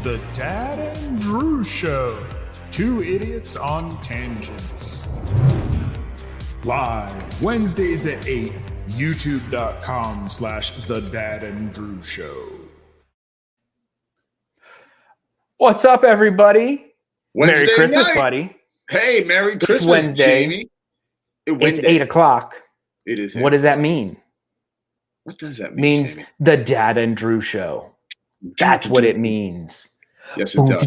The Dad and Drew Show. Two idiots on tangents. Live Wednesdays at 8. YouTube.com/The Dad and Drew Show. What's up, everybody? Wednesday Merry Christmas, night. buddy. Hey, Merry Christmas, It's Wednesday. Jamie. It's 8 o'clock. It is. What does that mean? What does that It mean? means Jamie? the Dad and Drew Show. That's what it means. Yes, it does.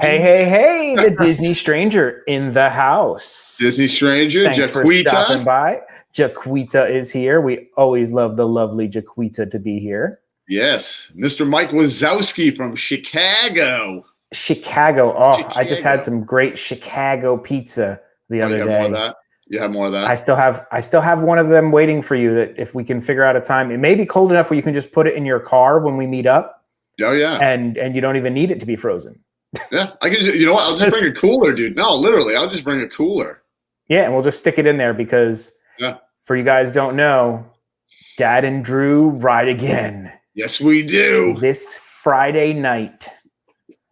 Hey, the Disney Stranger in the house. Disney Stranger, Thanks for stopping by. Jaquita is here. We always love the lovely Jaquita to be here. Yes, Mr. Mike Wazowski from Chicago. Chicago. Oh, I just had some great Chicago pizza the other day. More of that? You have more of that? I still have one of them waiting for you, that if we can figure out a time, it may be cold enough where you can just put it in your car when we meet up. Oh yeah. And you don't even need it to be frozen. Yeah, I can. You know what? I'll just bring a cooler, dude. No, literally, I'll just bring a cooler. Yeah, and we'll just stick it in there because for you guys don't know, Dad and Drew ride again. Yes, we do. This Friday night.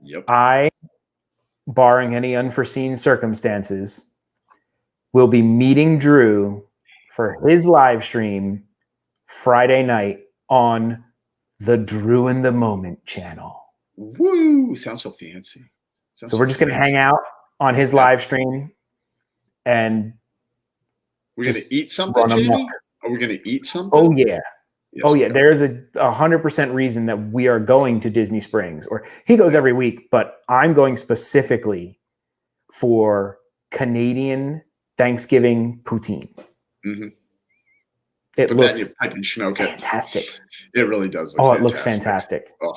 Yep. I, barring any unforeseen circumstances, will be meeting Drew for his live stream Friday night on the Drew in the Moment channel. Woo! Sounds so fancy. So we're just going to hang out on his live stream and we're going to eat something, Jamie? Are we going to eat something? Oh, yeah. Yes, oh, yeah. There's a 100% reason that we are going to Disney Springs. Or he goes every week, but I'm going specifically for Canadian Thanksgiving poutine. Mm-hmm. It Put looks that in your pipe and smoke fantastic. It really does. It looks fantastic. Oh,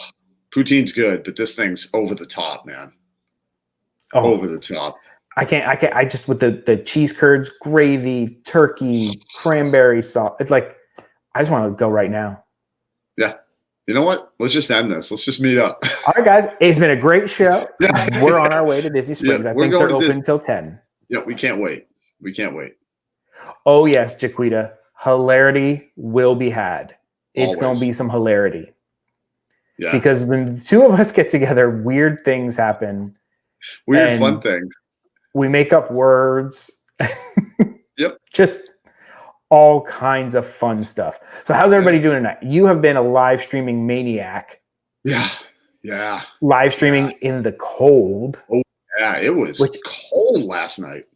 poutine's good, but this thing's over the top, man. Oh, over the top. I just, with the cheese curds, gravy, turkey, cranberry sauce. It's like, I just want to go right now. Yeah. You know what? Let's just end this. Let's just meet up. All right, guys. It's been a great show. Yeah. We're on our way to Disney Springs. I think they're open until 10. Yeah, we can't wait. We can't wait. Oh, yes, Jaquita. Hilarity will be had. It's going to be some hilarity. Yeah. Because when the two of us get together, weird things happen. Weird, fun things. We make up words. Yep. Just all kinds of fun stuff. So how's everybody doing tonight? You have been a live streaming maniac. Yeah. Yeah. Live streaming in the cold. Oh, yeah. It was cold last night.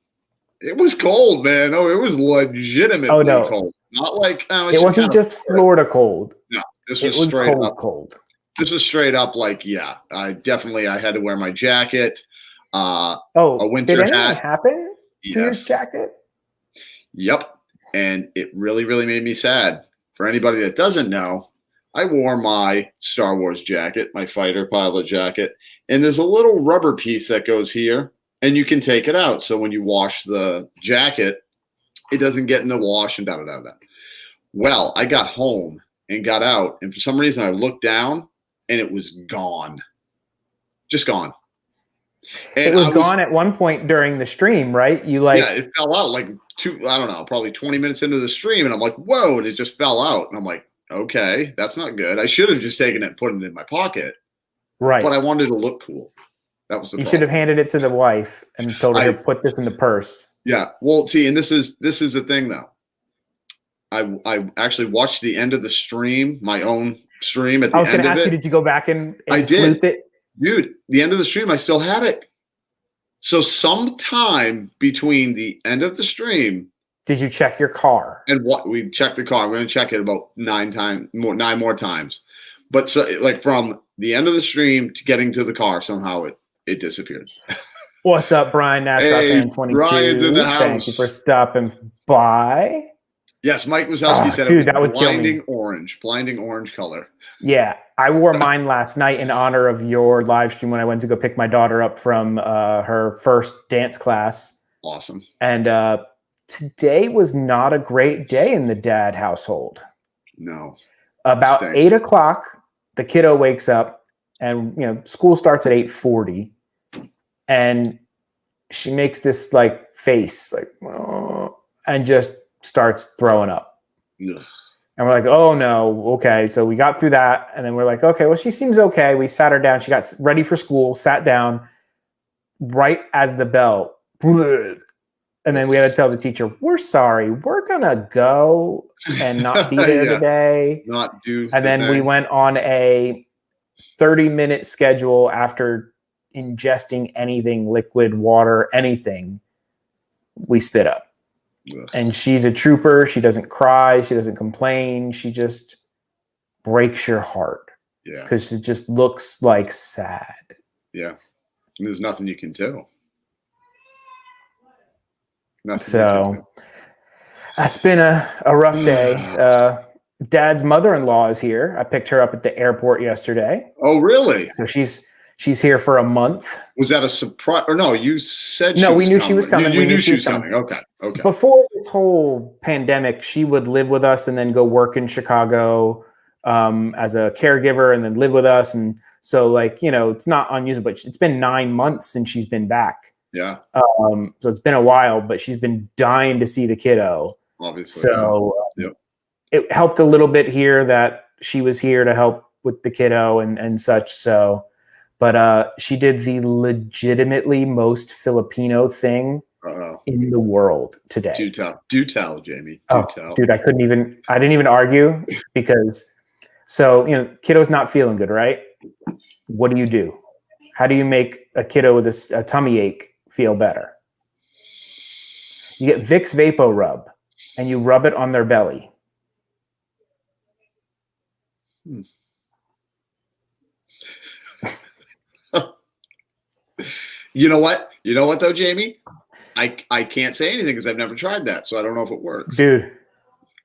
It was cold, man. Oh, it was legitimately cold. Not like it wasn't just Florida cold. No, this was straight cold, up cold. This was straight up like, I had to wear my jacket. A winter did anything hat happen to your jacket? Yep. And it really, really made me sad. For anybody that doesn't know, I wore my Star Wars jacket, my fighter pilot jacket, and there's a little rubber piece that goes here, and you can take it out. So when you wash the jacket, it doesn't get in the wash and da-da-da-da. Well, I got home and got out, and for some reason I looked down, and it was gone. Just gone. And it was gone at one point during the stream, right? Yeah, it fell out like probably 20 minutes into the stream, and I'm like, whoa, and it just fell out. And I'm like, okay, that's not good. I should have just taken it and put it in my pocket. Right. But I wanted to look cool. That was the problem. You should have handed it to the wife and told her to put this in the purse. Yeah. Well, see, and this is the thing though. I actually watched the end of the stream, my own stream at the end of it. I was going to ask you, did you go back and sleuth it? Dude, the end of the stream, I still had it. So sometime between the end of the stream. Did you check your car? And we checked the car. We're going to check it about 9 more times. But so, like from the end of the stream to getting to the car, somehow it disappeared. What's up, Brian, NASCAR fan 22? Brian's in the house. Thank you for stopping by. Yes, Mike Wazowski said dude, it was that would blinding orange color. Yeah, I wore mine last night in honor of your live stream when I went to go pick my daughter up from her first dance class. Awesome. And today was not a great day in the dad household. No. About 8 o'clock, the kiddo wakes up, and school starts at 8:40, and she makes this like face, like, oh. and just starts throwing up. Ugh. And we're like, oh no, okay. So we got through that, and then we're like, okay, well, she seems okay. We sat her down. She got ready for school, sat down right as the bell. And then we had to tell the teacher, we're sorry, we're gonna go and not be there today. Not do. And then we went on a 30-minute schedule after ingesting anything, liquid, water, anything. We spit up. Ugh. And she's a trooper. She doesn't cry. She doesn't complain. She just breaks your heart. Yeah. Because it just looks like sad. Yeah. And there's nothing you can do. Nothing So that's been a rough day. Dad's mother-in-law is here. I picked her up at the airport yesterday. Oh, really? So she's here for a month. Was that a surprise? Or no, you said we knew she was coming. You We knew she was coming. Okay. Before this whole pandemic, she would live with us and then go work in Chicago as a caregiver and then live with us. And so, like, it's not unusual, but it's been 9 months since she's been back. Yeah. So it's been a while, but she's been dying to see the kiddo. Obviously. So Yep. It helped a little bit here that she was here to help with the kiddo and such. So, but she did the legitimately most Filipino thing in the world today. Do tell, Jamie. Tell. Dude, I didn't even argue because, kiddo's not feeling good, right? What do? How do you make a kiddo with a tummy ache feel better? You get Vicks Vapo Rub and you rub it on their belly. You know what though, Jamie? I can't say anything because I've never tried that, so I don't know if it works. Dude.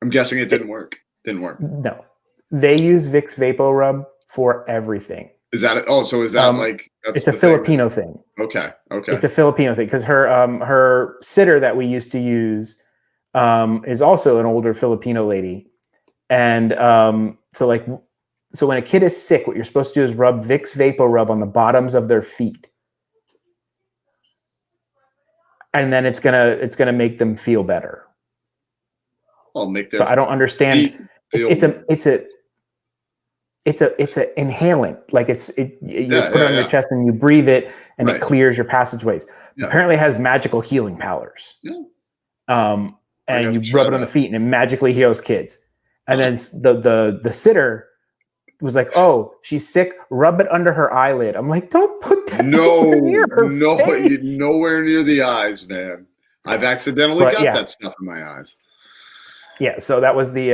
I'm guessing it didn't work. No. They use Vicks Vapo Rub for everything. Is that it? Oh, so is that like that's it's a Filipino thing. Okay. It's a Filipino thing because her sitter that we used to use is also an older Filipino lady. And so when a kid is sick, what you're supposed to do is rub Vicks Vapo Rub on the bottoms of their feet. And then it's gonna make them feel better. I'll make So I don't understand. It's a inhalant. Like you put it on your chest and you breathe it and it clears your passageways. Yeah. Apparently it has magical healing powers. Yeah. And you rub it on the feet and it magically heals kids. And then the sitter was like, "Oh, she's sick. Rub it under her eyelid." I'm like, "Don't put that near her face. Nowhere near the eyes, man. I've accidentally got that stuff in my eyes." Yeah, so that was the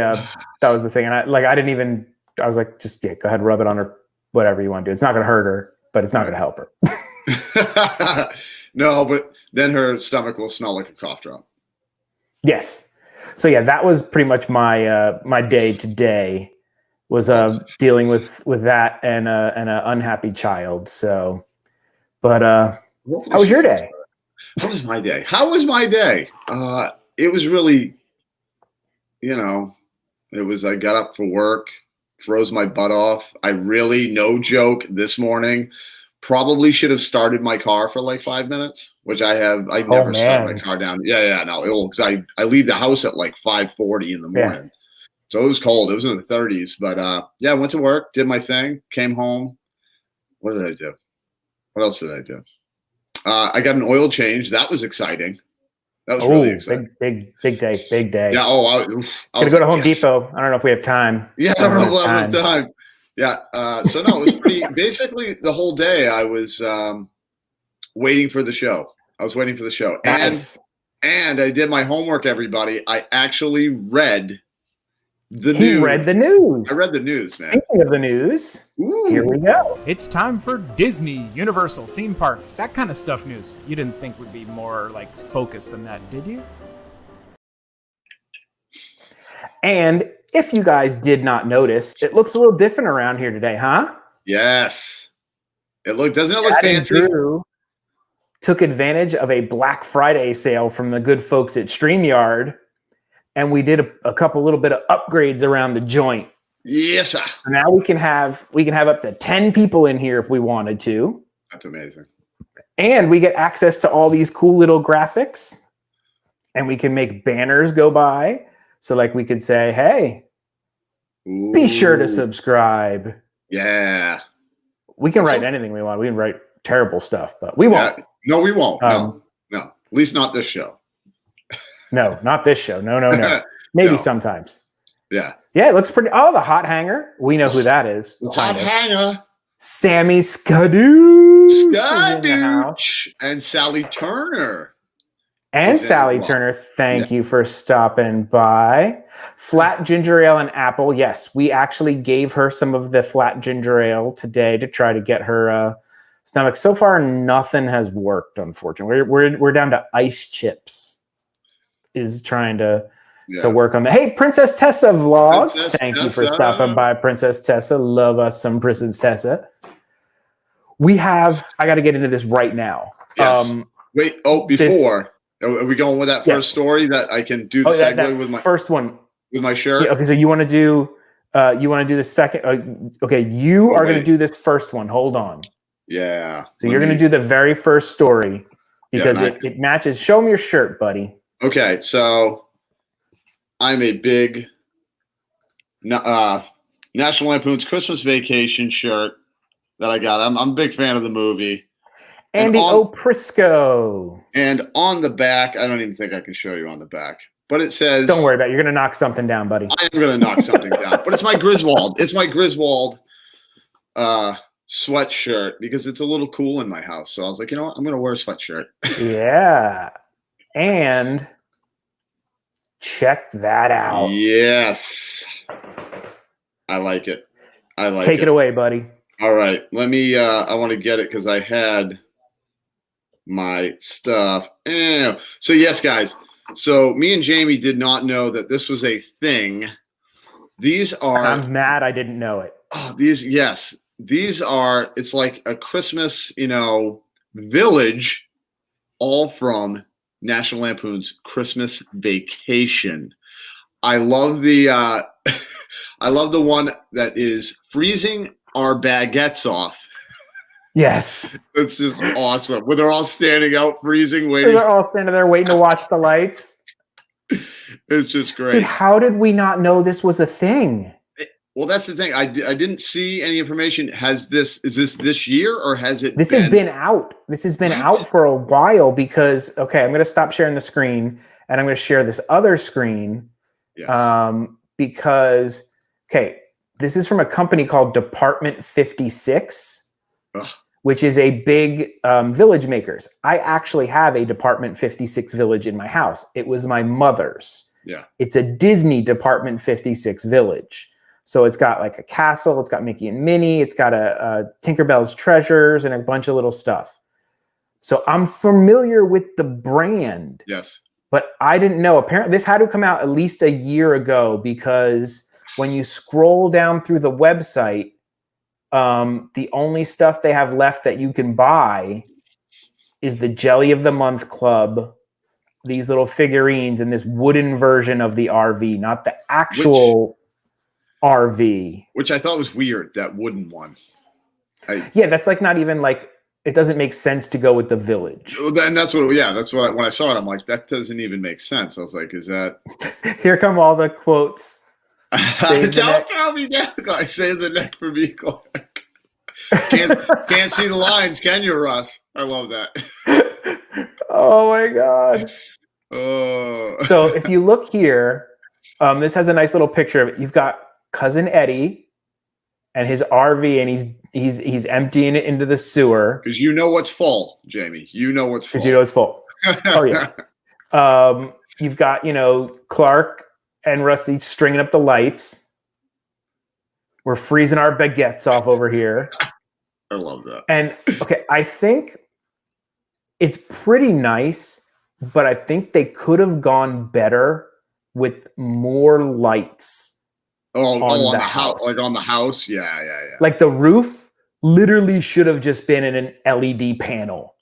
thing, and I was like, just go ahead, rub it on her, whatever you want to do. It's not going to hurt her, but it's not going to help her. No, but then her stomach will smell like a cough drop. Yes. So yeah, that was pretty much my my day today. Was dealing with that and an unhappy child. So, but how was your day? How was my day? It was really, I got up for work, froze my butt off. I really, no joke, this morning probably should have started my car for like 5 minutes, which I never start my car down. Because I leave the house at like 5:40 in the morning. Yeah. So it was cold. It was in the 30s, but I went to work, did my thing, came home. What did I do? What else did I do? I got an oil change. That was exciting. That was really exciting. Big day. Yeah. I gotta go to Home Depot. I don't know if we have time. Yeah, I don't know if we'll have time. Yeah. So no, it was pretty. Basically, the whole day I was waiting for the show. Nice. And I did my homework. Everybody, I actually read the news. He read the news. I read the news, man. Speaking of the news, here we go. It's time for Disney, Universal, theme parks, that kind of stuff news. You didn't think we'd be more focused on that, did you? And if you guys did not notice, it looks a little different around here today, huh? Yes. Doesn't it look fancy? Drew took advantage of a Black Friday sale from the good folks at StreamYard. And we did a couple little bit of upgrades around the joint. Yes, sir. So now we can have up to 10 people in here if we wanted to. That's amazing. And we get access to all these cool little graphics. and we can make banners go by. So like we could say, hey, be sure to Ooh. subscribe. Yeah. We can write anything we want. We can write terrible stuff, but we won't. No, we won't. No. At least not this show. No, not this show. No. Maybe sometimes. Yeah. Yeah, it looks pretty. Oh, the hot hanger. We know who that is. The hot hanger. Sammy Skadoosh. Skadoosh. And Sally Turner. And Sally Turner, thank you for stopping by. Flat ginger ale and apple. Yes, we actually gave her some of the flat ginger ale today to try to get her stomach. So far, nothing has worked, unfortunately. We're down to ice chips. Is trying to work on that. Hey, Princess Tessa vlogs. Thank you for stopping by, Princess Tessa. Love us some Princess Tessa. I got to get into this right now. Yes. Wait. Oh, before. Are we going with that first story that I can do the segue with my first one with my shirt? Yeah, okay, so you want to do the second? Okay, you are going to do this first one. Hold on. Yeah. So you're going to do the very first story because it matches. Show them your shirt, buddy. Okay, so I'm a big National Lampoon's Christmas Vacation shirt that I got. I'm a big fan of the movie. Andy O'Prisco. And on the back, I don't even think I can show you on the back, but it says... Don't worry about it. You're going to knock something down, buddy. I am going to knock something down. But it's my Griswold. It's my Griswold sweatshirt because it's a little cool in my house. So I was like, you know what? I'm going to wear a sweatshirt. Yeah. And check that out. Yes. I like it. Take it away, buddy. All right. Let me, I want to get it because I had my stuff. So yes, guys. So me and Jamie did not know that this was a thing. These are. I'm mad I didn't know it. Oh, these are. It's like a Christmas, village, all from National Lampoon's Christmas Vacation. I love the. I love the one that is freezing our baguettes off. Yes. It's just awesome. Where they're all standing out, freezing, waiting. They're all standing there waiting to watch the lights. It's just great. Dude, how did we not know this was a thing? Well, that's the thing. I didn't see any information. Is this year or has it This has been out. This has been out for a while because, okay, I'm going to stop sharing the screen and I'm going to share this other screen. Yes. Because, okay, this is from a company called Department 56. Ugh. Which is a big village makers. I actually have a Department 56 village in my house. It was my mother's. Yeah. It's a Disney Department 56 village. So it's got like a castle. It's got Mickey and Minnie. It's got a Tinkerbell's Treasures and a bunch of little stuff. So I'm familiar with the brand. Yes. But I didn't know. Apparently, this had to come out at least a year ago because when you scroll down through the website, the only stuff they have left that you can buy is the Jelly of the Month Club, these little figurines, and this wooden version of the RV, not the actual RV. Which I thought was weird, that wooden one. Yeah, that's like not even like, it doesn't make sense to go with the villge. And that's what when I saw it, I'm like, that doesn't even make sense. I was like, is that? Here come all the quotes. Don't throw me down. I save the neck for me, Clark. Can't see the lines, can you, Russ? I love that. Oh my God. Oh. So if you look here, this has a nice little picture of it. You've got Cousin Eddie and his RV, and he's emptying it into the sewer. Because you know what's full, Jamie. You know what's full. Because you know it's full. Oh yeah. You've got, Clark and Rusty stringing up the lights. We're freezing our baguettes off over here. I love that. And okay, I think it's pretty nice, but I think they could have gone better with more lights. On the house. Like on the house? Yeah. Like the roof literally should have just been in an LED panel.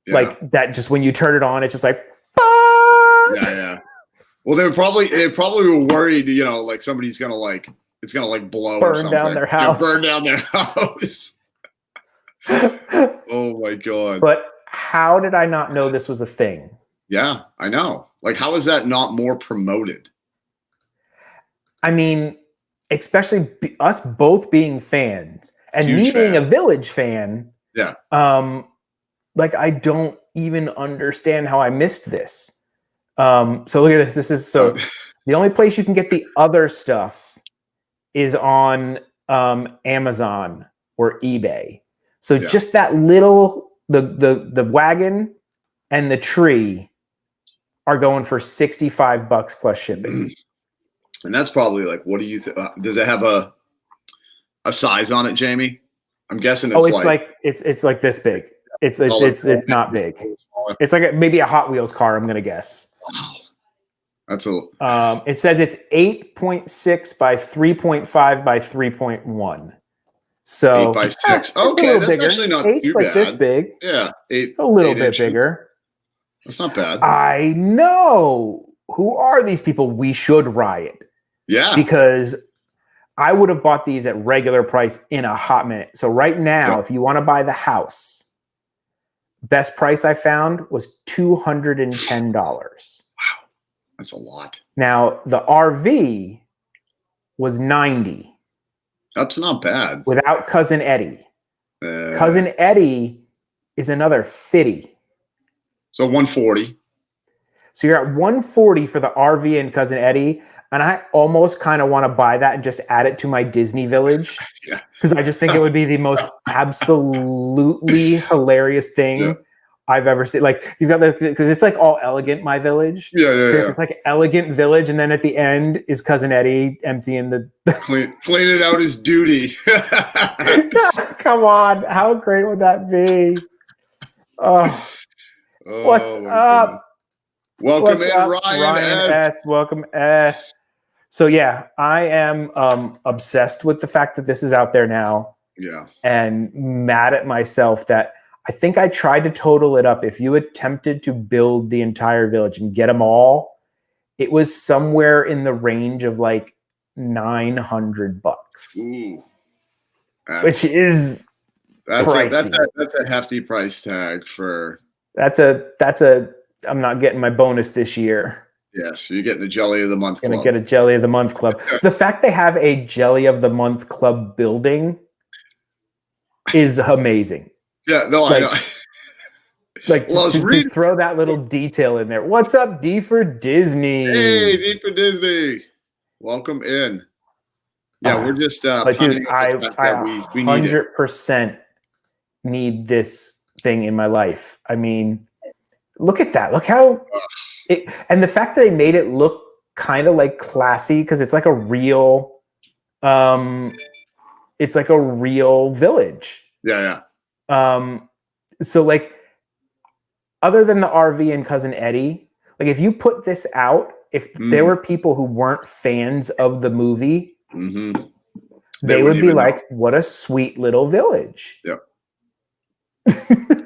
Yeah. Like that, just when you turn it on, it's just like, Yeah. Well, they probably were worried, like somebody's gonna it's gonna blow or something. Burn down their house. Burn down their house. Oh my God. But how did I not know this was a thing? Yeah, I know. Like, how is that not more promoted? I mean, especially us both being fans and Huge me being a fan. Village fan. Yeah. Like I don't even understand how I missed this. So look at this. This is so the only place you can get the other stuff is on Amazon or eBay. So Yeah. just that little the wagon and the tree are going for $65 plus shipping. And that's probably like, what do you think? Does it have a size on it, Jamie? I'm guessing it's, it's like this big. It's not big. It's like maybe a Hot Wheels car, I'm gonna guess. Wow. That's a it says it's 8.6 by 3.5 by 3.1. So 8 by 6. Okay, that's bigger. actually not Eight's too like bad. this big. Yeah, it's a little 8 bit inches. bigger. That's not bad. I know. Who are these people? We should riot. Yeah. Because I would have bought these at regular price in a hot minute. So right now, if you want to buy the house, best price I found was $210. Wow. That's a lot. Now, the RV was $90. That's not bad. Without Cousin Eddie. Cousin Eddie is another $50. So $140. So you're at $140 for the RV and Cousin Eddie. And I almost kind of want to buy that and just add it to my Disney Village. Yeah. Because I just think it would be the most absolutely hilarious thing I've ever seen. Like you've got because it's like all elegant, my village. Yeah. It's like elegant village, and then at the end is Cousin Eddie emptying the cleaning out his duty. Come on, how great would that be? What's up? Goodness. Welcome in, Ryan S. Welcome. So yeah, I am obsessed with the fact that this is out there now. Yeah. And mad at myself that I think I tried to total it up. If you attempted to build the entire village and get them all, it was somewhere in the range of like $900. Ooh. Which is pricey. That's a hefty price tag for that's a I'm not getting my bonus this year. Yes, you're getting the Jelly of the Month Club. Gonna get a Jelly of the Month Club. The fact they have a Jelly of the Month Club building is amazing. Yeah, no, I know. Like to throw that little detail in there. What's up, D for Disney? Hey, D for Disney. Welcome in. Yeah, we're just but dude, I 100% need this thing in my life. I mean, look at that. Look how and the fact that they made it look kind of like classy because it's like a real village. Yeah. So like other than the RV and Cousin Eddie, like if you put this out, if there were people who weren't fans of the movie, they would be like, what a sweet little village. Yep.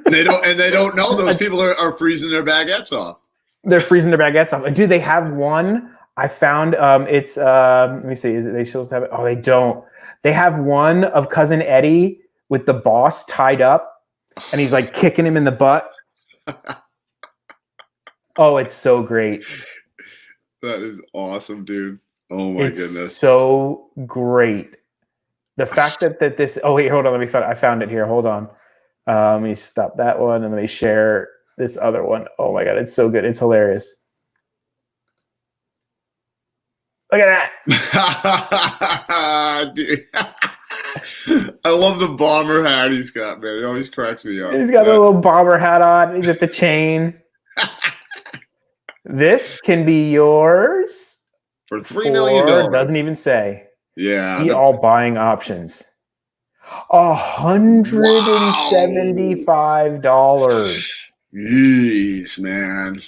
They don't know those people are freezing their baguettes off. They're freezing their baguettes off. Do they have one? I found it's let me see. Is it they supposed to have it? Oh, they don't. They have one of Cousin Eddie with the boss tied up and he's like kicking him in the butt. Oh, it's so great. That is awesome, dude. Oh my goodness. So great. The fact that this wait, hold on, I found it here. Hold on. Let me stop that one and let me share this other one. Oh my god, it's so good. It's hilarious. Look at that. Dude. I love the bomber hat he's got, man. It always cracks me up. He's got a little bomber hat on. He's got the chain. This can be yours for $3 million. Doesn't even say. Yeah. See all buying options. $175. Jeez, man.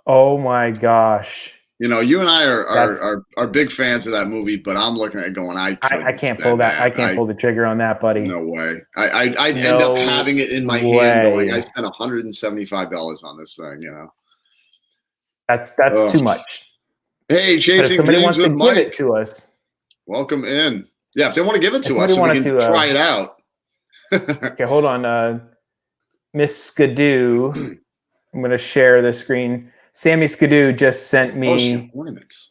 Oh my gosh. You know, you and I are big fans of that movie, but I'm looking at it going, I can't pull that. I can't pull the trigger on that, buddy. No way. I'd end up having it in my hand going, I spent $175 on this thing, you know. That's too much. Hey, Chasing somebody Dreams wants to with Mike. Give it to us. Welcome in. Yeah, if they want to give it to us, we can try it out. Okay, hold on. Miss Skidoo. I'm going to share the screen. Sammy Skidoo just sent me ornaments.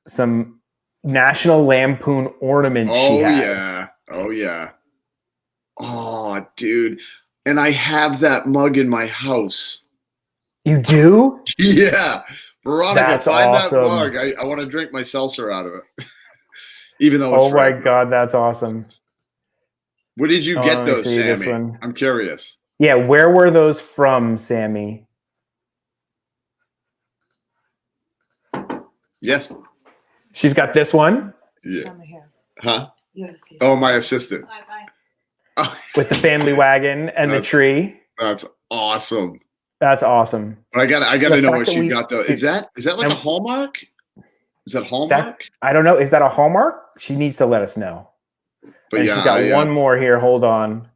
Some National Lampoon ornaments she has. Yeah. Oh, yeah. Oh, dude. And I have that mug in my house. You do? Yeah. Veronica, That's find awesome. that mug. I want to drink my seltzer out of it. Even though it's my God, that's awesome. Where did you get those, see this Sammy? one. I'm curious. Yeah, where were those from, Sammy? Yes. She's got this one. Yeah. Huh? Oh, my assistant. With the family wagon and the tree. That's awesome. That's awesome. But I gotta know where she got the. Is that like a Hallmark? Is that Hallmark? I don't know. Is that a Hallmark? She needs to let us know. But and she's got one more here. Hold on.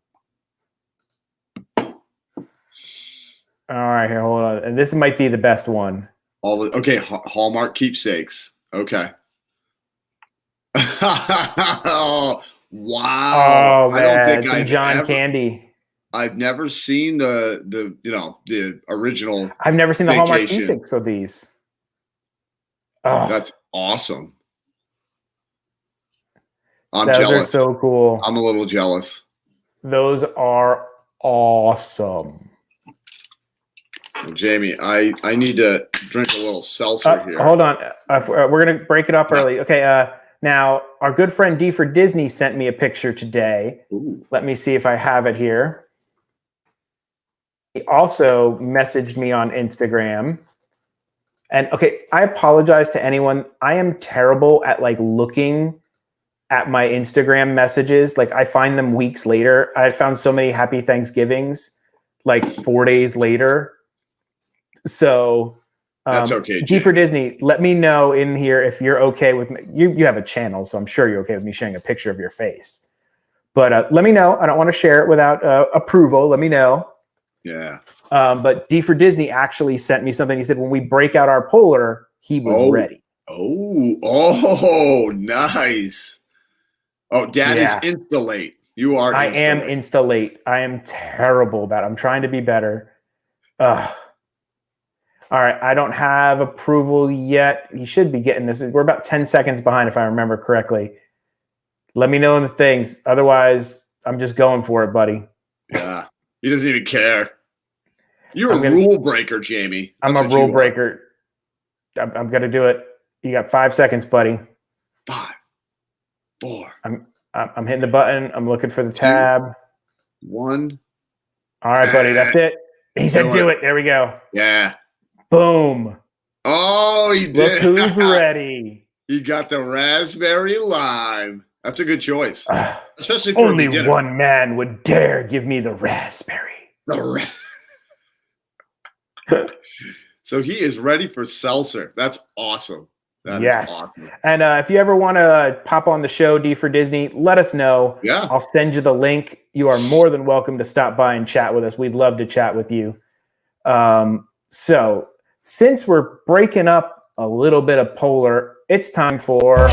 All right, here, hold on. And this might be the best one. Okay, Hallmark keepsakes. Okay. Oh, wow. Oh, man. I don't think Some John Candy. I've never seen the original. I've never seen the Hallmark keepsakes of these. Oh, that's awesome. I'm jealous. Those are so cool. I'm a little jealous. Those are awesome. Well, Jamie, I need to drink a little seltzer here. Hold on. We're going to break it up early. Okay. Now, our good friend D for Disney sent me a picture today. Ooh. Let me see if I have it here. He also messaged me on Instagram. And okay, I apologize to anyone. I am terrible at looking at my Instagram messages. I find them weeks later. I found so many happy Thanksgivings 4 days later. So that's okay. D for Disney, let me know in here if you're okay with me. You have a channel, so I'm sure you're okay with me sharing a picture of your face. But let me know. I don't want to share it without approval. Let me know. Yeah. But D for Disney actually sent me something. He said when we break out our polar, he was ready. Oh, nice. Oh, Dad is Insta-late. You are. I am Insta-late. I am terrible about it. I'm trying to be better. All right, I don't have approval yet. He should be getting this. We're about 10 seconds behind, if I remember correctly. Let me know in the things. Otherwise, I'm just going for it, buddy. Yeah, he doesn't even care. You're a rule breaker, Jamie. I'm a rule breaker. I'm going to do it. You got 5 seconds, buddy. 5, 4. I'm hitting the button. I'm looking for the tab. 1. All right, buddy. That's it. He said do it. There we go. Yeah. Boom. Oh, he did. Look who's ready. He got the raspberry lime. That's a good choice. Especially for only one man would dare give me the raspberry. So he is ready for seltzer. That's awesome. That is awesome. And if you ever want to pop on the show, D for Disney, let us know. Yeah. I'll send you the link. You are more than welcome to stop by and chat with us. We'd love to chat with you. So since we're breaking up a little bit of polar, it's time for...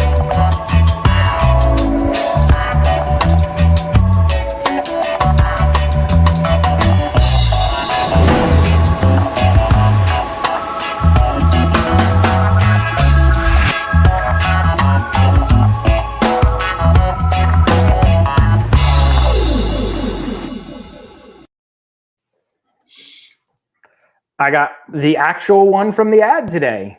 I got the actual one from the ad today.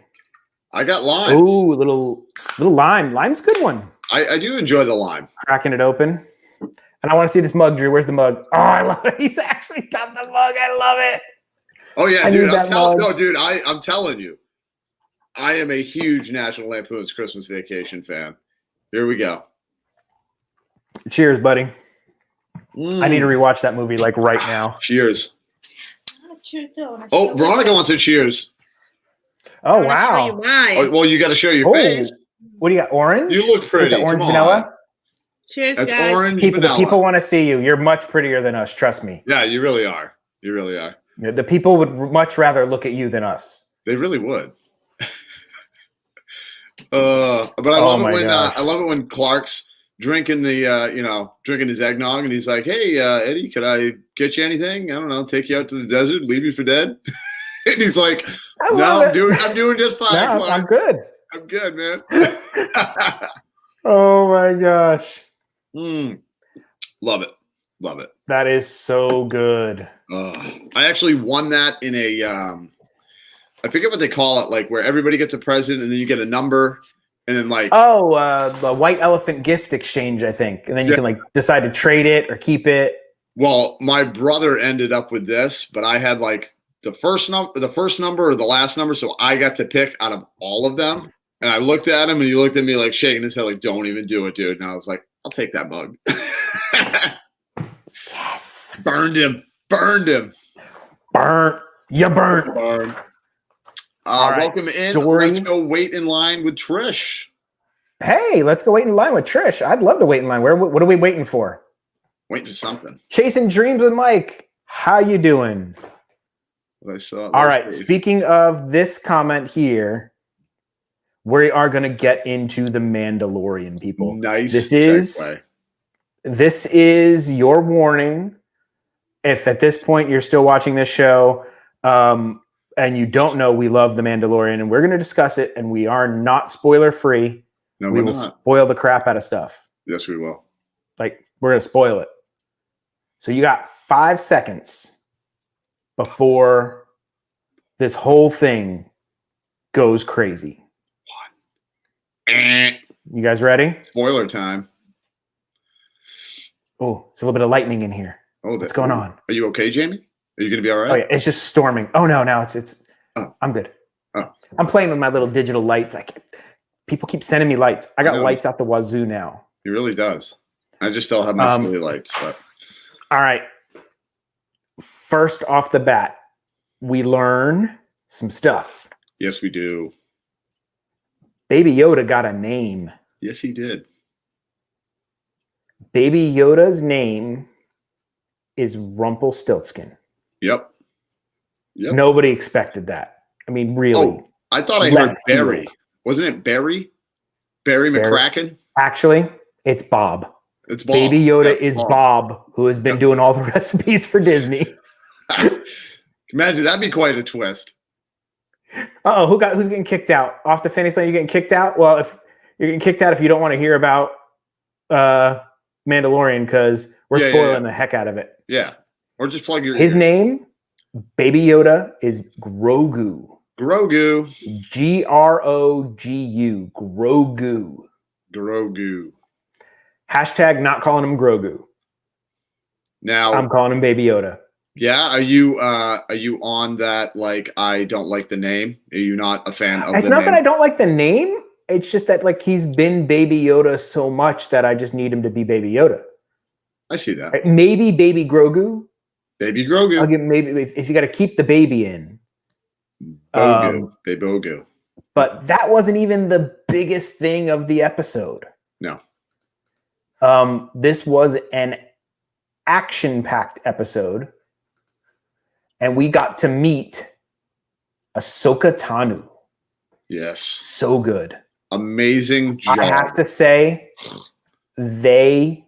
I got lime. Ooh, little lime. Lime's a good one. I do enjoy the lime. Cracking it open. And I want to see this mug, Drew. Where's the mug? Oh, I love it. He's actually got the mug. I love it. Oh, yeah, dude. I'm telling you. I am a huge National Lampoon's Christmas Vacation fan. Here we go. Cheers, buddy. I need to rewatch that movie right now. Cheers. Oh, Veronica wants to cheers. Oh, wow. Oh, well, you got to show your face. What do you got? Orange? You look pretty. Orange vanilla? Cheers, That's guys. orange vanilla. The people want to see you. You're much prettier than us. Trust me. Yeah, you really are. You really are. The people would much rather look at you than us. They really would. But I love it when Clark's drinking drinking his eggnog, and he's like, "Hey, Eddie, could I get you anything? I don't know, take you out to the desert, leave you for dead." And he's like, "No, I'm doing just fine. No, I'm good. I'm good, man." Oh my gosh. Love it. That is so good. I actually won that in a I forget what they call it, like where everybody gets a present and then you get a number, and then like the white elephant gift exchange, I think, and then you can like decide to trade it or keep it. Well, my brother ended up with this, but I had like the first number or the last number, so I got to pick out of all of them. And I looked at him, and he looked at me like shaking his head, like, "Don't even do it, dude." And I was like, "I'll take that mug." Yes. Burned him. You burnt. All right, welcome in. Let's go wait in line with Trish. Hey, let's go wait in line with Trish. I'd love to wait in line. What are we waiting for? Waiting for something. Chasing Dreams with Mike. How you doing? What I saw. All right. Speaking of this comment here, we are going to get into the Mandalorian, people. Nice. This is your warning. If at this point you're still watching this show, and you don't know we love The Mandalorian, and we're going to discuss it, and we are not spoiler free. No, we will spoil the crap out of stuff. Yes, we will. Like, we're going to spoil it. So you got 5 seconds before this whole thing goes crazy. 1. You guys ready? Spoiler time. Oh, it's a little bit of lightning in here. Oh, what's going on? Are you okay, Jamie? Are you going to be all right? Oh yeah, it's just storming. Oh no, now it's. Oh. I'm good. Oh. I'm playing with my little digital lights. People keep sending me lights. I got lights out the wazoo now. He really does. I just still have my silly lights. But all right. First off the bat, we learn some stuff. Yes, we do. Baby Yoda got a name. Yes, he did. Baby Yoda's name is Rumpelstiltskin. Yep. Nobody expected that. I mean, really. Oh, I thought I heard Barry. Wasn't it Barry? Barry McCracken? Actually, it's Bob. It's Bob. Baby Yoda is Bob, who has been doing all the recipes for Disney. Imagine, that'd be quite a twist. Uh-oh, who's getting kicked out? Off the finish line, you're getting kicked out? Well, if you're getting kicked out if you don't want to hear about Mandalorian, because we're spoiling the heck out of it. Yeah. Or just plug your His name, Baby Yoda, is Grogu. Grogu. Grogu. Grogu. Grogu. Hashtag not calling him Grogu. Now I'm calling him Baby Yoda. Yeah, are you on that? Like, I don't like the name. Are you not a fan of? It's not that I don't like the name. It's just that like he's been Baby Yoda so much that I just need him to be Baby Yoda. I see that. Maybe Baby Grogu. Baby Grogu. I'll give maybe if you got to keep the baby in. Bogu. Baby Bogu. But that wasn't even the biggest thing of the episode. No. This was an action-packed episode. And we got to meet Ahsoka Tano. Yes. So good. Amazing job. I have to say, they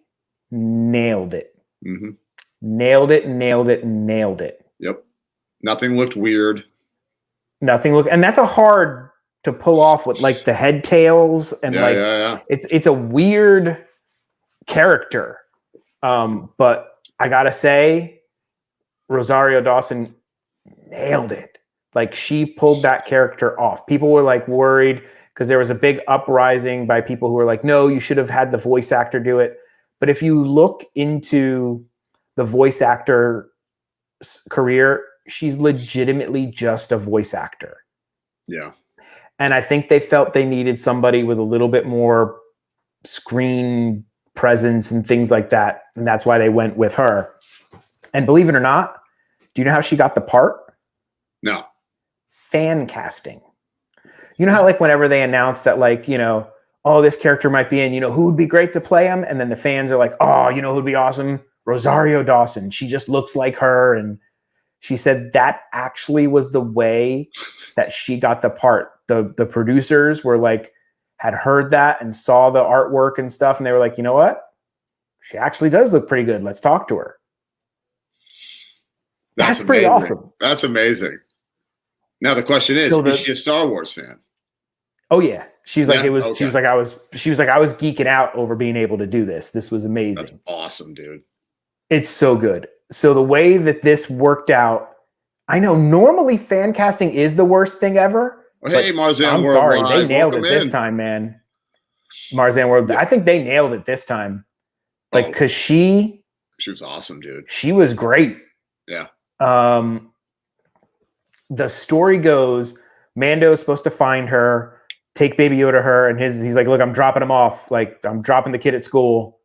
nailed it. Mm-hmm. Nailed it. Yep. Nothing looked weird. And that's a hard to pull off with like the head tails and it's a weird character. But I gotta say, Rosario Dawson nailed it. Like, she pulled that character off. People were like worried because there was a big uprising by people who were like, no, you should have had the voice actor do it. But if you look into the voice actor career, she's legitimately just a voice actor. Yeah. And I think they felt they needed somebody with a little bit more screen presence and things like that. And that's why they went with her. And believe it or not, do you know how she got the part? No. Fan casting. You know how like whenever they announce that like, you know, oh, this character might be in, you know, who would be great to play him? And then the fans are like, oh, you know who'd be awesome? Rosario Dawson. She just looks like her. And she said that actually was the way that she got the part. The producers were like, had heard that and saw the artwork and stuff, and they were like, you know what? She actually does look pretty good. Let's talk to her. That's pretty awesome. That's amazing. Now the question is she a Star Wars fan? Oh yeah. She was like, she was like, I was geeking out over being able to do this. This was amazing. That's awesome, dude. It's so good. So the way that this worked out, I know normally fan casting is the worst thing ever. Well, hey, Marzan I'm sorry, they nailed it this time, man. Marzan World, I think they nailed it this time. Like, because she was awesome, dude. She was great. Yeah. The story goes, Mando is supposed to find her, take Baby Yoda to her, and he's like, look, I'm dropping him off. Like, I'm dropping the kid at school.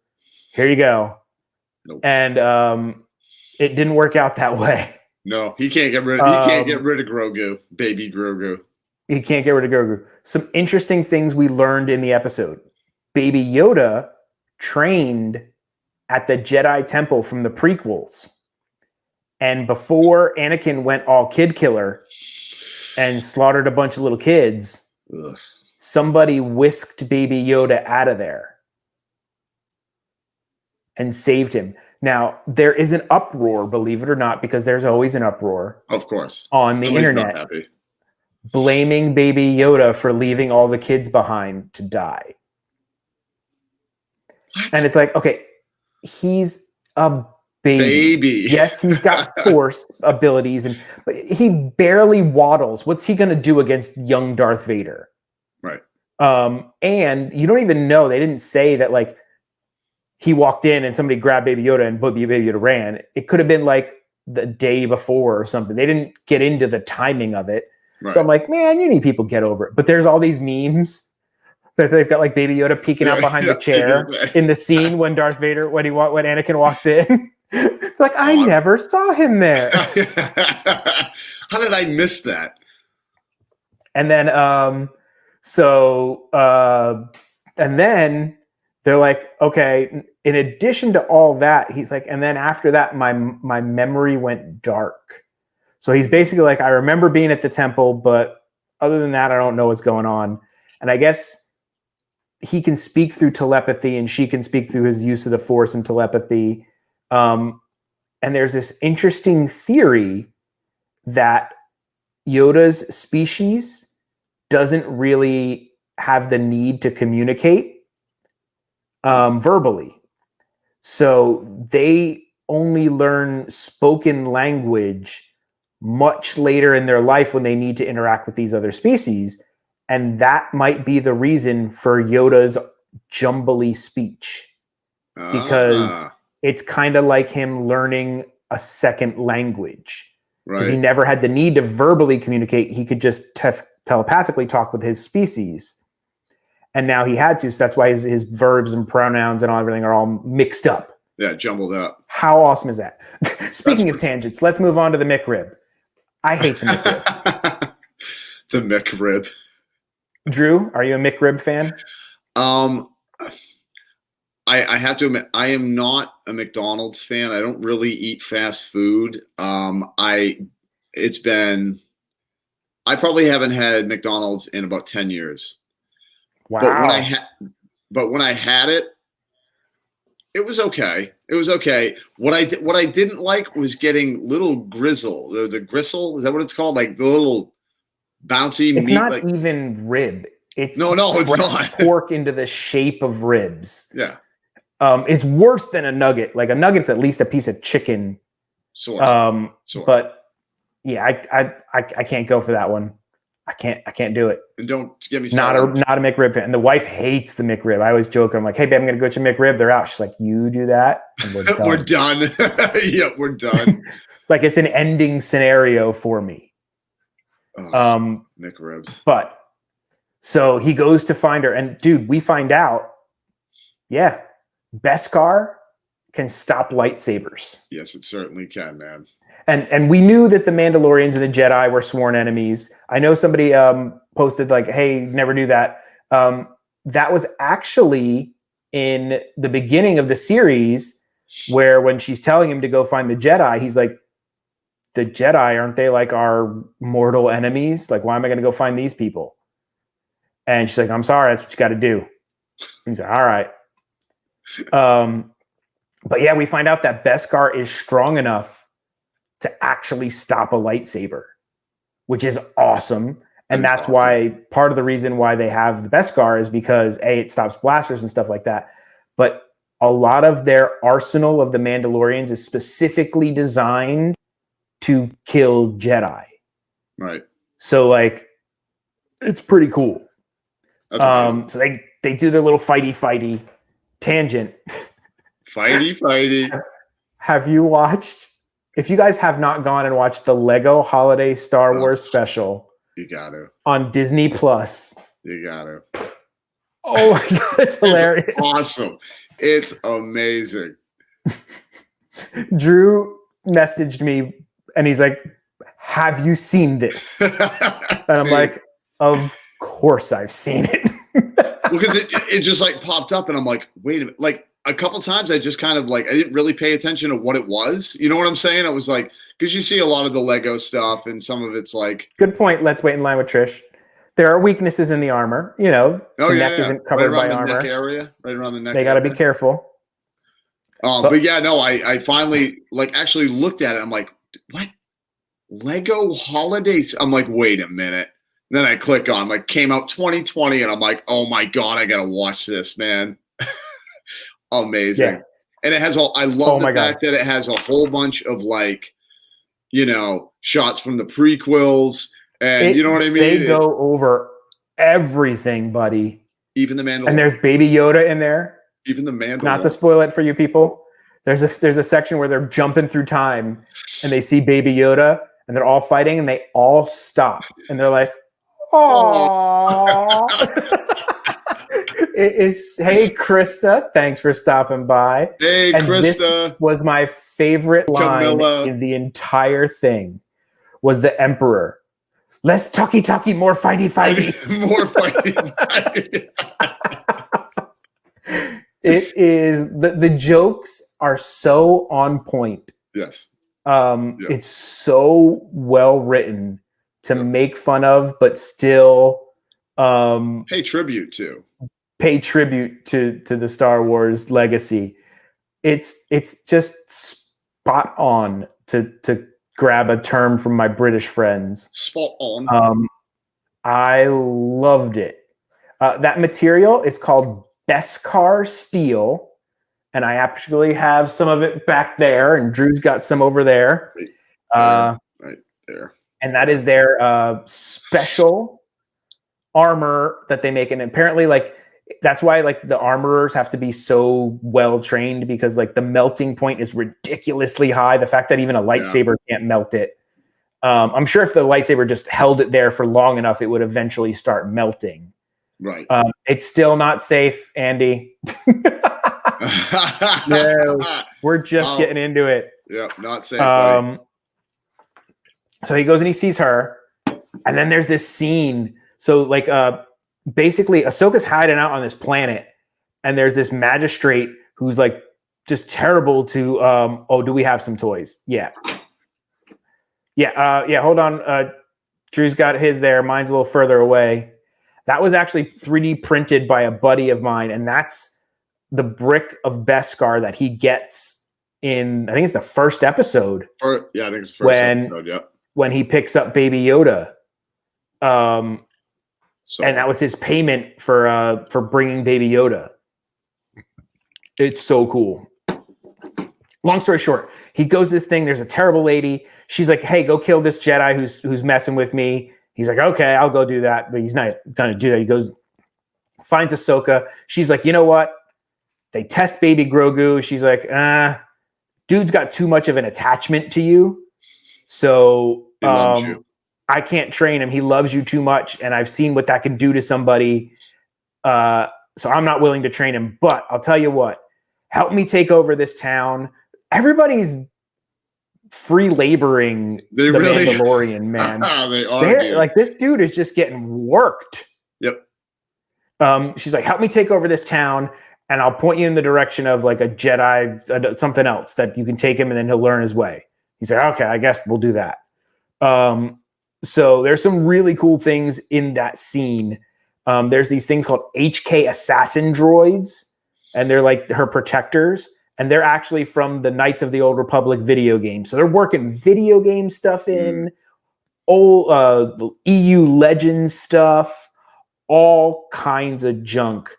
Here you go. Nope. And it didn't work out that way. No, he can't get rid of Grogu, baby Grogu. He can't get rid of Grogu. Some interesting things we learned in the episode. Baby Yoda trained at the Jedi Temple from the prequels. And before Anakin went all kid killer and slaughtered a bunch of little kids, somebody whisked Baby Yoda out of there and saved him. Now, there is an uproar, believe it or not, because there's always an uproar. Of course. On the internet. Blaming Baby Yoda for leaving all the kids behind to die. What? And it's like, okay, he's a baby. Yes, he's got force abilities, but he barely waddles. What's he going to do against young Darth Vader? Right. And you don't even know. They didn't say that, like, he walked in and somebody grabbed Baby Yoda and Baby Yoda ran. It could have been like the day before or something. They didn't get into the timing of it. Right. So I'm like, man, you need people to get over it. But there's all these memes that they've got, like Baby Yoda peeking out behind the chair in the scene when Darth Vader, when Anakin walks in. It's like, I never saw him there. How did I miss that? And then, and then they're like, okay, in addition to all that, he's like, and then after that, my memory went dark. So he's basically like, I remember being at the temple, but other than that, I don't know what's going on. And I guess he can speak through telepathy and she can speak through his use of the Force and telepathy. And there's this interesting theory that Yoda's species doesn't really have the need to communicate verbally. So they only learn spoken language much later in their life when they need to interact with these other species. And that might be the reason for Yoda's jumbly speech. Because it's kind of like him learning a second language. Because he never had the need to verbally communicate. He could just telepathically talk with his species. And now he had to, so that's why his verbs and pronouns and everything are all mixed up. Yeah, jumbled up. How awesome is that? Speaking of tangents, let's move on to the McRib. I hate the McRib. The McRib. Drew, are you a McRib fan? I have to admit, I am not a McDonald's fan. I don't really eat fast food. I probably haven't had McDonald's in about 10 years. Wow. But when I had it, it was okay. It was okay. What I didn't like was getting little grizzle. The gristle, is that what it's called? Like the little bouncy it's meat. Not like, even rib. It's no, it's not. Pork into the shape of ribs. Yeah. It's worse than a nugget. Like a nugget's at least a piece of chicken. Sort. But yeah, I can't go for that one. I can't do it. And don't get me started. Not a McRib fan. And the wife hates the McRib. I always joke. I'm like, hey, babe, I'm going to go to McRib. They're out. She's like, you do that? And we're done. We're done. Yeah, we're done. Like it's an ending scenario for me. McRibs. But so he goes to find her. And dude, we find out, yeah, Beskar can stop lightsabers. Yes, it certainly can, man. And we knew that the Mandalorians and the Jedi were sworn enemies. I know somebody posted like, hey, never knew that. That was actually in the beginning of the series where when she's telling him to go find the Jedi, he's like, the Jedi, aren't they like our mortal enemies? Like, why am I going to go find these people? And she's like, I'm sorry, that's what you got to do. He's like, all right. But yeah, we find out that Beskar is strong enough to actually stop a lightsaber, which is awesome. And that's awesome. Why part of the reason why they have the Beskar is because it stops blasters and stuff like that. But a lot of their arsenal of the Mandalorians is specifically designed to kill Jedi. Right. So like, it's pretty cool. So they do their little fighty tangent. Fighty. Have you watched? If you guys have not gone and watched the Lego Holiday Star Wars special, you got to on Disney Plus. You got to. Oh my god, it's hilarious! It's awesome. It's amazing. Drew messaged me and he's like, "Have you seen this?" And I'm like, "Of course I've seen it." Because it just like popped up and I'm like, wait a minute. Like a couple times I just kind of like, I didn't really pay attention to what it was. You know what I'm saying? I was like, because you see a lot of the Lego stuff and some of it's like. Good point. Let's wait in line with Trish. There are weaknesses in the armor. You know, the neck isn't covered by armor. Neck area, right around the neck. They got to be careful. But yeah, no, I finally like actually looked at it. I'm like, what? Lego holidays? I'm like, wait a minute. Then I click on, like, came out 2020, and I'm like, oh my god, I gotta watch this, man. Amazing. Yeah. And it has all. I love the fact that it has a whole bunch of like, you know, shots from the prequels, and you know what I mean. They go over everything, buddy. Even the Mandalorian. And there's Baby Yoda in there. Even the Mandalorian. Not to spoil it for you people. There's a section where they're jumping through time, and they see Baby Yoda, and they're all fighting, and they all stop, and they're like, "Oh." It is. Hey, Krista, thanks for stopping by. Hey, and Krista. This was my favorite line in the entire thing. Was the Emperor? Less talky, more fighty. More fighty. It is the jokes are so on point. Yes. It's so well written to make fun of, but still pay tribute to the Star Wars legacy. It's just spot on to grab a term from my British friends. Spot on. I loved it. That material is called Beskar steel, and I actually have some of it back there, and Drew's got some over there. Right there. And that is their special armor that they make, and apparently, like, that's why like the armorers have to be so well trained, because like the melting point is ridiculously high. The fact that even a lightsaber can't melt it. I'm sure if the lightsaber just held it there for long enough, it would eventually start melting. Right. It's still not safe, Andy. No, we're just getting into it. Yeah, not safe. Buddy. So he goes and he sees her, and then there's this scene. So like, basically, Ahsoka's hiding out on this planet, and there's this magistrate who's like just terrible to. Do we have some toys? Yeah. Hold on. Drew's got his there. Mine's a little further away. That was actually 3D printed by a buddy of mine, and that's the brick of Beskar that he gets in. I think it's the first episode. I think it's the first episode. Yeah. When he picks up Baby Yoda. And that was his payment for bringing Baby Yoda. It's so cool. Long story short, he goes to this thing. There's a terrible lady. She's like, "Hey, go kill this Jedi who's messing with me." He's like, "Okay, I'll go do that." But he's not going to do that. He goes, finds Ahsoka. She's like, "You know what?" They test Baby Grogu. She's like, "Dude's got too much of an attachment to you. So he loves you. I can't train him. He loves you too much, and I've seen what that can do to somebody. So I'm not willing to train him. But I'll tell you what, help me take over this town." Everybody's free laboring Mandalorian, man. They are. Like, this dude is just getting worked. Yep. She's like, "Help me take over this town, and I'll point you in the direction of like a Jedi, something else that you can take him, and then he'll learn his way." He's like, "Okay, I guess we'll do that." So there's some really cool things in that scene. There's these things called HK assassin droids, and they're like her protectors. And they're actually from the Knights of the Old Republic video game. So they're working video game stuff in, old EU Legends stuff, all kinds of junk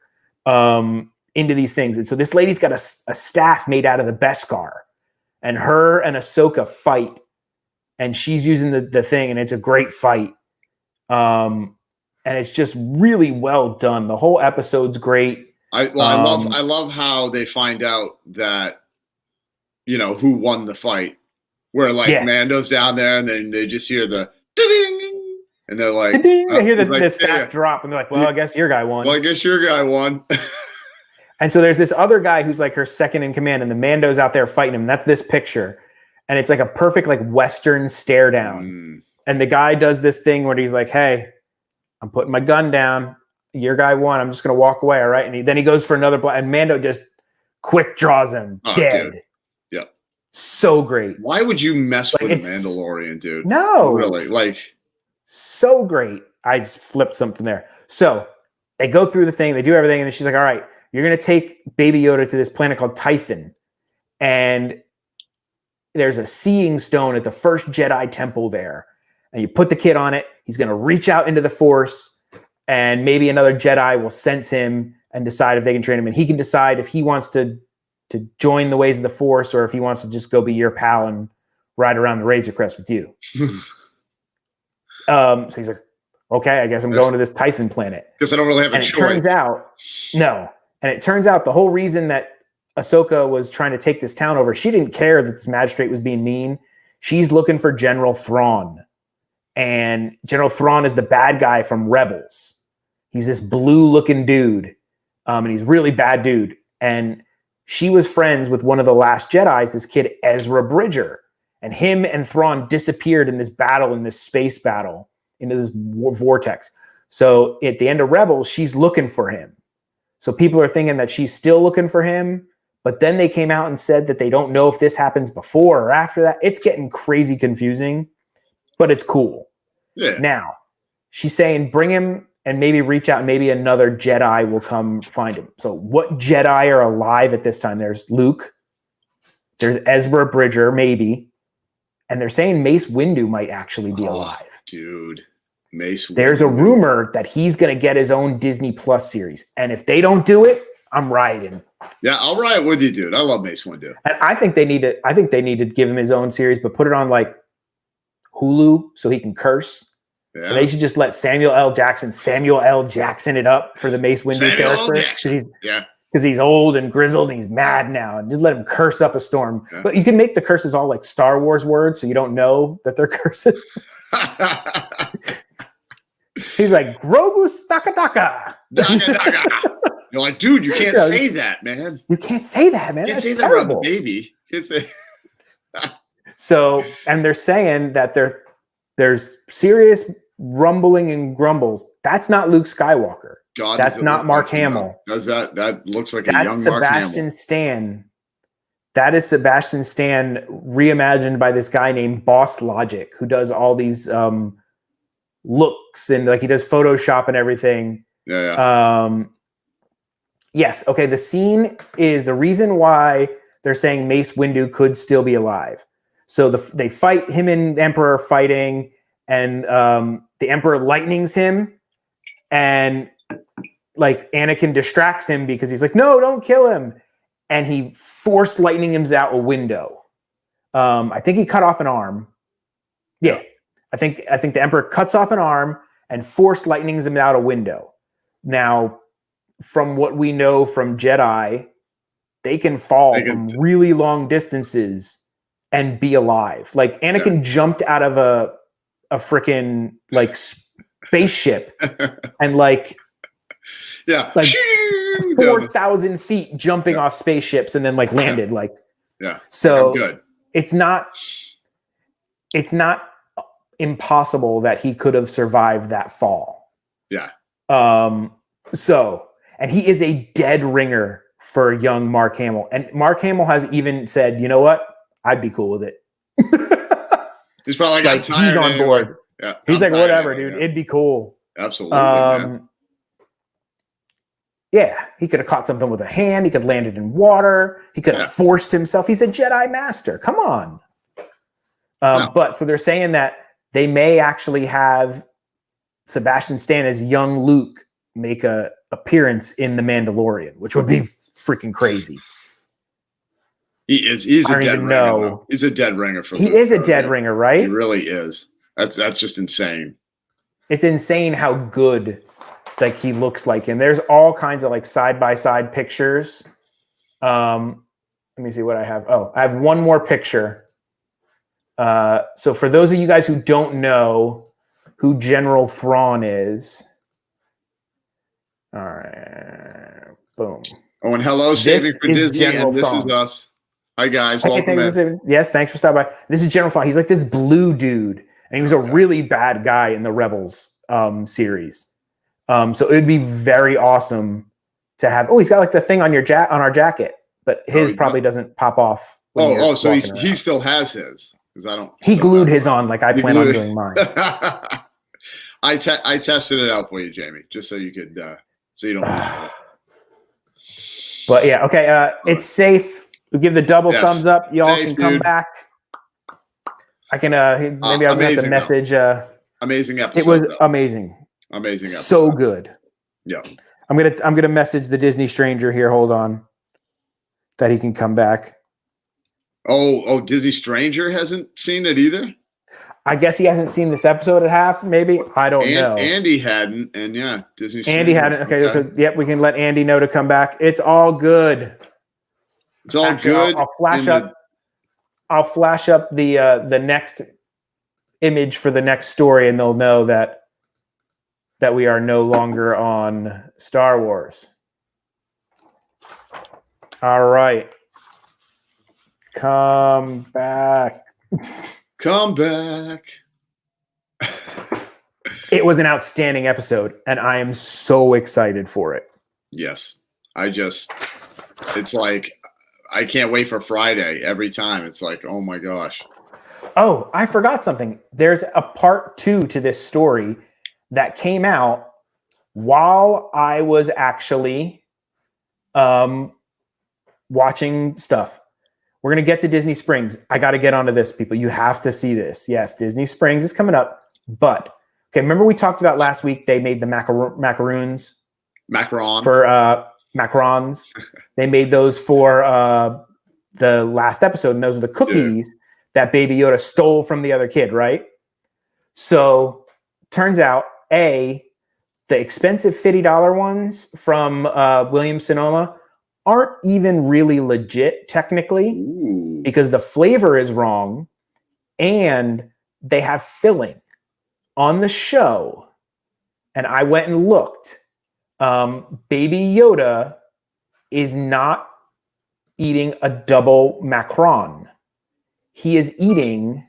into these things. And so this lady's got a staff made out of the Beskar. And her and Ahsoka fight. And she's using the thing, and it's a great fight. And it's just really well done. The whole episode's great. I love how they find out that, who won the fight. Where Mando's down there, and then they just hear the ding, and they're like, they hear the staff drop, and they're like, well, I guess your guy won. Well, I guess your guy won. And so there's this other guy who's like her second in command, and the Mando's out there fighting him. That's this picture, and it's like a perfect Western stare down. And the guy does this thing where he's like, hey, I'm putting my gun down. Your guy won. I'm just going to walk away. All right. And then he goes for another and Mando just quick draws him dead. Dude. Yeah. So great. Why would you mess with the Mandalorian, dude? No. Really? So great. I just flipped something there. So they go through the thing. They do everything. And then she's like, all right, you're going to take Baby Yoda to this planet called Tython. And there's a seeing stone at the first Jedi temple there. And you put the kid on it. He's going to reach out into the Force. And maybe another Jedi will sense him and decide if they can train him. And he can decide if he wants to join the ways of the Force or if he wants to just go be your pal and ride around the Razor Crest with you. So he's like, okay, I guess I'm going to this Tython planet. Because I don't really have a choice. And it turns out the whole reason that Ahsoka was trying to take this town over, she didn't care that this magistrate was being mean. She's looking for General Thrawn. And General Thrawn is the bad guy from Rebels. He's this blue-looking dude, and he's a really bad dude. And she was friends with one of the last Jedis, this kid Ezra Bridger. And him and Thrawn disappeared in this battle, in this space battle, into this vortex. So at the end of Rebels, she's looking for him. So people are thinking that she's still looking for him, but then they came out and said that they don't know if this happens before or after that. It's getting crazy confusing. But it's cool. Yeah. Now, she's saying bring him and maybe reach out and maybe another Jedi will come find him. So what Jedi are alive at this time? There's Luke. There's Ezra Bridger, maybe. And they're saying Mace Windu might actually be alive. Dude. Mace Windu. There's a rumor that he's going to get his own Disney Plus series. And if they don't do it, I'm riding. Yeah, I'll ride with you, dude. I love Mace Windu. And I think they need to give him his own series, but put it on Hulu so he can curse. Yeah. And they should just let Samuel L. Jackson it up for the Mace Windu character. Because he's old and grizzled and he's mad now. And just let him curse up a storm. Yeah. But you can make the curses all like Star Wars words so you don't know that they're curses. He's like, Grogu Stakataka. You're like, dude, you can't say that, man. You can't say that, man. You can't That's say that around the terrible. baby. So, and they're saying that there's serious rumbling and grumbles. That's not Luke Skywalker. That's not Mark Hamill. That looks like a young Mark Hamill. Sebastian Stan. That is Sebastian Stan reimagined by this guy named Boss Logic, who does all these looks and he does Photoshop and everything. Yeah. Yes. Okay. The scene is the reason why they're saying Mace Windu could still be alive. So they fight, him and Emperor fighting, and the Emperor lightnings him, and Anakin distracts him because he's like, no, don't kill him. And he forced lightning him out a window. I think he cut off an arm. Yeah. I think the Emperor cuts off an arm and forced lightnings him out a window. Now, from what we know from Jedi, they can fall from really long distances and be alive. Anakin jumped out of a freaking spaceship and 4,000 feet jumping off spaceships and then landed So good. It's not impossible that he could have survived that fall. Yeah. And he is a dead ringer for young Mark Hamill. And Mark Hamill has even said, you know what? I'd be cool with it. He's probably got tired. He's on board. Yeah. He's like, whatever, dude. It'd be cool. Absolutely. Man. Yeah, he could have caught something with a hand. He could land it in water. He could have forced himself. He's a Jedi master. Come on. But so they're saying that they may actually have Sebastian Stan as young Luke make a appearance in The Mandalorian, which would be freaking crazy. He's a dead ringer. Though. He's a dead ringer for He Luke, is a dead ringer, right? He really is. That's just insane. It's insane how good like he looks like him. There's all kinds of like side-by-side pictures. Let me see what I have. Oh, I have one more picture. So for those of you guys who don't know who General Thrawn is, all right, boom. Oh, and hello, Saving for Disney, General and this Thrawn. Is us. Hi, guys. Welcome in. Yes, thanks for stopping by. This is General Thrawn. He's like this blue dude, and he was a really bad guy in the Rebels series. So it would be very awesome to have. Oh, he's got like the thing on your on our jacket, but his probably doesn't pop off. So he still has his because I don't. He glued his on like I plan on doing mine. I tested it out for you, Jamie, just so you could so you don't. But yeah, okay. It's safe. We give the double thumbs up. Y'all can come back. I can maybe I'll have to message. Amazing episode. It was amazing. Amazing episode. So good. Yeah. I'm gonna message the Disney stranger here. Hold on. That he can come back. Oh, Disney stranger hasn't seen it either? I guess he hasn't seen this episode at half, maybe. I don't know. Andy hadn't, and yeah, Disney stranger. Andy hadn't. Okay, so yep, we can let Andy know to come back. It's all good. It's all good. I'll flash up. I'll flash up the next image for the next story, and they'll know that we are no longer on Star Wars. All right. Come back. Come back. It was an outstanding episode, and I am so excited for it. Yes. It's like, I can't wait for Friday every time. It's like, oh my gosh. Oh, I forgot something. There's a part 2 to this story that came out while I was actually watching stuff. We're going to get to Disney Springs. I got to get onto this, people. You have to see this. Yes, Disney Springs is coming up. But, okay, remember we talked about last week they made the macaroons? Macaron. For macarons. They made those for the last episode, and those are the cookies that Baby Yoda stole from the other kid, right? So, turns out, the expensive $50 ones from Williams-Sonoma aren't even really legit technically. Ooh. Because the flavor is wrong and they have filling on the show. And I went and looked. Baby Yoda is not eating a double macaron. He is eating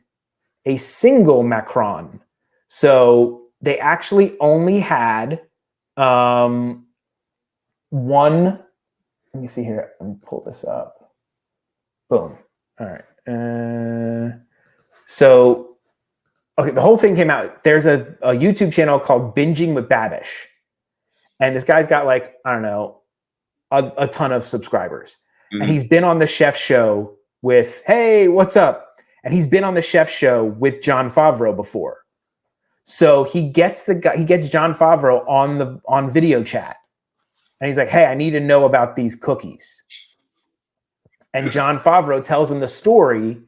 a single macaron. So they actually only had one. Let me see here. Let me pull this up. Boom. All right. So, okay, the whole thing came out. There's a YouTube channel called Binging with Babish. And this guy's got like, I don't know, a ton of subscribers. Mm-hmm. And he's been on the Chef Show with, hey, what's up? And he's been on the Chef Show with Jon Favreau before. So he gets Jon Favreau on video chat. And he's like, hey, I need to know about these cookies. And Jon Favreau tells him the story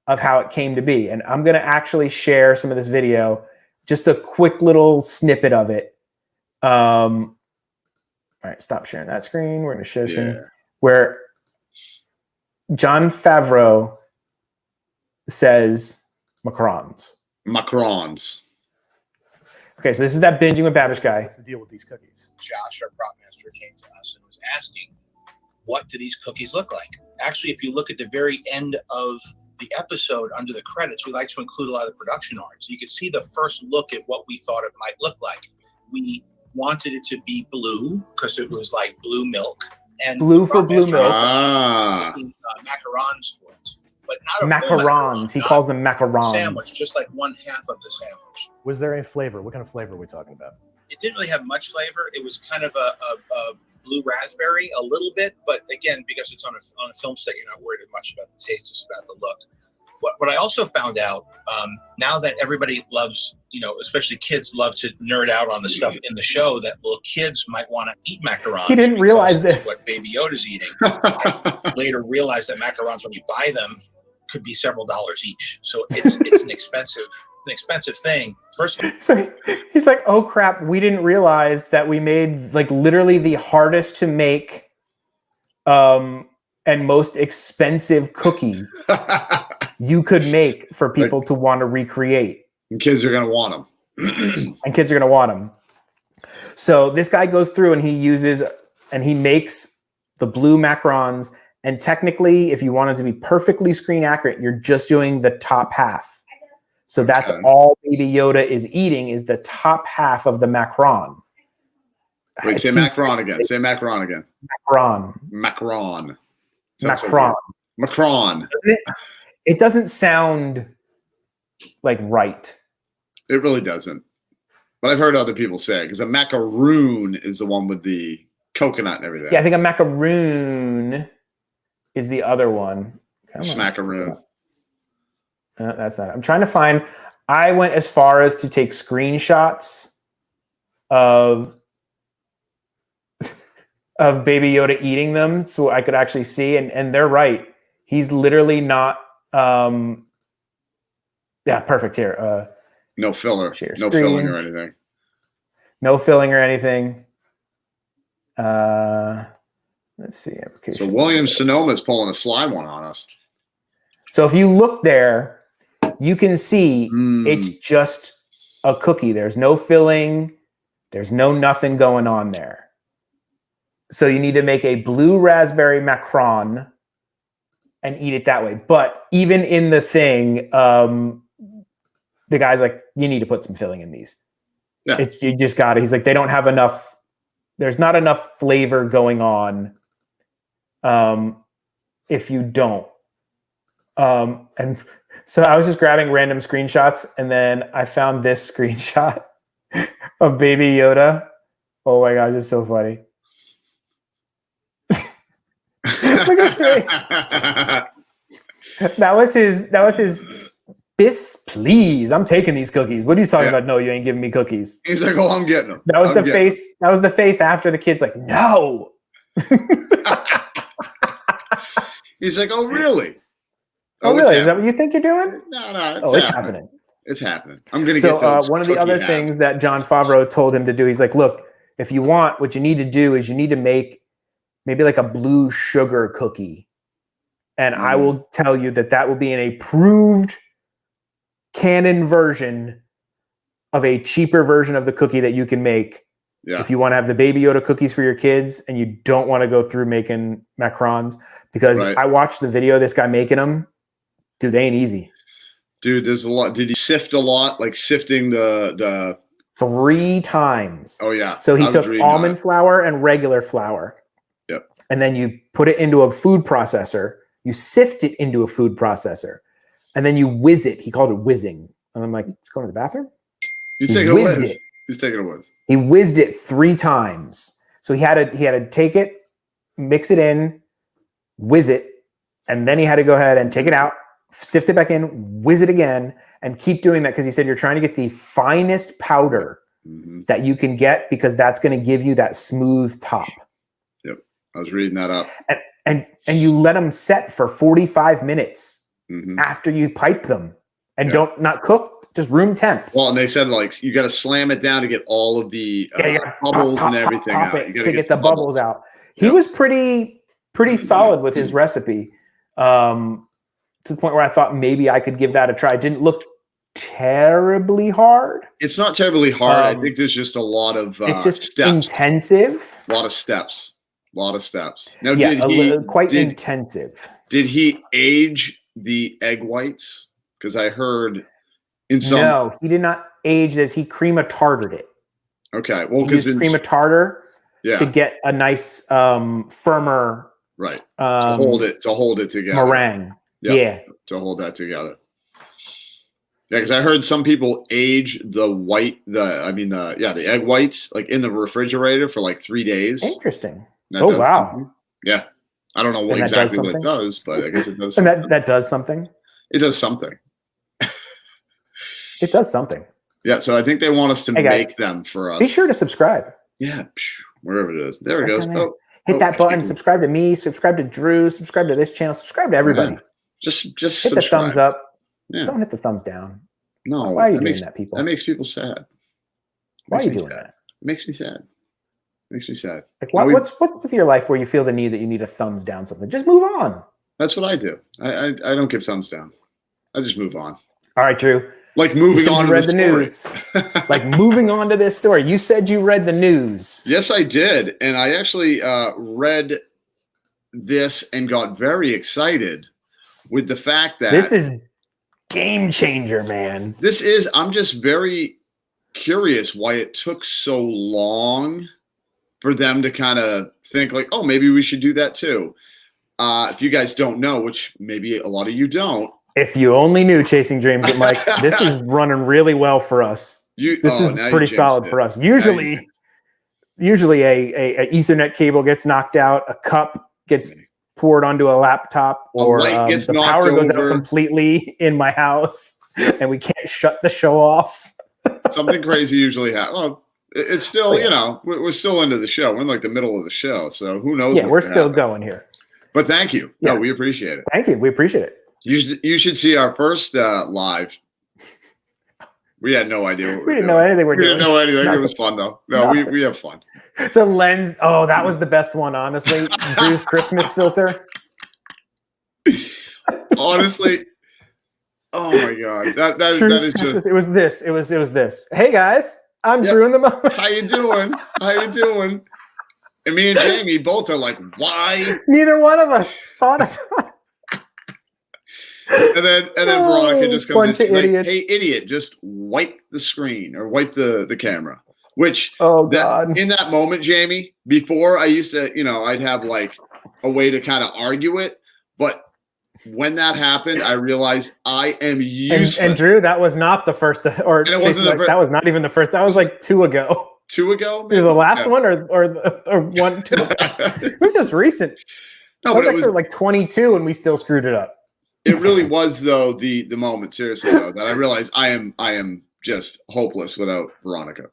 of how it came to be. And I'm going to actually share some of this video, just a quick little snippet of it. All right, stop sharing that screen. We're going to share screen where Jon Favreau says macarons. Macarons. Okay, so this is that Binging with Babish guy. What's the deal with these cookies? Josh, our prop master, came to us and was asking, what do these cookies look like? Actually, if you look at the very end of the episode under the credits, we like to include a lot of production art. So you could see the first look at what we thought it might look like. We wanted it to be blue because it was like blue milk. And blue for blue milk. Macarons for it. But not a macarons. He calls them macarons. Sandwich, just like one half of the sandwich. Was there any flavor? What kind of flavor are we talking about? It didn't really have much flavor. It was kind of a blue raspberry a little bit, but again, because it's on a film set, you're not worried much about the taste, it's about the look. What I also found out, now that everybody loves, especially kids love to nerd out on the stuff in the show, that little kids might want to eat macarons. He didn't realize this. What Baby Yoda's eating. I later realized that macarons, when you buy them, could be several dollars each. So it's an expensive thing. First of all, so he's like, oh crap, we didn't realize that we made like literally the hardest to make and most expensive cookie you could make for people to want to recreate. And kids are going to want them. So this guy goes through and he makes the blue macarons. And technically, if you wanted to be perfectly screen accurate, you're just doing the top half. So that's all Baby Yoda is eating is the top half of the macaron. Wait, say macaron again. Say macaron again. Macaron. Macaron. Macaron. Macaron. It doesn't sound like right. It really doesn't. But I've heard other people say it because a macaroon is the one with the coconut and everything. Yeah, I think a macaroon is the other one. Smackaroon. That's not it. I'm trying to find. I went as far as to take screenshots of Baby Yoda eating them so I could actually see. And they're right. He's literally not. Yeah, perfect here. No filler. Share No screen. filling or anything. No filling or anything. Let's see. Application. So William Sonoma is pulling a sly one on us. So if you look there, you can see it's just a cookie. There's no filling. There's no nothing going on there. So you need to make a blue raspberry macaron and eat it that way. But even in the thing, the guy's like, you need to put some filling in these. Yeah. You just got it. He's like, they don't have enough. There's not enough flavor going on if you don't. And so I was just grabbing random screenshots, and then I found this screenshot of Baby Yoda. Oh my gosh, it's so funny. Look at his face. That was his Biss, please. I'm taking these cookies. What are you talking about? No, you ain't giving me cookies. He's like, oh, I'm getting them. That was the face. That was the face after the kid's like, no. He's like, oh, really? Oh, really? Is that what you think you're doing? No. It's happening. It's happening. I'm going to get those. So one of the other things that Jon Favreau told him to do, he's like, look, if you want, what you need to do is you need to make maybe like a blue sugar cookie. And I will tell you that will be an approved canon version of a cheaper version of the cookie that you can make. Yeah. If you want to have the Baby Yoda cookies for your kids and you don't want to go through making macarons, because I watched the video of this guy making them. Dude, they ain't easy. Dude, there's a lot. Did he sift a lot? Like sifting the 3 times. Oh, yeah. So he took almond flour and regular flour. Yep. And then you put it into a food processor. You sift it into a food processor. And then you whiz it. He called it whizzing. And I'm like, he's going to the bathroom? He's taking a whiz. He's taking a whiz. He whizzed it 3 times. So he had to take it, mix it in, whiz it, and then he had to go ahead and take it out, sift it back in, whiz it again, and keep doing that because he said you're trying to get the finest powder that you can get because that's going to give you that smooth top. Yep. I was reading that up. And you let them set for 45 minutes after you pipe them and don't not cook. Just room temp. Well, and they said like you got to slam it down to get all of the bubbles and everything out. You got to get the bubbles out. He was pretty solid with his recipe, to the point where I thought maybe I could give that a try. It didn't look terribly hard. It's not terribly hard. I think there's just a lot of it's just steps. Intensive. A lot of steps. Now, quite intensive. Did he age the egg whites? Because I heard. No, he did not age this. He crema-tartared it. Okay. Well, because crema-tartar to get a nice firmer to hold it together. Meringue. Yep. Yeah. To hold that together. Yeah, because I heard some people age the egg whites like in the refrigerator for like 3 days. Interesting. That Oh, does wow. something. Yeah. I don't know what And that does exactly what it something? does, but I guess it does And something. that does something. It does something. It does something. Yeah, so I think they want us to Hey, guys, make them for us. Be sure to subscribe. Yeah, wherever it is. There it Right goes. down there. Oh, Hit that button. people. Subscribe to me. Subscribe to Drew. Subscribe to this channel. Subscribe to everybody. Yeah. Just Hit the subscribe. thumbs up. Yeah. Don't hit the thumbs down. No, Why are you doing that, people? That makes people sad. Why are you Makes me doing sad. that? It makes me sad. Makes me sad. Like, Now what's with your life where you feel the need that you need a thumbs down something? Just move on. That's what I do. I don't give thumbs down. I just move on. All right, Drew. Like You moving said on you to read the the story. news. Like moving on to this story. You said you read the news. Yes, I did. And I actually read this and got very excited with the fact that This is game changer, man. I'm just very curious why it took so long for them to kind of think like, oh, maybe we should do that too. If you guys don't know, which maybe a lot of you don't. If you only knew Chasing Dreams with Mike, this is running really well for us. This is pretty solid for us. Usually a Ethernet cable gets knocked out, a cup gets poured onto a laptop, or gets the knocked power goes over. out completely in my house, and we can't shut the show off. Something crazy usually happens. Well, it's still, yeah. we're still into the show. We're in like the middle of the show, so who knows? Yeah, we're still going here. But thank you. Yeah. No, we appreciate it. Thank you. We appreciate it. You should see our first live. We had no idea what we didn't know anything. We didn't know anything. It was fun though. No, we have fun. The lens. Oh, that was the best one, honestly. Drew's Christmas filter. Honestly. Oh my God. That is Christmas, just. It was this. It was this. Hey guys, I'm Drew in the moment. How you doing? How you doing? And me and Jamie both are like, why? Neither one of us thought of it. And then Veronica just comes in. She's like, idiots. hey, idiot, just wipe the screen or wipe the camera. Which God. In that moment, Jamie, before I used to, I'd have like a way to kind of argue it. But when that happened, I realized I am useless. And Drew, that was not the first, or that was not even the first. That was like 2 ago. 2 ago? Maybe the last one or 1, 2. It was just recent. No, but it was like 22 and we still screwed it up. It really was though the moment, seriously though, that I realized I am just hopeless without Veronica.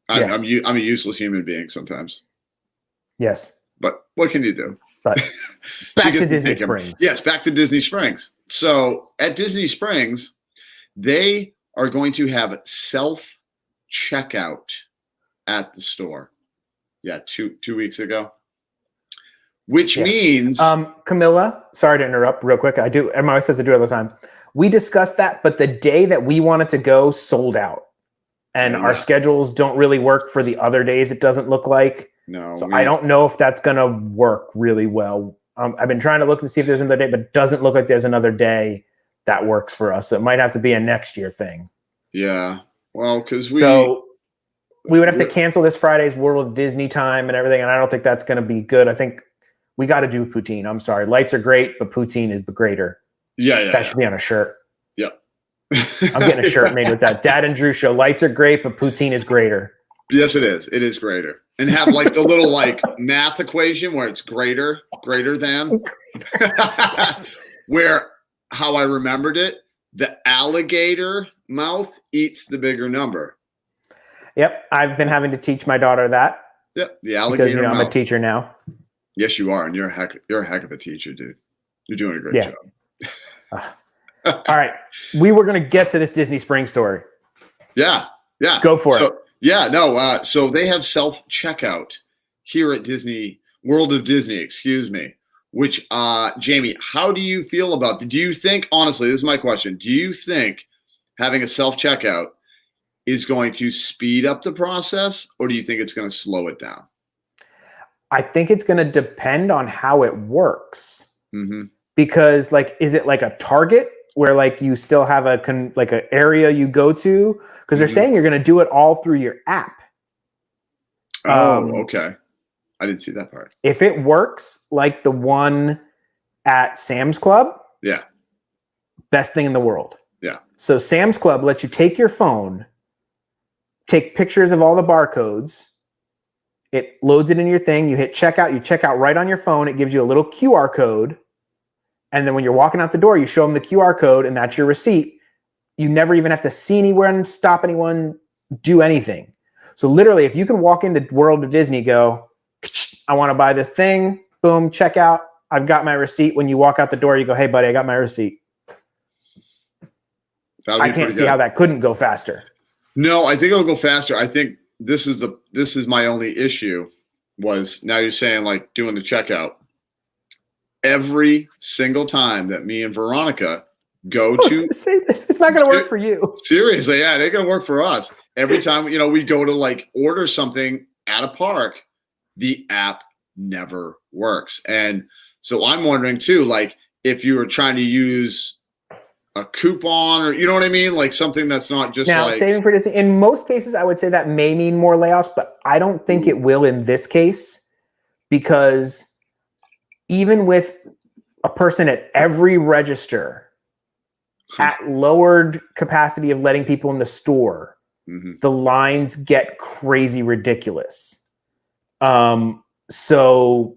I'm a useless human being sometimes. Yes. But what can you do? But back to Disney Springs. Yes, back to Disney Springs. So at Disney Springs, they are going to have self-checkout at the store. Yeah, two weeks ago. Which means Camilla, sorry to interrupt real quick. I'm always supposed to do it all the time. We discussed that, but the day that we wanted to go sold out. And our schedules don't really work for the other days, it doesn't look like. No. So I don't know if that's going to work really well. I've been trying to look and see if there's another day, but it doesn't look like there's another day that works for us. So it might have to be a next year thing. Yeah. Well, because we would have to cancel this Friday's World of Disney time and everything. And I don't think that's going to be good. I think we got to do poutine. I'm sorry. Lights are great, but poutine is greater. Yeah. That should be on a shirt. Yeah. I'm getting a shirt made with that. Dad and Drew show. Lights are great, but poutine is greater. Yes, it is. It is greater. And have like the little like math equation where it's greater than. Where how I remembered it, the alligator mouth eats the bigger number. Yep. I've been having to teach my daughter that. Yep. The alligator because mouth. I'm a teacher now. Yes, you are, and you're a heck of a teacher, dude. You're doing a great job. All right, we were going to get to this Disney Springs story. Yeah. Go for it. Yeah, no. So they have self-checkout here at Disney World of Disney. Excuse me. Which, Jamie, how do you feel about? Do you think, honestly, this is my question. Do you think having a self-checkout is going to speed up the process, or do you think it's going to slow it down? I think it's going to depend on how it works. Mm-hmm. Because, like, is it like a Target where, like, you still have an area you go to? Because they're saying you're going to do it all through your app. Okay. I didn't see that part. If it works like the one at Sam's Club, best thing in the world. Yeah. So Sam's Club lets you take your phone, take pictures of all the barcodes. It loads it in your thing. You hit checkout. You check out right on your phone. It gives you a little QR code. And then when you're walking out the door, you show them the QR code, and that's your receipt. You never even have to see anyone, stop anyone, do anything. So literally, if you can walk into World of Disney, go, I want to buy this thing, boom, check out. I've got my receipt. When you walk out the door, you go, hey, buddy, I got my receipt. I can't see how that couldn't go faster. No, I think it'll go faster. I think this is my only issue was now you're saying like doing the checkout. Every single time that me and Veronica go to say this, it's not going to work for you. Seriously, yeah, they're going to work for us. Every time, we go to like order something at a park, the app never works. And so I'm wondering too, like if you were trying to use a coupon or you know what I mean? Like something that's not just now, like saving for Disney. In most cases, I would say that may mean more layoffs, but I don't think it will in this case because even with a person at every register at lowered capacity of letting people in the store, the lines get crazy ridiculous. So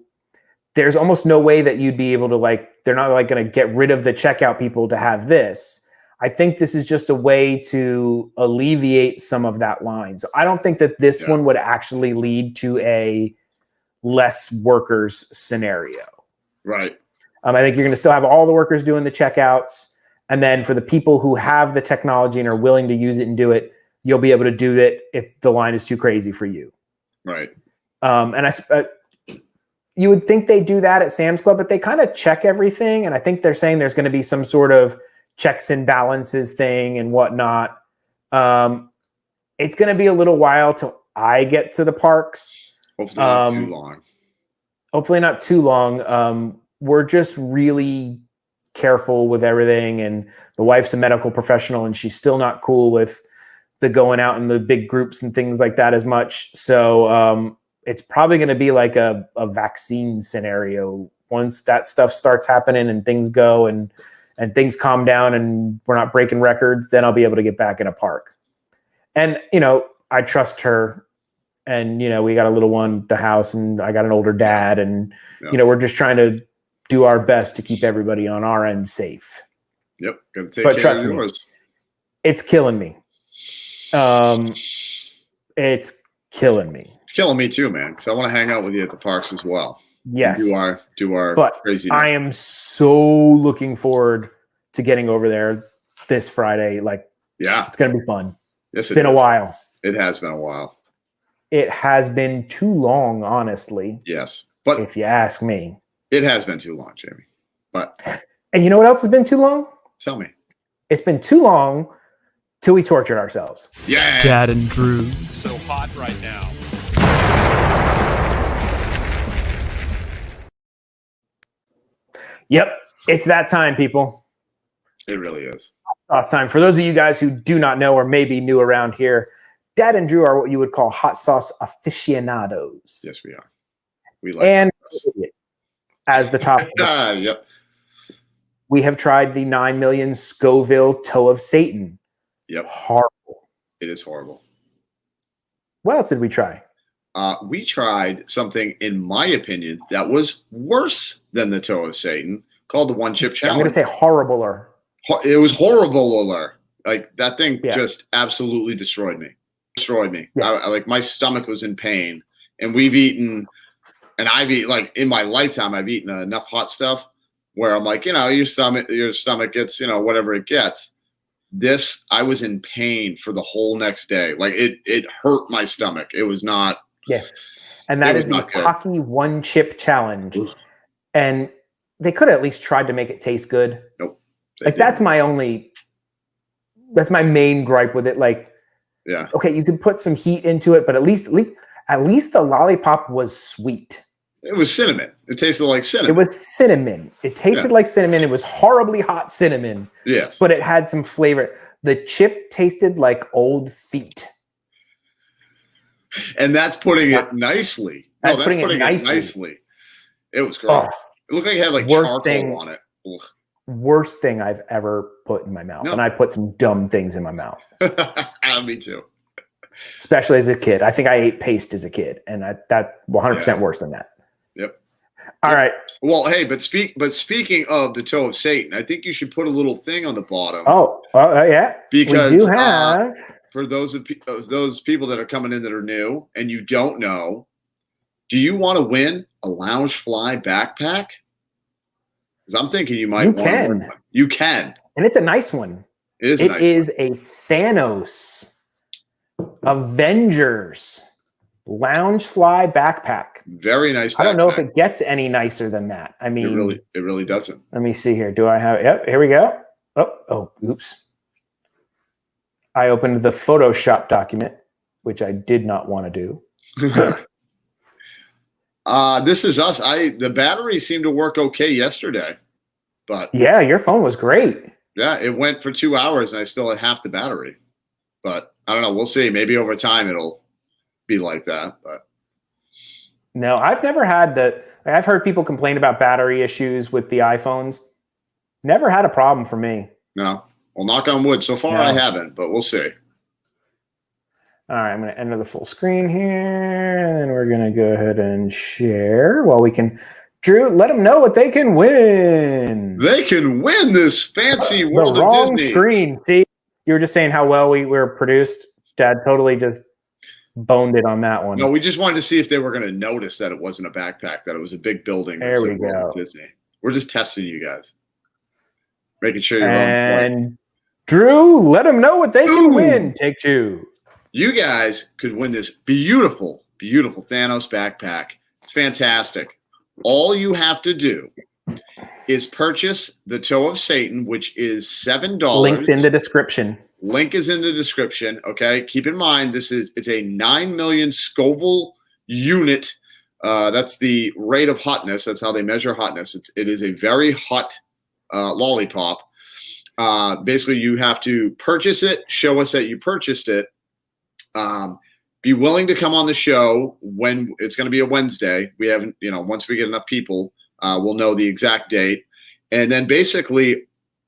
there's almost no way that you'd be able to they're not going to get rid of the checkout people to have this. I think this is just a way to alleviate some of that line. So I don't think that this one would actually lead to a less workers scenario. Right. I think you're going to still have all the workers doing the checkouts. And then for the people who have the technology and are willing to use it and do it, you'll be able to do that if the line is too crazy for you. Right. You would think they do that at Sam's Club, but they kind of check everything. And I think they're saying there's going to be some sort of checks and balances thing and whatnot. It's going to be a little while till I get to the parks. Hopefully not too long. Hopefully not too long. We're just really careful with everything. And the wife's a medical professional and she's still not cool with the going out in the big groups and things like that as much. So it's probably going to be like a vaccine scenario. Once that stuff starts happening and things go and things calm down and we're not breaking records, then I'll be able to get back in a park. And, I trust her. And, we got a little one at the house and I got an older dad. And, we're just trying to do our best to keep everybody on our end safe. Yep. Gotta take care of yours. It's killing me. It's killing me. It's killing me too, man, because I want to hang out with you at the parks as well. Yes. Do our but craziness. I am so looking forward to getting over there this Friday. It's going to be fun. Yes, it's been a while. It has been a while. It has been too long, honestly. Yes. But if you ask me. It has been too long, Jamie. But and you know what else has been too long? Tell me. It's been too long till we tortured ourselves. Yeah. Dad and Drew. So hot right now. Yep. It's that time, people. It really is. It's time. For those of you guys who do not know or maybe new around here, Dad and Drew are what you would call hot sauce aficionados. Yes, we are. We like and as the top. Yep. We have tried the 9 million Scoville toe of Satan. Yep. Horrible. It is horrible. What else did we try? We tried something, in my opinion, that was worse than the toe of Satan, called the one chip challenge. I'm going to say horribler. It was horrible. Like that thing just absolutely destroyed me. Yeah. My stomach was in pain, and I've eaten in my lifetime, I've eaten enough hot stuff where I'm like, your stomach gets, whatever it gets. This, I was in pain for the whole next day. Like it hurt my stomach. It was not. Yeah. And that is the Hockey One Chip Challenge. Ooh. And they could have at least tried to make it taste good. Nope. That's my main gripe with it. Okay, you can put some heat into it, but at least the lollipop was sweet. It was cinnamon. It tasted like cinnamon. It was cinnamon. It tasted like cinnamon. It was horribly hot cinnamon. Yes. But it had some flavor. The chip tasted like old feet. And that's putting it nicely. That's putting it nicely. It was great. Oh, it looked like it had charcoal on it. Ugh. Worst thing I've ever put in my mouth. No. And I put some dumb things in my mouth. Me too. especially as a kid. I think I ate paste as a kid, and that 100% worse than that. Yep. All right. Well, hey, but speaking of the toe of Satan, I think you should put a little thing on the bottom. Oh, yeah. Because we do have for those people that are coming in that are new and you don't know, do you want to win a Loungefly backpack? Because I'm thinking you might want to win one. You can. And it's a nice one. It is a Thanos Avengers Loungefly backpack. Very nice backpack. I don't know if it gets any nicer than that. I mean, it really doesn't. Let me see here. Do I have? Yep. Here we go. Oh, oops. I opened the Photoshop document, which I did not want to do. This is us. The battery seemed to work okay yesterday, but yeah, your phone was great. Yeah, it went for 2 hours and I still had half the battery. But I don't know. We'll see. Maybe over time it'll be like that. But no, I've never had I've heard people complain about battery issues with the iPhones. Never had a problem for me. No. Well, knock on wood. So far I haven't, but we'll see. All right, I'm going to enter the full screen here, and then we're going to go ahead and share while we can. Drew, let them know what they can win. They can win this fancy world the of wrong Disney. Screen. See, you were just saying how well we were produced. Dad totally just boned it on that one. No, we just wanted to see if they were going to notice that it wasn't a backpack, that it was a big building. There we go. World of Disney. We're just testing you guys, making sure you're and Drew, let them know what they can win. Take two. You guys could win this beautiful, beautiful Thanos backpack. It's fantastic. All you have to do is purchase the Toe of Satan, which is $7. Links in the description. Link is in the description. Okay. Keep in mind, it's a 9 million Scoville unit. That's the rate of hotness. That's how they measure hotness. It is a very hot lollipop. Basically, you have to purchase it, show us that you purchased it. Be willing to come on the show when it's going to be a Wednesday. We haven't, once we get enough people, we'll know the exact date. And then basically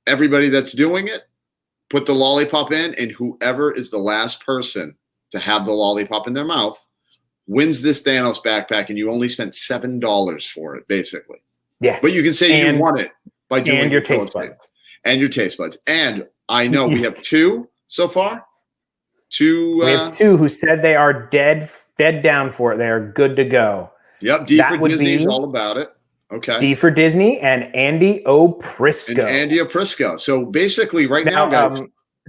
everybody that's doing it, put the lollipop in, and whoever is the last person to have the lollipop in their mouth wins this Thanos backpack. And you only spent $7 for it, basically. Yeah. But you can say you won it by doing your taste buds. And your taste buds. And I know we have 2 so far. We have 2 who said they are dead down for it. They are good to go. Yep, D for Disney is all about it. Okay. D for Disney and Andy O'Prisco. So basically, right now, guys,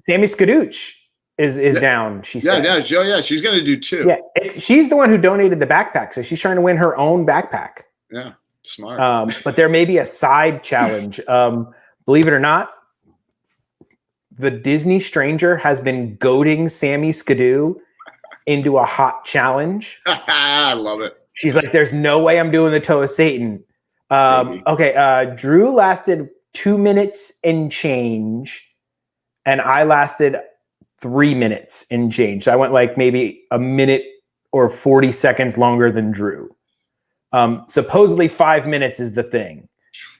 Sammy Skadooch is down. She said, "Yeah, she's going to do 2. Yeah, she's the one who donated the backpack, so she's trying to win her own backpack. Yeah, smart. But there may be a side challenge. Believe it or not, the Disney Stranger has been goading Sammy Skidoo into a hot challenge. I love it. She's like, there's no way I'm doing the Toe of Satan. Okay, Drew lasted 2 minutes and change, and I lasted 3 minutes and change. So I went like maybe a minute or 40 seconds longer than Drew. Supposedly 5 minutes is the thing,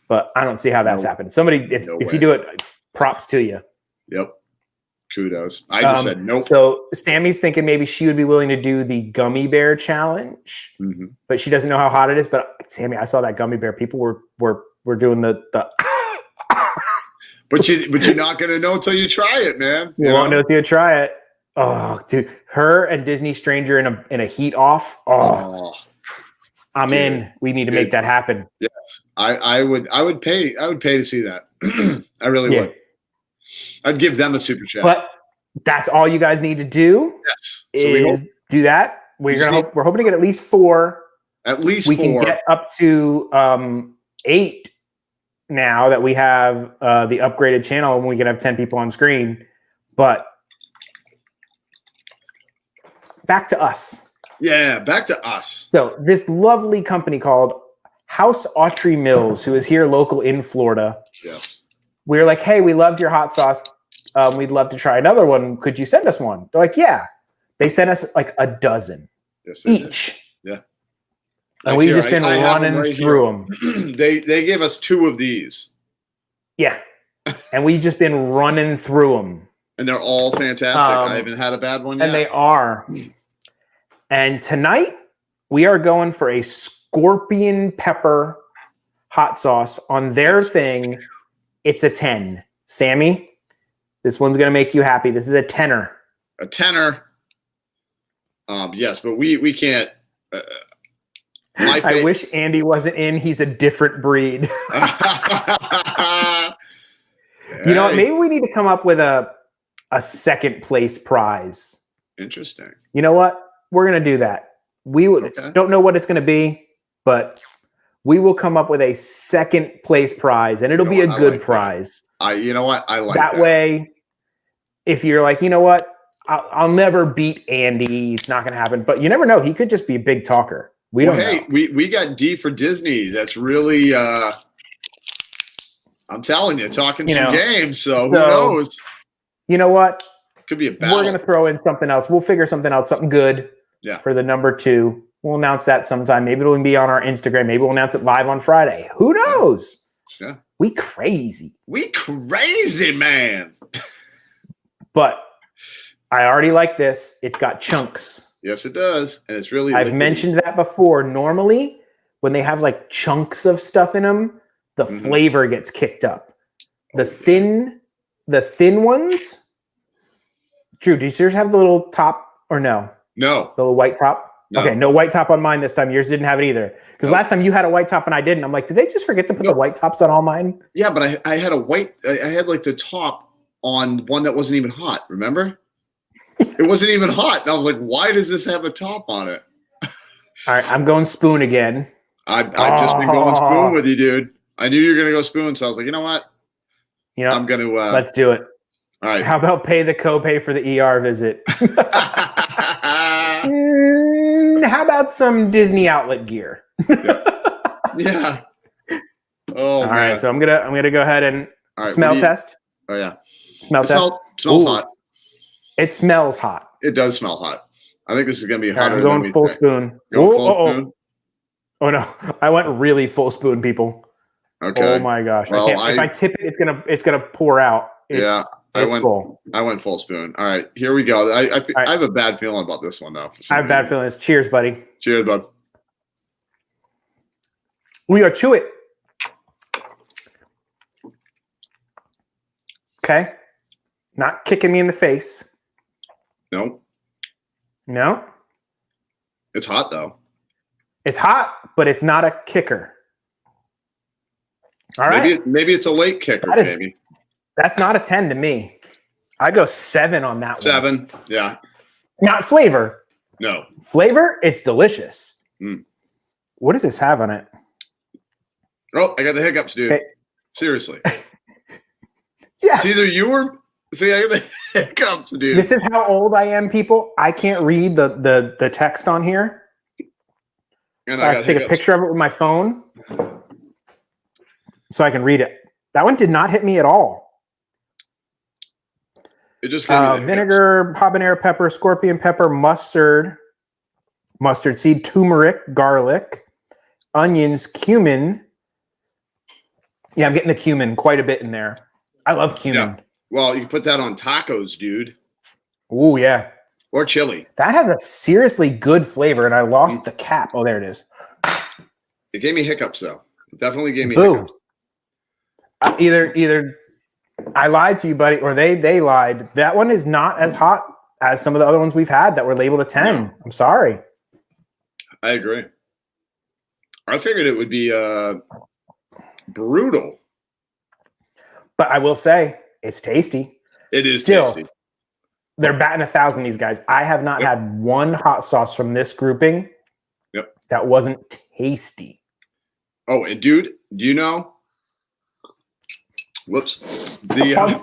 but I don't see how that's happened. Somebody, if you do it, props to you. Yep. Kudos. I just said nope. So Sammy's thinking maybe she would be willing to do the gummy bear challenge, but she doesn't know how hot it is. But Sammy, I saw that gummy bear. People were doing the But you're not gonna know until you try it, man. You won't know until you try it. Oh, dude, her and Disney Stranger in a heat off. Oh, I'm in. We need to make that happen. Yes, I would pay to see that. I really would. I'd give them a super chat. But that's all you guys need to do. Yes. Is do that. We're hoping to get at least 4. At least we 4. can get up to 8 now that we have the upgraded channel, and we can have 10 people on screen. But back to us. Yeah, back to us. So this lovely company called House Autry Mills, who is here local in Florida. Yes. We were like, hey, we loved your hot sauce. We'd love to try another one. Could you send us one? They're like, yeah. They sent us like a dozen each. Did. Yeah. And we've just been running through them. They gave us 2 of these. Yeah. And we've just been running through them. And they're all fantastic. I haven't had a bad one yet. And they are. And tonight, we are going for a scorpion pepper hot sauce on their thing. It's a 10. Sammy, this one's going to make you happy. This is a 10er. A 10er. Yes, but we can't. I wish Andy wasn't in. He's a different breed. You know what? Maybe we need to come up with a second place prize. Interesting. You know what? We're going to do that. We don't know what it's going to be, but we will come up with a second place prize, and it'll be a good prize. You know what? I like that. That way, if you're like, you know what? I'll never beat Andy. It's not going to happen. But you never know. He could just be a big talker. We don't know. We got D for Disney. That's really, I'm telling you, talking some games. So who knows? You know what? Could be a battle. We're going to throw in something else. We'll figure something out, something good for the number 2. We'll announce that sometime. Maybe it'll be on our Instagram. Maybe we'll announce it live on Friday. Who knows? Yeah. We crazy. We crazy, man. But I already like this. It's got chunks. Yes, it does. And it's really I've mentioned that before. Normally, when they have like chunks of stuff in them, the flavor gets kicked up. The thin ones. Drew, do yours have the little top or no? No. The little white top? No. Okay, no white top on mine this time. Yours didn't have it either. Because last time you had a white top and I didn't. I'm like, did they just forget to put the white tops on all mine? Yeah, but I had I had like the top on one that wasn't even hot, remember? It wasn't even hot. And I was like, why does this have a top on it? All right, I'm going spoon again. I've just been going spoon with you, dude. I knew you were going to go spoon, so I was like, you know what? I'm going to... let's do it. All right. How about pay the copay for the ER visit? How about some Disney outlet gear? Yeah. Oh, all right, so I'm gonna go ahead and smell test. Oh yeah. Smell test. Smells hot. It smells hot. It does smell hot. I think this is gonna be hotter. I'm going full spoon. Spoon. Oh no, I went really full spoon, people. Okay. Oh my gosh! Well, if I tip it, it's gonna pour out. I went full spoon. All right, here we go. I have a bad feeling about this one though. I have bad feelings. Cheers, buddy. Cheers, bud. We are chew it. Okay. Not kicking me in the face. No. No. It's hot though. It's hot, but it's not a kicker. All right. Maybe it's a late kicker, maybe. That's not a 10 to me. I go 7 on that 7, one. yeah. Not flavor. No. Flavor, it's delicious. Mm. What does this have on it? Oh, I got the hiccups, dude. Okay. Seriously. Yes. It's either you or... See, I got the hiccups, dude. This is how old I am, people. I can't read the text on here. And I have to take a picture of it with my phone so I can read it. That one did not hit me at all. It just gave me vinegar, habanero pepper, scorpion pepper, mustard seed, turmeric, garlic, onions, cumin. Yeah, I'm getting the cumin quite a bit in there. I love cumin. Yeah. Well, you can put that on tacos, dude. Oh, yeah. Or chili. That has a seriously good flavor, and I lost the cap. Oh, there it is. It gave me hiccups, though. It definitely gave me hiccups. Either I lied to you, buddy, or they lied. That one is not as hot as some of the other ones we've had that were labeled a 10. No. I'm sorry. I agree. I figured it would be brutal. But I will say, it's tasty. It is still tasty. They're batting 1,000, these guys. I have not had one hot sauce from this grouping that wasn't tasty. Oh, and dude, do you know? Whoops. You got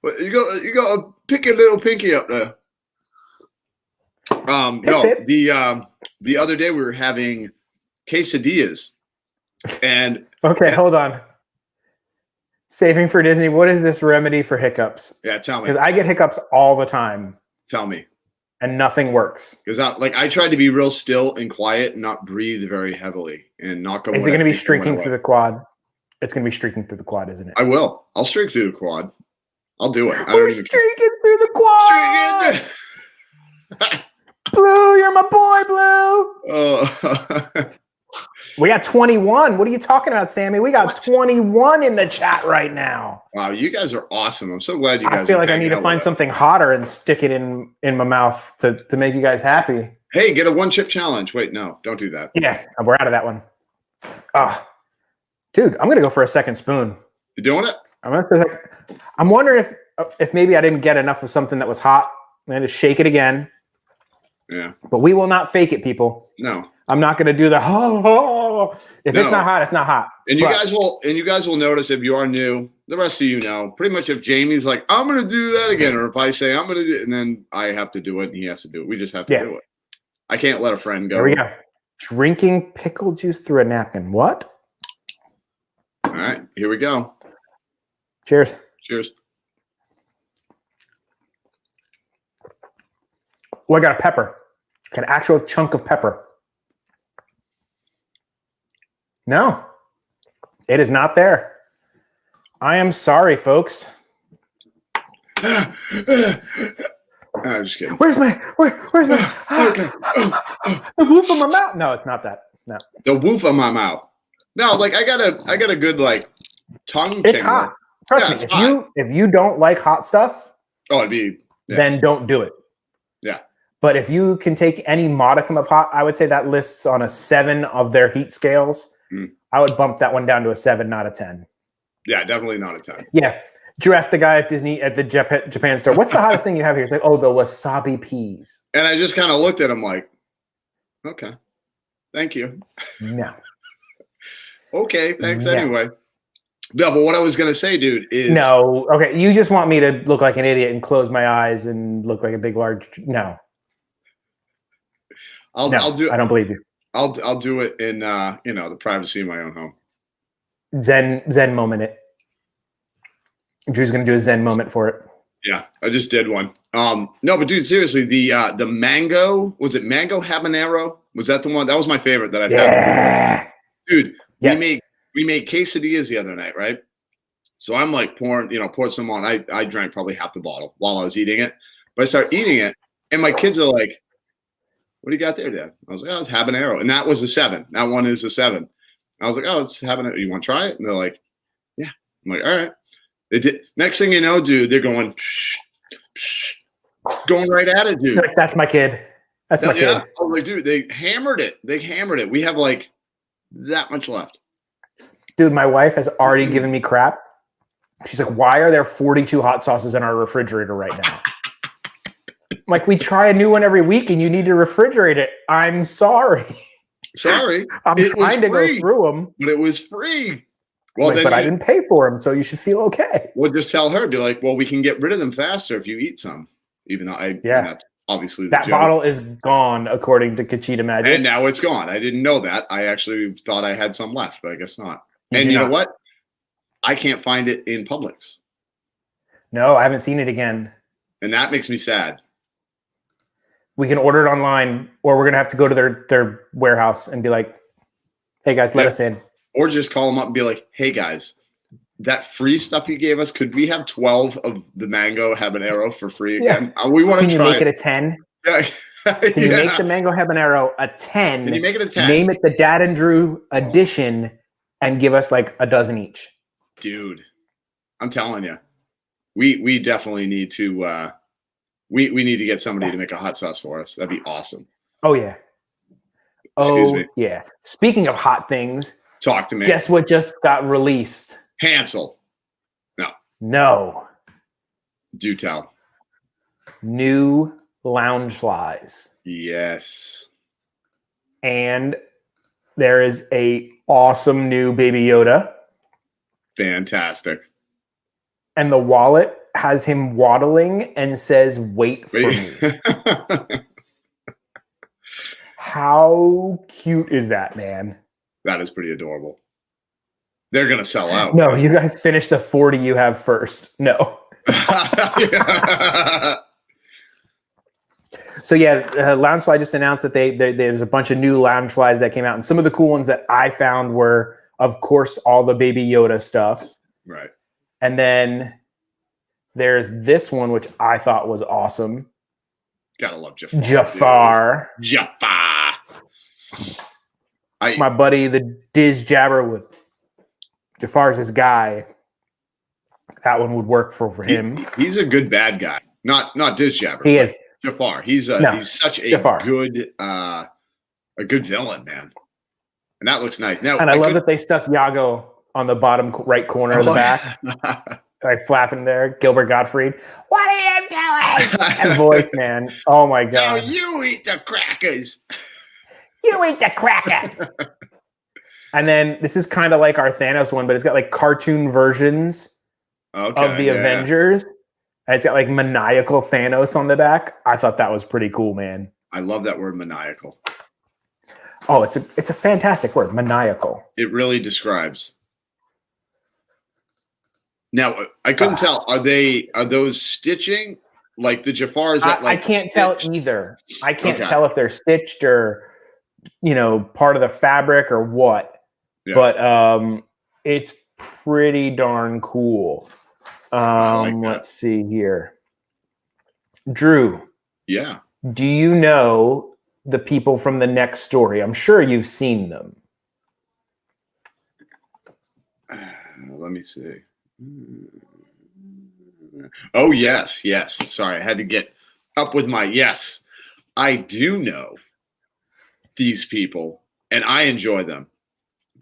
a pick your little pinky up there. The other day we were having quesadillas, and okay, hold on. Saving for Disney. What is this remedy for hiccups? Yeah, tell me. Because I get hiccups all the time. Tell me. And nothing works. Because I tried to be real still and quiet and not breathe very heavily and not go. Is it going to be streaking through the quad? It's going to be streaking through the quad, isn't it? I will. I'll streak through the quad. I'll do it. I We're don't even care. streaking through the quad. Blue, you're my boy, Blue. Oh. We got 21. What are you talking about, Sammy? We got 21 in the chat right now. Wow, you guys are awesome. I'm so glad you guys. I feel like I hanging need to out find with us. something hotter and stick it in my mouth to make you guys happy. Hey, get a 1-chip challenge. Wait, no, don't do that. Yeah, we're out of that one. Oh, dude, I'm gonna go for a second spoon. You doing it? I'm wondering if maybe I didn't get enough of something that was hot. I'm gonna shake it again. Yeah. But we will not fake it, people. No. I'm not gonna do the If it's No. not hot, it's not hot. And you guys will notice if you are new, the rest of you know, pretty much if Jamie's like, I'm gonna do that again, or if I say I'm gonna do it, and then I have to do it and he has to do it. We just have to do it. I can't let a friend go. There we go. Drinking pickle juice through a napkin. What? All right, here we go. Cheers. Cheers. Oh, I got a pepper. An actual chunk of pepper. No, it is not there. I am sorry, folks. I'm just kidding. Where's my Okay. the roof of my mouth? No, it's not that. No. The woof of my mouth. No, like I got a good like tongue. It's tingle. hot. Trust Yeah, me. it's hot. If you don't like hot stuff, Oh, it'd be then don't do it. Yeah. But if you can take any modicum of hot, I would say that lists on a 7 of their heat scales. I would bump that one down to a 7, not a 10. Yeah, definitely not a 10. Yeah. You asked the guy at Disney at the Japan store, what's the hottest thing you have here? He's like, oh, the wasabi peas. And I just kind of looked at him like, okay, thank you. No. Okay, thanks Yeah. anyway. No, but what I was gonna say, dude, is No. Okay. You just want me to look like an idiot and close my eyes and look like a big, large. No. I'll do. I don't believe you. I'll do it in the privacy of my own home. Zen moment it. Drew's gonna do a Zen moment for it. Yeah, I just did one. No, but dude, seriously, the mango, was it mango habanero? Was that the one? That was my favorite that I've had. Dude, Yes. we made quesadillas the other night, right? So I'm like poured some on. I drank probably half the bottle while I was eating it. But I start eating it, and my kids are like, what do you got there, Dad? I was like, oh, it's habanero. And that was the 7. That one is the 7. I was like, oh, it's habanero. You want to try it? And they're like, yeah. I'm like, all right. They did. Next thing you know, dude, they're going, psh, psh, going right at it, dude. Like, that's my kid. That's my kid. I was like, dude, they hammered it. We have like that much left. Dude, my wife has already given me crap. She's like, why are there 42 hot sauces in our refrigerator right now? I'm like, we try a new one every week and you need to refrigerate it. I'm sorry. Sorry. I'm trying to go through them. But it was free. Well, like, but I didn't pay for them, so you should feel okay. We'll just tell her, be like, well, we can get rid of them faster if you eat some. Even though obviously that bottle is gone, according to Kachita Magic. And now it's gone. I didn't know that. I actually thought I had some left, but I guess not. And you know what? I can't find it in Publix. No, I haven't seen it again. And that makes me sad. We can order it online, or we're going to have to go to their warehouse and be like, hey, guys, let us in. Or just call them up and be like, hey, guys, that free stuff you gave us, could we have 12 of the mango habanero for free again? Yeah. We want to try. Can you make it a 10? Yeah. Can you make the mango habanero a 10? Can you make it a 10? Name it the Dad and Drew edition and give us like a dozen each. Dude, I'm telling you, we definitely need to we need to get somebody to make a hot sauce for us. That'd be awesome. Oh yeah. Excuse me. Yeah. Speaking of hot things, talk to me. Guess what just got released? Hansel. No. Do tell. New lounge flies. Yes. And there is a awesome new Baby Yoda. Fantastic. And the wallet has him waddling and says, wait for me. How cute is that, man? That is pretty adorable. They're going to sell out. No, you guys finish the 40 you have first. No. So yeah, Loungefly just announced that there's a bunch of new Loungeflies that came out. And some of the cool ones that I found were, of course, all the Baby Yoda stuff. Right. And then There's this one, which I thought was awesome. Gotta love Jafar. Jafar. Dude. Jafar. My buddy, the Diz Jabber, would. Jafar's his guy. That one would work for him. He's a good bad guy. Not Diz Jabber. He is. Jafar. He's such a good villain, man. And that looks nice. Now, and I love that they stuck Yago on the bottom right corner of the back. Like flapping there. Gilbert Gottfried. What are you doing? That voice, man. Oh my God. Oh, you eat the crackers. You eat the cracker. And then this is kind of like our Thanos one, but it's got like cartoon versions of the Avengers. And it's got like maniacal Thanos on the back. I thought that was pretty cool, man. I love that word, maniacal. Oh, it's a fantastic word, maniacal. It really describes. Now, I couldn't tell. Are those stitching? Like the Jafar? Is that like I can't tell either. I can't tell if they're stitched or, part of the fabric or what. Yeah. But it's pretty darn cool. Let's see here. Drew. Yeah. Do you know the people from the next story? I'm sure you've seen them. Let me see. Oh, yes. Sorry, I had to get up with my yes. I do know these people, and I enjoy them.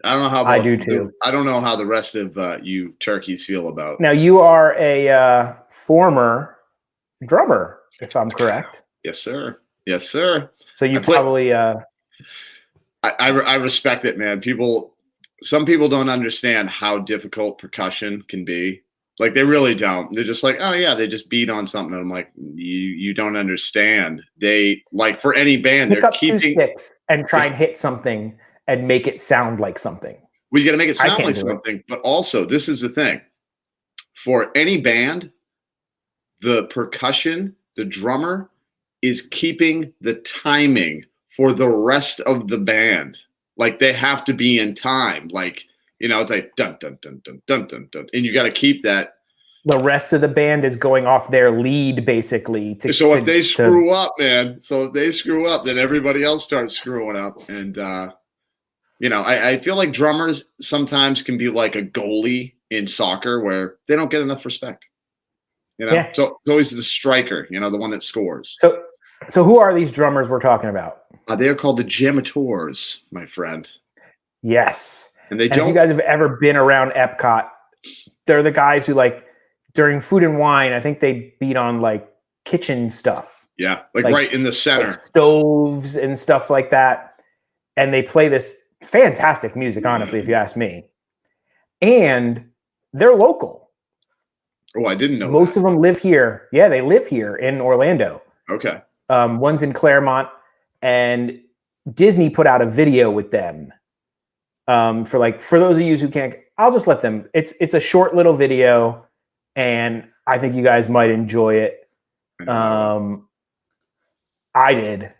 I don't know how I do too. I don't know how the rest of you turkeys feel about. Now, you are a former drummer, if I'm correct. Yes, sir. Yes, sir. So you probably. I respect it, man. Some people don't understand how difficult percussion can be. Like they really don't. They're just like, oh yeah, they just beat on something. And I'm like, you don't understand. They like for any band, they're keeping 2 sticks and try and hit something and make it sound like something. Well, you got to make it sound like something. But also, this is the thing. For any band, the percussion, the drummer is keeping the timing for the rest of the band. Like they have to be in time. Like, it's like dun, dun, dun, dun, dun, dun, dun. And you got to keep that. The rest of the band is going off their lead, basically. If they screw up, man. So if they screw up, then everybody else starts screwing up. And, I feel like drummers sometimes can be like a goalie in soccer where they don't get enough respect. Yeah. So it's always the striker, the one that scores. So who are these drummers we're talking about? They are called the Jamators, my friend. Yes. And if you guys have ever been around Epcot, they're the guys who during Food and Wine, I think they beat on kitchen stuff. Yeah, like right in the center. Stoves and stuff like that. And they play this fantastic music, honestly, if you ask me. And they're local. Oh, I didn't know Most of them live here. Yeah, they live here in Orlando. Okay. One's in Claremont, and Disney put out a video with them. For those of you who can't, I'll just let them. It's a short little video, and I think you guys might enjoy it. I did.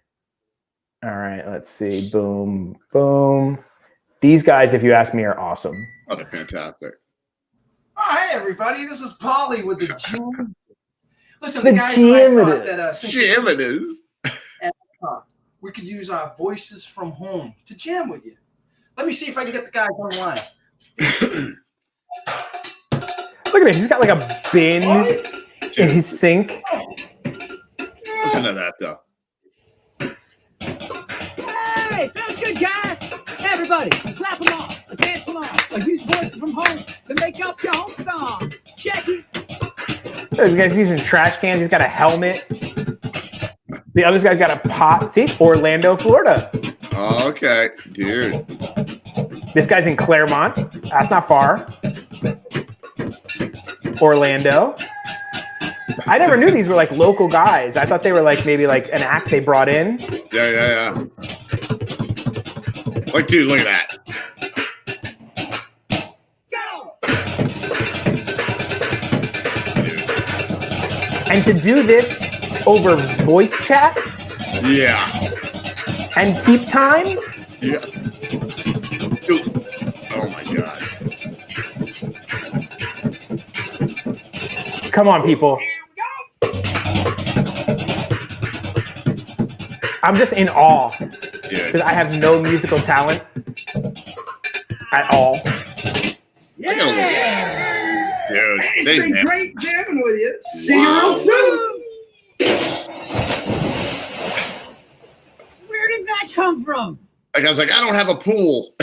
All right, let's see. Boom, boom. These guys, if you ask me, are awesome. Oh, they're fantastic. Oh, hey, everybody. This is Polly with the Jam. Listen, the guys Jam and I thought that Jam it is. We could use our voices from home to jam with you. Let me see if I can get the guys online. Look at it. He's got like a bin in his sink. Listen to that, though. Hey, sounds good, guys. Everybody, clap them off, dance along, or use voices from home to make up your home song. Check it. This guy's using trash cans. He's got a helmet. The other guy's got a pot. See, Orlando, Florida. Okay, dude. This guy's in Claremont. That's not far. Orlando. I never knew these were local guys. I thought they were maybe an act they brought in. Yeah. Dude, look at that. And to do this over voice chat? Yeah. And keep time? Yeah. Dude. Oh my God. Come on, people. I'm just in awe because I have no musical talent at all. Yeah. Dude, It's they been nailed great jamming with you. See Wow. you real soon. Where did that come from? Like I was like, I don't have a pool.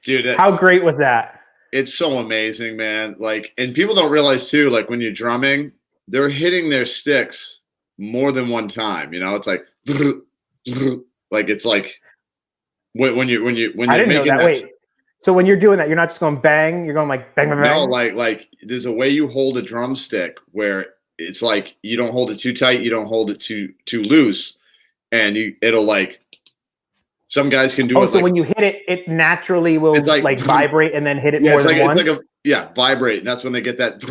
Dude, How great was that? it's so amazing, man. Like, and people don't realize too, like when you're drumming, they're hitting their sticks more than one time. You know, it's like, like it's like when you're I making didn't know that. that. Wait. So when you're doing that, you're not just going bang. You're going like bang, bang, bang. No, like there's a way you hold a drumstick where it's like you don't hold it too tight, you don't hold it too loose, and it'll like some guys can do Oh, it. so like, when you hit it, it naturally will It's like vibrate and then hit it yeah, more it's than like once. it's like vibrate, and that's when they get that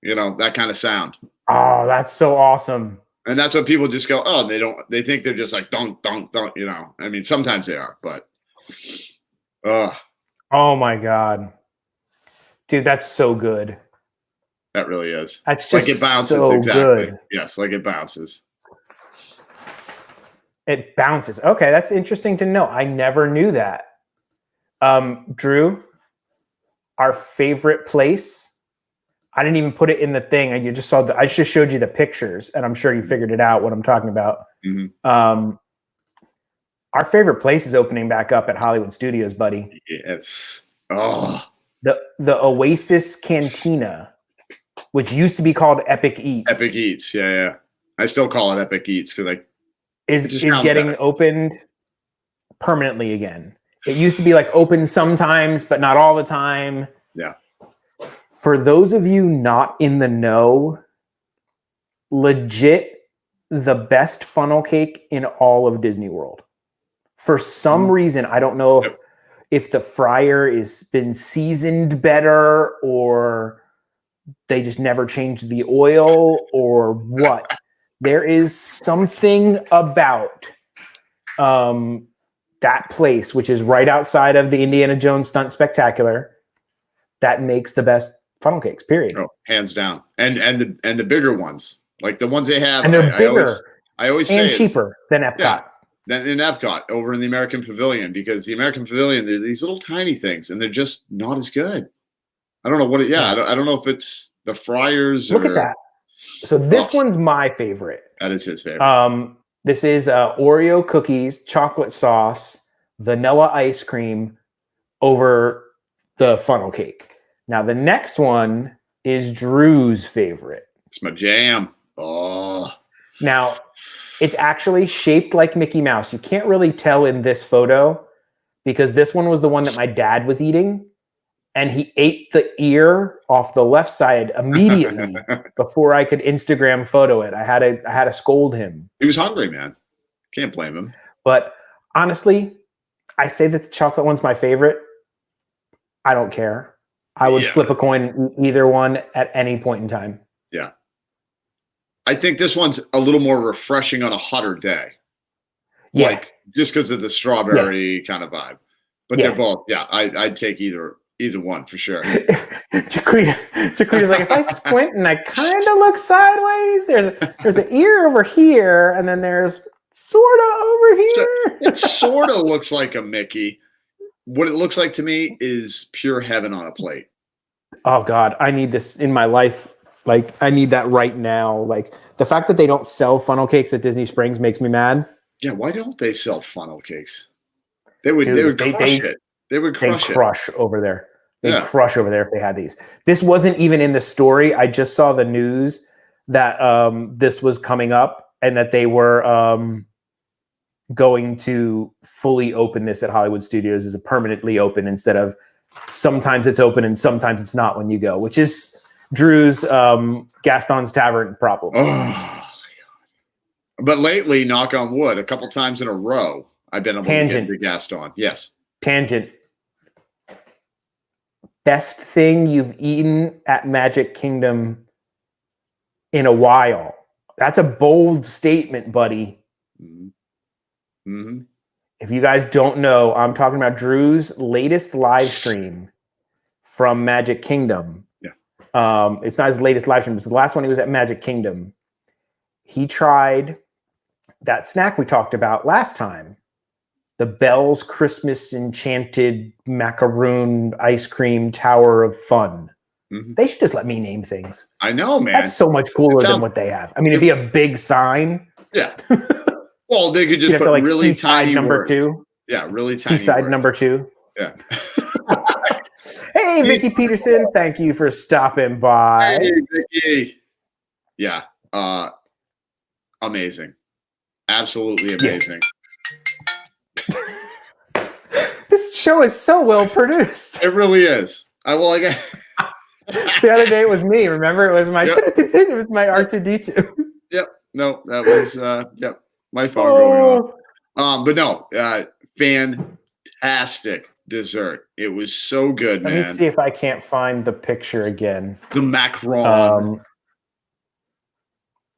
you know, that kind of sound. Oh, that's so awesome. And that's what people just go, oh, they think they're just like dunk, dunk, dunk, you know. I mean, sometimes they are, but Oh my God. Dude, that's so good. that really is. That's just Like it bounces, so exactly. good. Yes, like it bounces. It bounces. Okay, that's interesting to know. I never knew that. Drew, our favorite place. I didn't even put it in the thing. You just saw I just showed you the pictures, and I'm sure you figured it out what I'm talking about. Mm-hmm. Our favorite place is opening back up at Hollywood Studios, buddy. It's The Oasis Cantina, which used to be called Epic Eats. Epic Eats. Yeah. I still call it Epic Eats because is getting opened permanently again. It used to be like open sometimes, but not all the time. Yeah. For those of you not in the know, legit the best funnel cake in all of Disney World. For some reason, I don't know if the fryer is been seasoned better or they just never changed the oil or what. There is something about that place, which is right outside of the Indiana Jones Stunt Spectacular, that makes the best funnel cakes, period. Oh, hands down. And the bigger ones, like the ones they have, And they're bigger I always and say cheaper than Epcot. Yeah, than in Epcot over in the American Pavilion, because the American Pavilion, there's these little tiny things, and they're just not as good. I don't know what it. Yeah, I don't know if it's the fryers. Look at that. So this one's my favorite. That is his favorite. This is Oreo cookies, chocolate sauce, vanilla ice cream over the funnel cake. Now the next one is Drew's favorite. It's my jam. Oh. Now it's actually shaped like Mickey Mouse. You can't really tell in this photo because this one was the one that my dad was eating. And he ate the ear off the left side immediately before I could Instagram photo it. I had to scold him. He was hungry, man. Can't blame him. But honestly, I say that the chocolate one's my favorite. I don't care. I would flip a coin either one at any point in time. Yeah. I think this one's a little more refreshing on a hotter day. Yeah. Like just because of the strawberry kind of vibe. But they're both, I'd take either one for sure. Jaquita's like, if I squint and I kind of look sideways, there's an ear over here, and then there's sort of over here. So it sort of looks like a Mickey. What it looks like to me is pure heaven on a plate. Oh God, I need this in my life. Like, I need that right now. Like, the fact that they don't sell funnel cakes at Disney Springs makes me mad. Yeah, why don't they sell funnel cakes? They would crush it. They would crush over there. They'd crush over there if they had these. This wasn't even in the story. I just saw the news that this was coming up and that they were going to fully open this at Hollywood Studios as a permanently open instead of sometimes it's open and sometimes it's not when you go, which is Drew's Gaston's Tavern problem. Oh, but lately, knock on wood, a couple times in a row, I've been able to get to Gaston. Yes. Tangent. Best thing you've eaten at Magic Kingdom in a while. That's a bold statement, buddy. Mm-hmm. If you guys don't know, I'm talking about Drew's latest live stream from Magic Kingdom. Yeah. It's not his latest live stream. It's the last one he was at Magic Kingdom. He tried that snack we talked about last time. The Bell's Christmas Enchanted Macaroon Ice Cream Tower of Fun. Mhm. They should just let me name things. I know, man. That's so much cooler sounds- than what they have. I mean, it'd be a big sign. Yeah. Well, they could just You'd have put to like really Seaside tiny number words. 2. Yeah, really tiny Seaside words. number 2. Yeah. Hey, Vicky Peterson. Thank you for stopping by. Hey, Vicky. Yeah. Amazing. Absolutely amazing. This show is so well produced. It really is. The The other day it was me. Remember, it was my Yep. it was my R2D2. Yep. No, that was my phone going off. But no, fantastic dessert. It was so good, Let man. me see if I can't find the picture again. The macaron.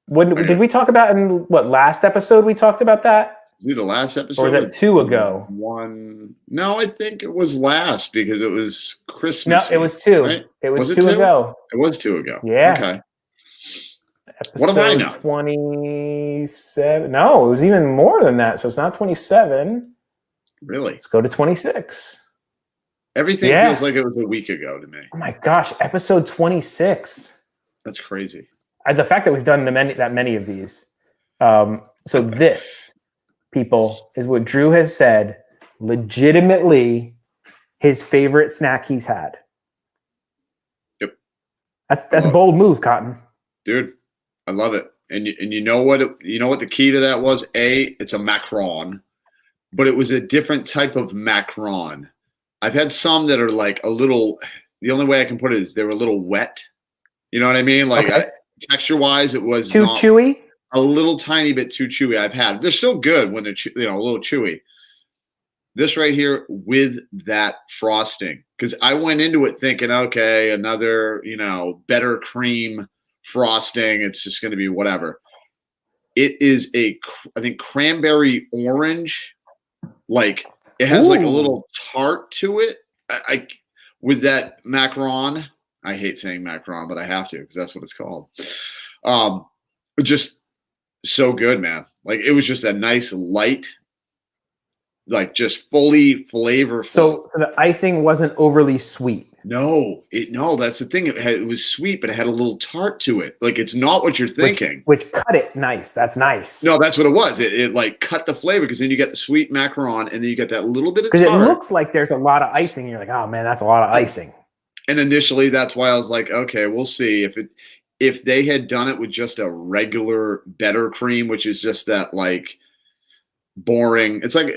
When did we talk about in last episode? We talked about that, the last episode, or was that 2 ago? One. No, I think it was last because it was No, Christmas. it was 2. Right? It was, Was it 2 2? ago. It was 2 ago. Yeah. Okay. Episode What do I know? 27. No, it was even more than that. So it's not 27. Really? Let's go to 26. Everything Yeah. feels like it was a week ago to me. Oh my gosh, episode 26. That's crazy. The fact that we've done that many of these. So this, people, is what Drew has said, legitimately his favorite snack he's had. Yep. That's a bold move, Cotton. Dude, I love it. And you know what the key to that was? It's a macaron, but it was a different type of macaron. I've had some that are like a little, the only way I can put it is they were a little wet. You know what I mean? Like Okay. texture wise, it was Too not chewy? a little tiny bit too chewy. They're still good when they're a little chewy. This right here with that frosting, because I went into it thinking, okay, another better cream frosting. It's just going to be whatever. It is I think cranberry orange. Like it has like a little tart to it. I with that macaron. I hate saying macaron, but I have to because that's what it's called. Just so good, man. Like it was just a nice light, like just fully flavorful. So the icing wasn't overly sweet. No, that's the thing. It was sweet, but it had a little tart to it. Like it's not what you're thinking. Which cut it nice. That's nice. No, that's what it was. It like cut the flavor because then you get the sweet macaron and then you get that little bit of Because tart. it looks like there's a lot of icing. You're like, oh man, that's a lot of icing. And initially, that's why I was like, okay, we'll see if they had done it with just a regular better cream, which is just that like boring. It's like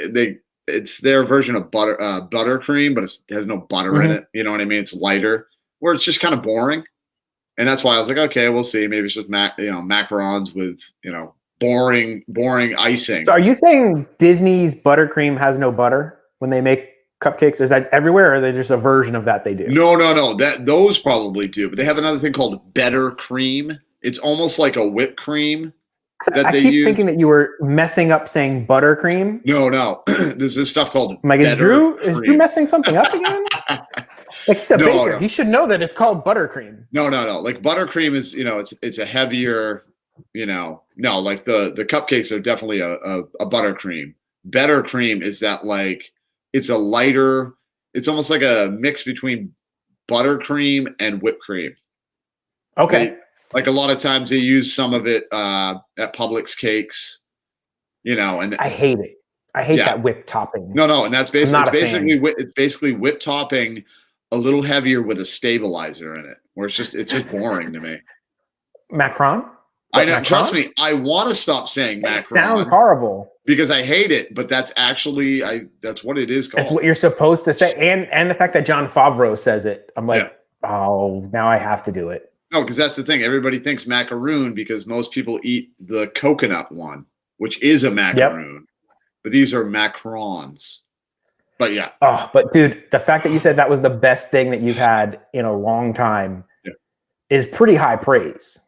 it's their version of buttercream, but it has no butter in it. You know what I mean? It's lighter, where it's just kind of boring. And that's why I was like, okay, we'll see. Maybe it's just macarons with boring icing. So are you saying Disney's buttercream has no butter when they make cupcakes? Is that everywhere, or are they just a version of that they do? No. Those probably do, but they have another thing called better cream. It's almost like a whipped cream. I keep thinking that you were messing up saying buttercream. No. There's this stuff called I'm like, is Drew messing something up again? Like he's a baker. No. He should know that it's called buttercream. No. Like buttercream is, it's a heavier, no, like the cupcakes are definitely a buttercream. Better cream is that like it's a lighter, it's almost like a mix between buttercream and whipped cream. Okay. Like a lot of times they use some of it at Publix cakes, and I hate it. I hate that whipped topping. No, and that's basically fan. it's basically whipped topping a little heavier with a stabilizer in it, where it's just boring to me. Macron? I know. Macron? Trust me, I want to stop saying It Macron sounds horrible. because I hate it, but that's actually that's what it is called. That's what you're supposed to say, and the fact that Jon Favreau says it, I'm like, oh, now I have to do it. No, because that's the thing. Everybody thinks macaroon because most people eat the coconut one, which is a macaroon. But these are macarons. But yeah. Oh, but dude, the fact that you said that was the best thing that you've had in a long time is pretty high praise.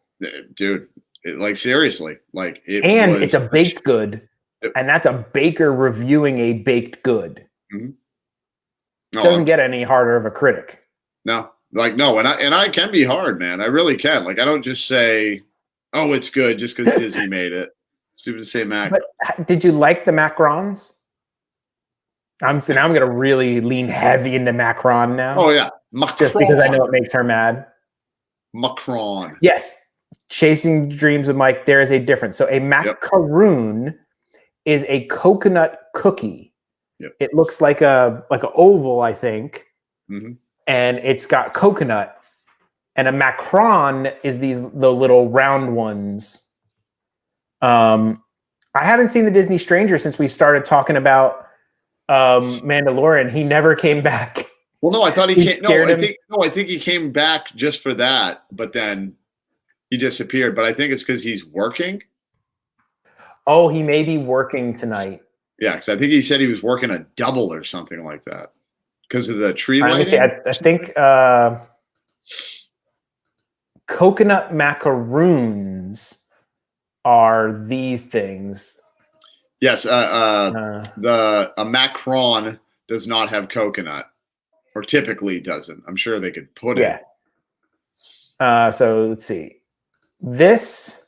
Dude, like seriously, like it's a baked good, and that's a baker reviewing a baked good. Mm-hmm. Doesn't get any harder of a critic. No, Like, no, and I can be hard, man. I really can. Like, I don't just say, "Oh, it's good," just because Disney made it. Stupid to say Mac. But did you like the macarons? Now I'm going to really lean heavy into Macron now. Oh yeah, Macron. Just because I know it makes her mad. Macron. Yes, Chasing Dreams with Mike. There is a difference. So a macaroon is a coconut cookie. Yep. It looks like a oval, I think, Mm-hmm. and it's got coconut. And a macaron is the little round ones. I haven't seen the Disney Stranger since we started talking about Mandalorian. He never came back. Well, no, I thought he came. I think he came back just for that, but then he disappeared. But I think it's because he's working. Oh, he may be working tonight. Yeah, because I think he said he was working a double or something like that because of the tree lighting. Let me see. I think coconut macaroons are these things. Yes, a Macron does not have coconut, or typically doesn't. I'm sure they could put it. So let's see. This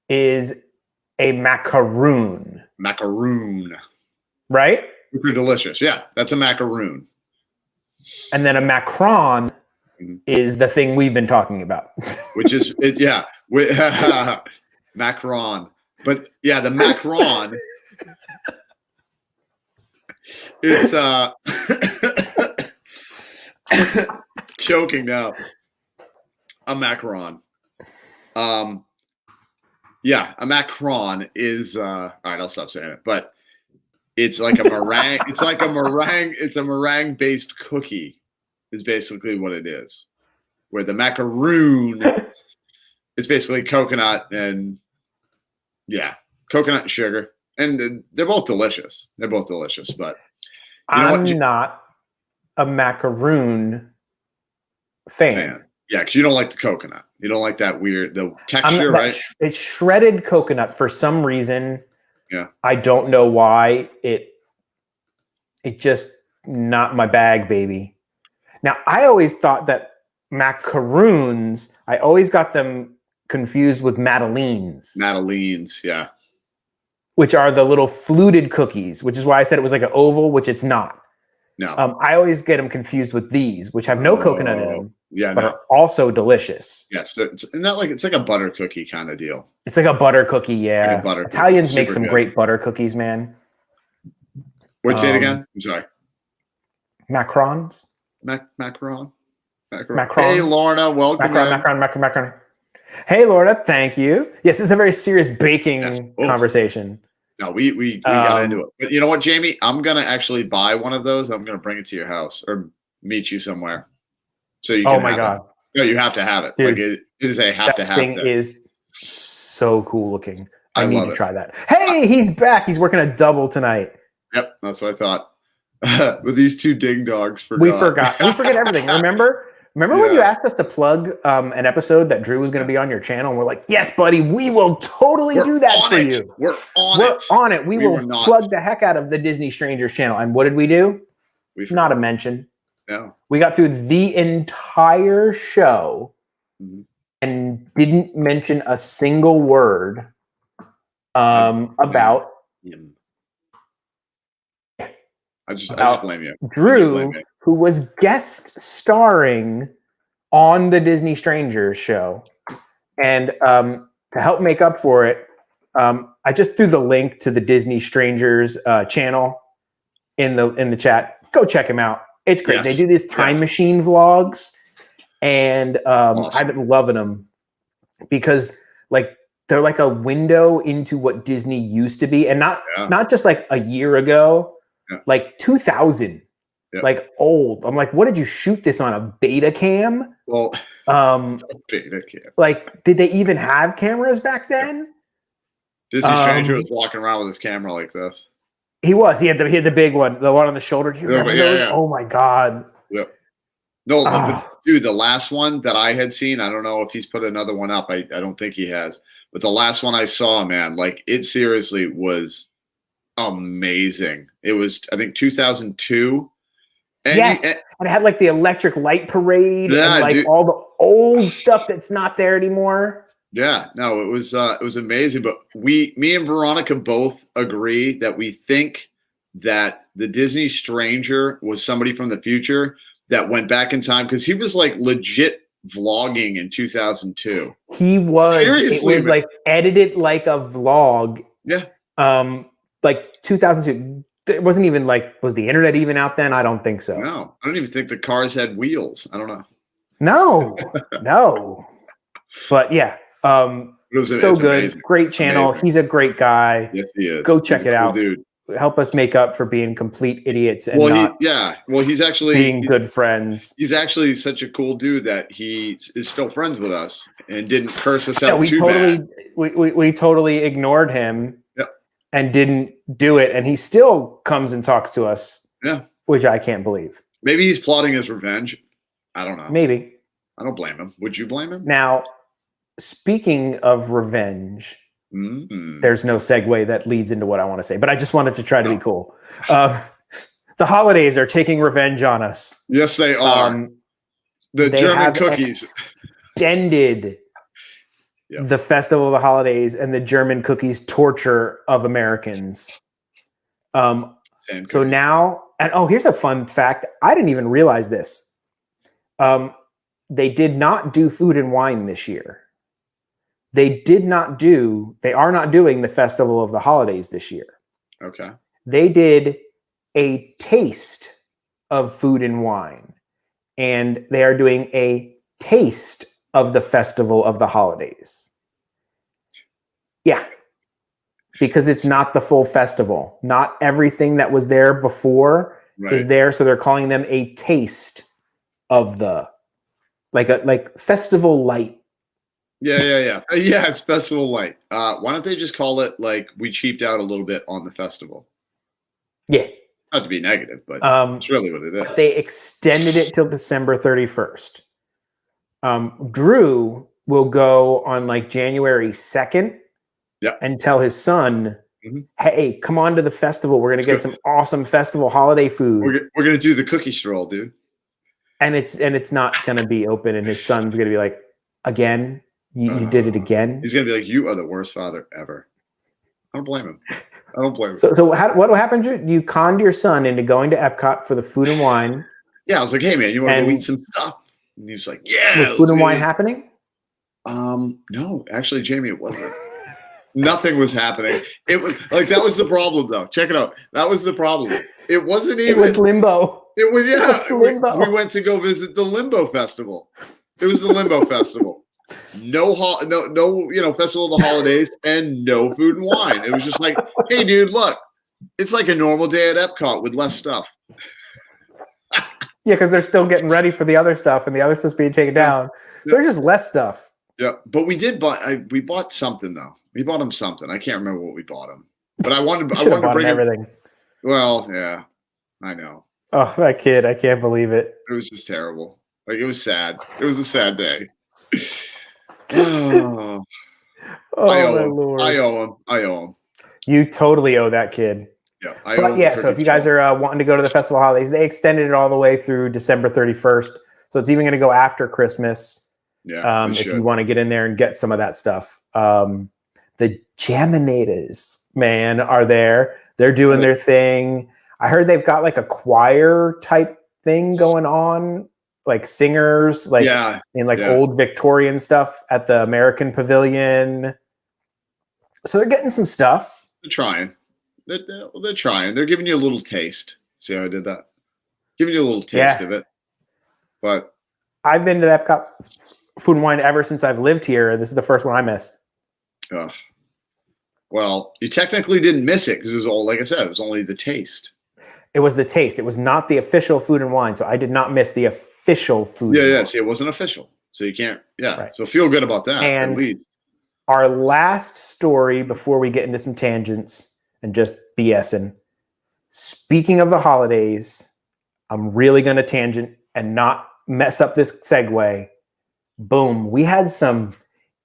is a macaroon. Macaroon. Right? Super delicious. Yeah, that's a macaroon. And then a macron is the thing we've been talking about. Which is, Macron. But yeah, the Macron, it's choking now. A Macron. Yeah, a Macron is all right, I'll stop saying it. But it's like a meringue, it's a meringue based cookie is basically what it is. Where the macaroon is basically coconut and coconut and sugar. And they're both delicious. But I'm not a macaroon fan. Yeah, because you don't like the coconut. You don't like that weird the texture, right? It's shredded coconut for some reason. Yeah. I don't know why. It just not my bag, baby. Now, I always thought that macaroons, I always got them confused with madeleines. Madeleines, yeah. Which are the little fluted cookies, which is why I said it was like an oval, which it's not. No. I always get them confused with these, which have no coconut in them, but are also delicious. Yes, it's like a butter cookie kind of deal. It's like a butter cookie, yeah. Like butter Italians cookie. make some great butter cookies, man. Wait, say it again. I'm sorry. Macrons? Macron. Macron. Hey, Lorna, welcome. Macron. Hey, Lorna, thank you. Yes, it's a very serious baking conversation. No, we got into it. But you know what, Jamie? I'm gonna actually buy one of those. I'm gonna bring it to your house or meet you somewhere. So you can have it. No, you have to have it. Dude, like it is a have to have thing. Thing Is so cool looking. I need to it. try that. Hey, he's back. He's working a double tonight. Yep, that's what I thought. With these two ding dogs, we forget everything. Remember when you asked us to plug an episode that Drew was going to be on your channel? And we're like, yes, buddy, we will totally do that for you. We're on it. We will plug the heck out of the Disney Strangers channel. And what did we do? Not a mention. No. We got through the entire show and didn't mention a single word about him. I just blame you. Drew, who was guest starring on the Disney Strangers show. And to help make up for it, I just threw the link to the Disney Strangers channel in the chat. Go check him out. It's great. Yes. They do these time machine vlogs, and awesome. I've been loving them because they're like a window into what Disney used to be, and not just like a year ago, like 2000. Like old. I'm like, what did you shoot this on, a beta cam? Well, beta cam. Like, did they even have cameras back then? Disney Stranger was walking around with his camera like this. He had the big one, the one on the shoulder. Do you remember those? Oh my god. Yep. No, dude, the last one that I had seen, I don't know if he's put another one up. I don't think he has. But the last one I saw, man, like it seriously was amazing. It was, I think, 2002. And yes, you- and it had like the electric light parade Yeah, and like dude. all the old stuff that's not there anymore. yeah, no, it was amazing. But me and Veronica both agree that we think that the Disney Stranger was somebody from the future that went back in time because he was like legit vlogging in 2002. He was. Seriously, it was man. like edited like a vlog. Yeah. Like 2002. It wasn't even like, was the internet even out then? I don't think so. No, I don't even think the cars had wheels. I don't know. No. But yeah, It's so good. amazing. Great channel. Amazing. He's a great guy. Yes, he is. Go check He's a it cool out. dude. Help us make up for being complete idiots and Well, not he's actually being good friends. He's actually such a cool dude that he is still friends with us and didn't curse us Yeah, out we too totally bad. we totally ignored him. Yep. And didn't do it, and he still comes and talks to us. Yeah. Which I can't believe. Maybe he's plotting his revenge. I don't know. Maybe. I don't blame him. Would you blame him? Now, speaking of revenge, Mm. there's no segue that leads into what I want to say, but I just wanted to try to be cool. The holidays are taking revenge on us. Yes, they are. The They German have cookies. extended Yep. the festival of the holidays and the German cookies torture of Americans. And So cookies. now, and here's a fun fact. I didn't even realize this. They did not do food and wine this year. They are not doing the festival of the holidays this year. Okay. They did a taste of food and wine, and they are doing a taste of the festival of the holidays. Yeah. Because it's not the full festival. Not everything that was there before Right. is there. So they're calling them a taste of the like festival light. Yeah. Yeah, it's festival light. Why don't they just call it like we cheaped out a little bit on the festival? Yeah. Not to be negative, but it's really what it is. They extended it till December 31st. Drew will go on like January 2nd and tell his son, hey, come on to the festival. We're going to get some awesome festival holiday food. We're going to do the cookie stroll, dude. And it's not going to be open. And his son's going to be like, again, you did it again. He's going to be like, you are the worst father ever. I don't blame him. So what happened? You conned your son into going to Epcot for the food and wine. Yeah, I was like, hey man, you want to go eat some stuff? And he was like, yeah. Was food and wine happening? No, actually, Jamie, it wasn't. Nothing was happening. It was like that was the problem, though. Check it out. That was the problem. It wasn't even. It was limbo. It was It was limbo. We went to go visit the Limbo Festival. It was the Limbo Festival. No, Festival of the Holidays and no food and wine. It was just like, hey, dude, look, it's like a normal day at Epcot with less stuff. Yeah, because they're still getting ready for the other stuff, and the other stuff's being taken down. So there's just less stuff. Yeah, but we did buy. We bought something though. We bought him something. I can't remember what we bought him, but I wanted to bring him everything. Well, yeah, I know. Oh, that kid! I can't believe it. It was just terrible. Like it was sad. It was a sad day. Oh, I owe him. You totally owe that kid. Yeah, so if you guys are wanting to go to the festival holidays, they extended it all the way through December 31st. So it's even going to go after Christmas. Yeah, if you want to get in there and get some of that stuff. The Jaminators, man, are there. They're doing their thing. I heard they've got like a choir type thing going on, like singers, like in like old Victorian stuff at the American Pavilion. So they're getting some stuff. They're trying. They're trying. They're giving you a little taste. See how I did that? Giving you a little taste of it. But I've been to the Epcot Food and Wine ever since I've lived here, and this is the first one I missed. Well, you technically didn't miss it because it was all, like I said, it was only the taste. It was the taste. It was not the official Food and Wine, so I did not miss the official food. Yeah. See, it wasn't official, so you can't. Yeah. Right. So feel good about that. And at least. Our last story before we get into some tangents and just BSing. Speaking of the holidays, I'm really going to tangent and not mess up this segue. Boom. We had some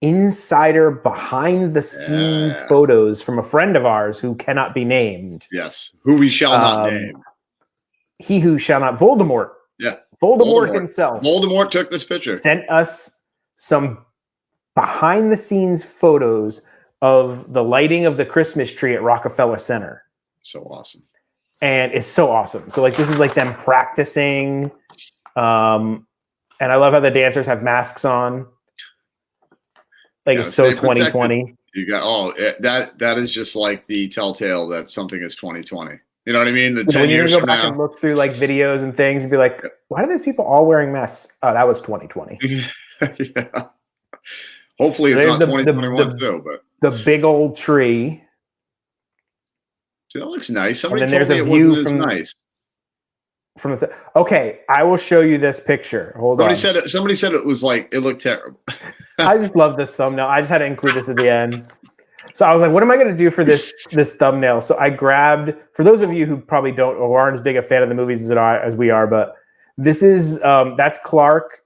insider behind the scenes photos from a friend of ours who cannot be named. Yes. Who we shall not name. he who shall not, Voldemort. Yeah. Voldemort himself. Voldemort took this picture. Sent us some behind the scenes photos of the lighting of the Christmas tree at Rockefeller Center. So awesome. And it's so awesome. So like this is like them practicing. And I love how the dancers have masks on. Like it's so 2020. You got that is just like the telltale that something is 2020. You know what I mean? The 10 when you're years gonna go from back now. and look through like videos and things and be like, why are these people all wearing masks? Oh, that was 2020. Yeah. Hopefully it's There's not 2021 too, but the big old tree. See, that looks nice. Somebody And then told me there's a it view wasn't as from nice. Okay, I will show you this picture. Hold on. Somebody said it was like it looked terrible. I just love this thumbnail. I just had to include this at the end. So I was like, what am I going to do for this thumbnail? So I grabbed, for those of you who probably don't or aren't as big a fan of the movies as we are, but this is that's Clark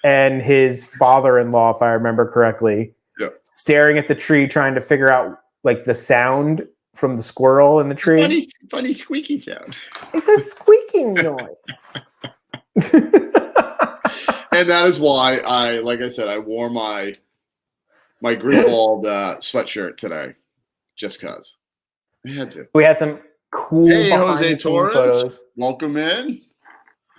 and his father-in-law, if I remember correctly, staring at the tree, trying to figure out like the sound from the squirrel in the tree. Funny squeaky sound. It's a squeaking noise. And that is why I wore my Greenwald sweatshirt today, just cause I had to. We had some cool Jose Torres, photos. welcome in.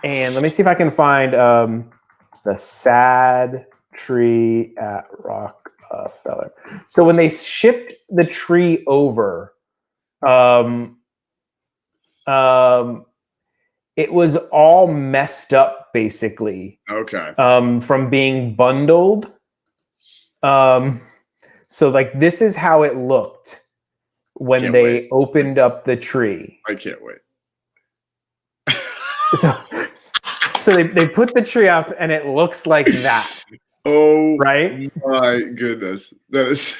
And let me see if I can find the sad tree at Rockefeller. So when they shipped the tree over, it was all messed up, basically. Okay. From being bundled. So like this is how it looked when they opened up the tree. I can't wait. So they put the tree up and it looks like that. Oh, right? My goodness. That is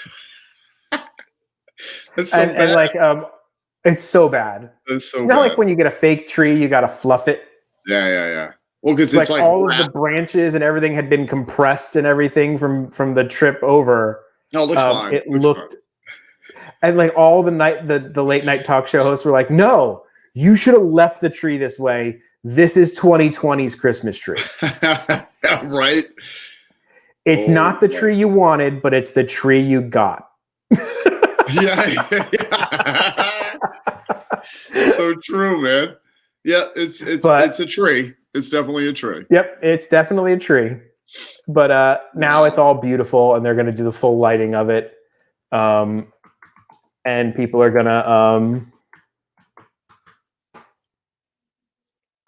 that's so bad. And like it's so bad. That's so you bad. know, like when you get a fake tree, you gotta fluff it. Yeah. Well, because it's like all of the branches and everything had been compressed and everything from the trip over. No, it looks fine. It looked and like all the late night talk show hosts were like, no, you should have left the tree this way. This is 2020's Christmas tree. Right? It's not the tree you wanted, but it's the tree you got. Yeah. So true, man. Yeah, it's a tree. It's definitely a tree. Yep, it's definitely a tree. But now it's all beautiful, and they're going to do the full lighting of it. And people are going to...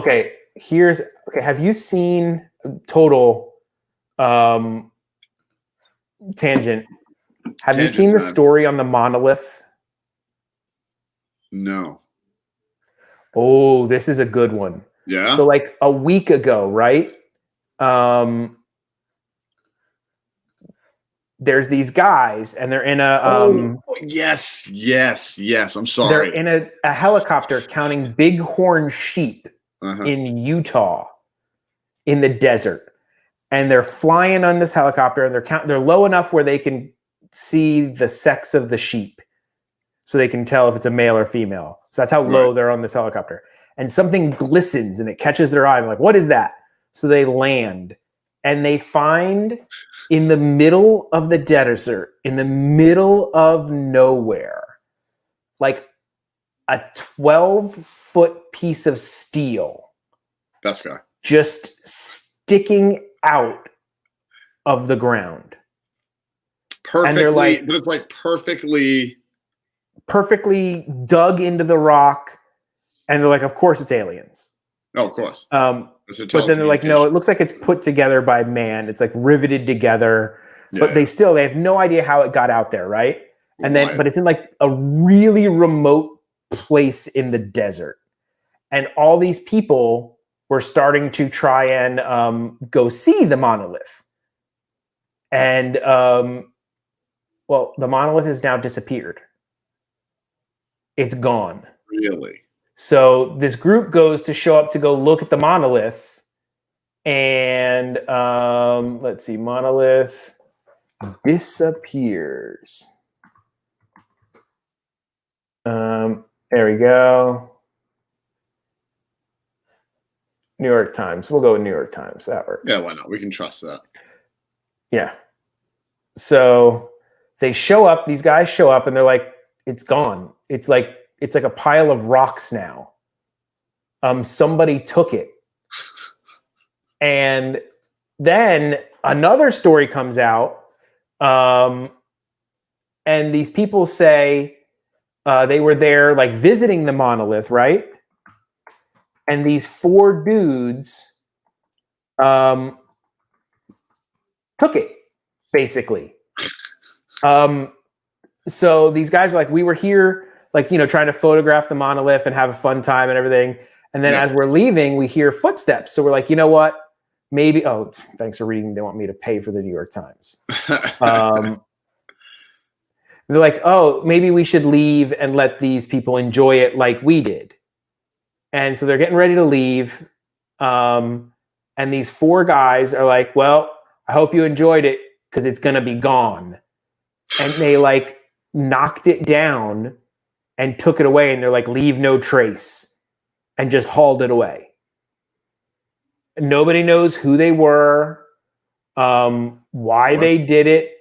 Okay, have you seen total tangent? Have you seen the story on the monolith? No. Oh, this is a good one. Yeah. So like a week ago, right? There's these guys and they're in a yes. I'm sorry. They're in a helicopter counting bighorn sheep in Utah in the desert. And they're flying on this helicopter and they're low enough where they can see the sex of the sheep. So they can tell if it's a male or female. So that's how low they're on this helicopter. And something glistens and it catches their eye. I'm like, what is that? So they land and they find in the middle of the desert, in the middle of nowhere, like a 12-foot piece of steel. Best guy. Just sticking out of the ground. Perfectly, and they're like, but it's like perfectly dug into the rock, and they're like, of course it's aliens. Oh, of course. But then they're like, no, it looks like it's put together by man. It's like riveted together, but they have no idea how it got out there, right? And then, but it's in like a really remote place in the desert, and all these people were starting to try and go see the monolith, and well, the monolith has now disappeared. It's gone. Really? So this group goes to show up to go look at the monolith, and let's see, monolith disappears. There we go. New York Times. We'll go with New York Times. That works. Yeah, why not? We can trust that. Yeah. So they show up, these guys show up and they're like, it's gone. It's like a pile of rocks now. Somebody took it. And then another story comes out. And these people say they were there like visiting the monolith, right? And these 4 dudes took it, basically. So these guys are like, we were here, like, trying to photograph the monolith and have a fun time and everything. And then as we're leaving, we hear footsteps. So we're like, you know what? Maybe, thanks for reading. They want me to pay for the New York Times. They're like, oh, maybe we should leave and let these people enjoy it like we did. And so they're getting ready to leave. And these 4 guys are like, well, I hope you enjoyed it because it's going to be gone. And they like knocked it down and took it away. And they're like, leave no trace, and just hauled it away. And nobody knows who they were, why they did it.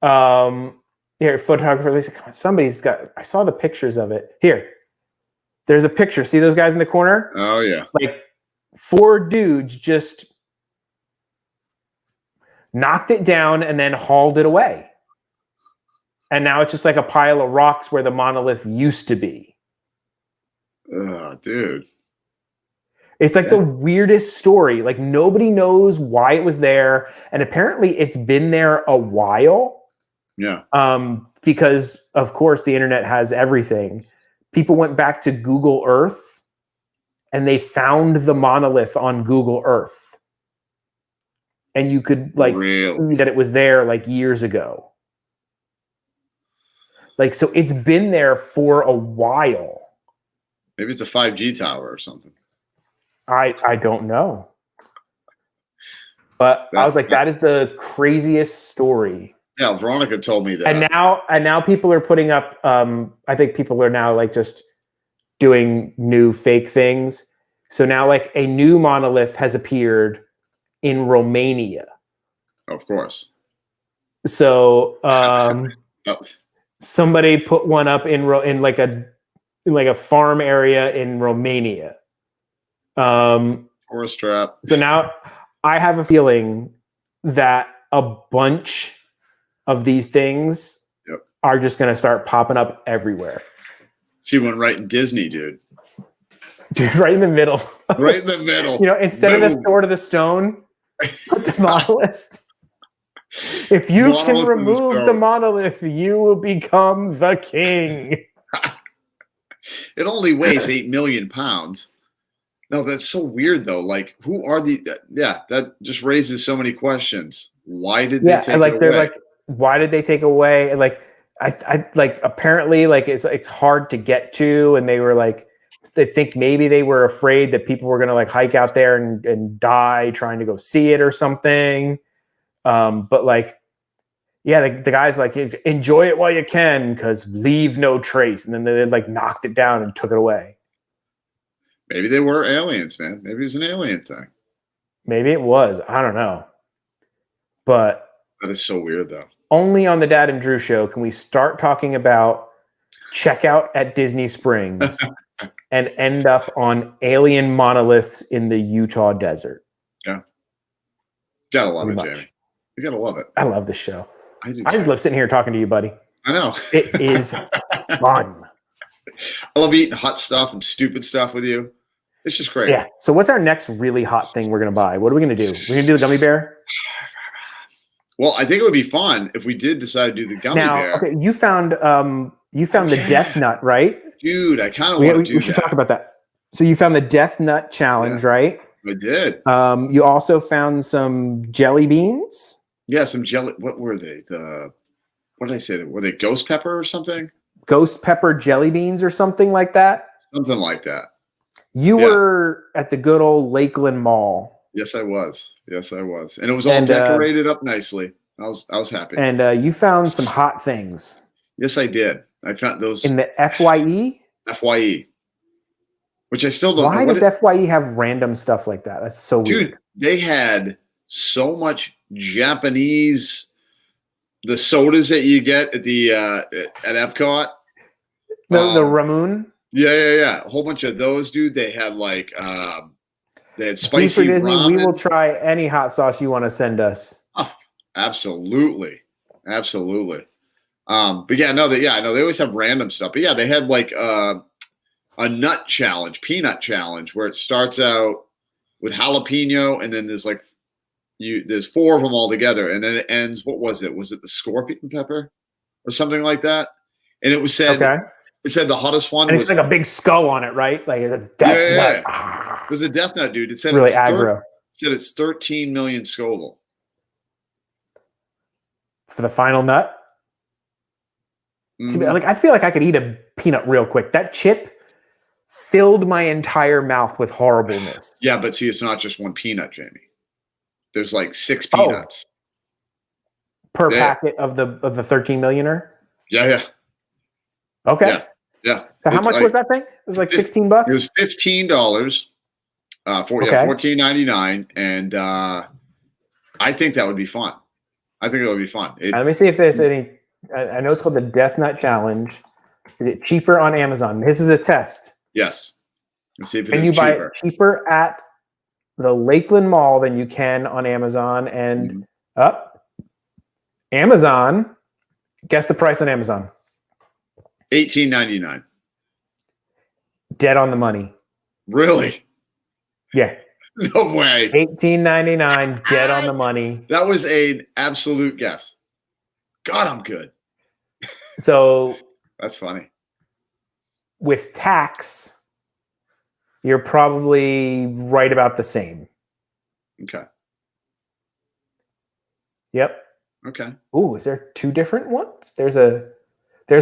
Here, photographer, Lisa, come on, somebody's got, I saw the pictures of it. Here, there's a picture. See those guys in the corner? Oh, yeah. Like 4 dudes just knocked it down and then hauled it away. And now it's just like a pile of rocks where the monolith used to be. Oh, dude. It's like the weirdest story. Like nobody knows why it was there. And apparently it's been there a while. Yeah. Because of course the internet has everything. People went back to Google Earth and they found the monolith on Google Earth. And you could like see that it was there like years ago. Like, so it's been there for a while. Maybe it's a 5G tower or something. I don't know. But I was like, that is the craziest story. Yeah, Veronica told me that. And now people are putting up, I think people are now like just doing new fake things. So now like a new monolith has appeared in Romania. Of course. So somebody put one up in like a farm area in Romania. Tourist trap. So now I have a feeling that a bunch of these things are just going to start popping up everywhere. She went right in Disney, dude. Dude, right in the middle. Right in the middle. Instead of the Sword of the Stone, put the monolith. If you can remove the monolith, you will become the king. It only weighs 8 million pounds. No, that's so weird though. Like, who are that just raises so many questions. Why did they take it away? They're like, why did they take away? And like, I like apparently like it's hard to get to, and they were like, they think maybe they were afraid that people were gonna like hike out there and die trying to go see it or something. But like, yeah, the guy's like, enjoy it while you can, because leave no trace. And then they like knocked it down and took it away. Maybe they were aliens, man. Maybe it was an alien thing. Maybe it was. I don't know. But that is so weird, though. Only on the Dad and Drew show can we start talking about checkout at Disney Springs and end up on alien monoliths in the Utah desert. Yeah. Gotta love it, Jamie. You gotta love it. I love this show. I do. I just love sitting here talking to you, buddy. I know. It is fun. I love eating hot stuff and stupid stuff with you. It's just great. Yeah. So what's our next really hot thing we're going to buy? What are we going to do? We're going to do the gummy bear? Well, I think it would be fun if we did decide to do the gummy bear. Okay, you found the death nut, right? Dude, I kind of want to do that. We should talk about that. So you found the death nut challenge, right? I did. You also found some jelly beans? Yeah, some jelly. What were they? What did I say? Were they ghost pepper or something? Ghost pepper jelly beans or something like that? Something like that. You were at the good old Lakeland Mall. Yes, I was. And it was all decorated up nicely. I was happy. And you found some hot things. Yes, I did. I found those in the FYE. FYE. which I still don't Why know. does FYE have random stuff like that? That's so Dude, weird. they had so much Japanese, the sodas that you get at the at Epcot. The Ramoon? Yeah. A whole bunch of those, dude. They had like they had D for spicy Disney, ramen. we will try any hot sauce you want to send us. Oh, absolutely. But yeah, no, they always have random stuff. But yeah, they had like a nut challenge, peanut challenge, where it starts out with jalapeno, and then there's like there's 4 of them all together, and then it ends. What was it? Was it the scorpion pepper or something like that? And it was said. Okay. It said the hottest one And was it's like a big skull on it, right? Like a death nut. It was a death nut, dude. It said Really it's aggro. It said it's 13 million Scoville. For the final nut? See, Mhm. like I feel like I could eat a peanut real quick. That chip filled my entire mouth with horribleness. Yeah, but see, it's not just one peanut, Jamie. There's like 6 peanuts Per packet of the 13 millionaire. Yeah. Okay. Yeah. So how much was that thing? It was like $16. It was $15. $14.99, and I think that would be fun. Let me see if there's any. I know it's called the Death Nut Challenge. Is it cheaper on Amazon? This is a test. Yes. Let's see if it Can is you buy cheaper. it cheaper at the Lakeland Mall than you can on Amazon? And Amazon. Guess the price on Amazon. $18.99. Dead on the money. Really? Yeah. No way. $18.99. Dead on the money. That was an absolute guess. God, I'm good. So That's funny. with tax, you're probably right about the same. Okay. Yep. Okay. Ooh, is there 2 different ones? There's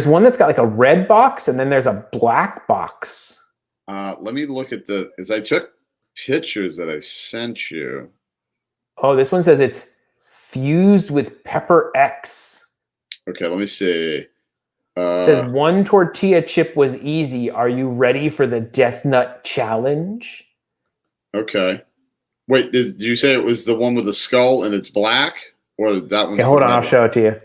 one that's got like a red box, and then there's a black box. Let me look at as I took pictures that I sent you. Oh, this one says it's fused with Pepper X. Okay, let me see. It says 1 tortilla chip was easy. Are you ready for the Death Nut Challenge? Okay. Wait, did you say it was the one with the skull and it's black? Or that one's Okay, hold on, I'll show it to you.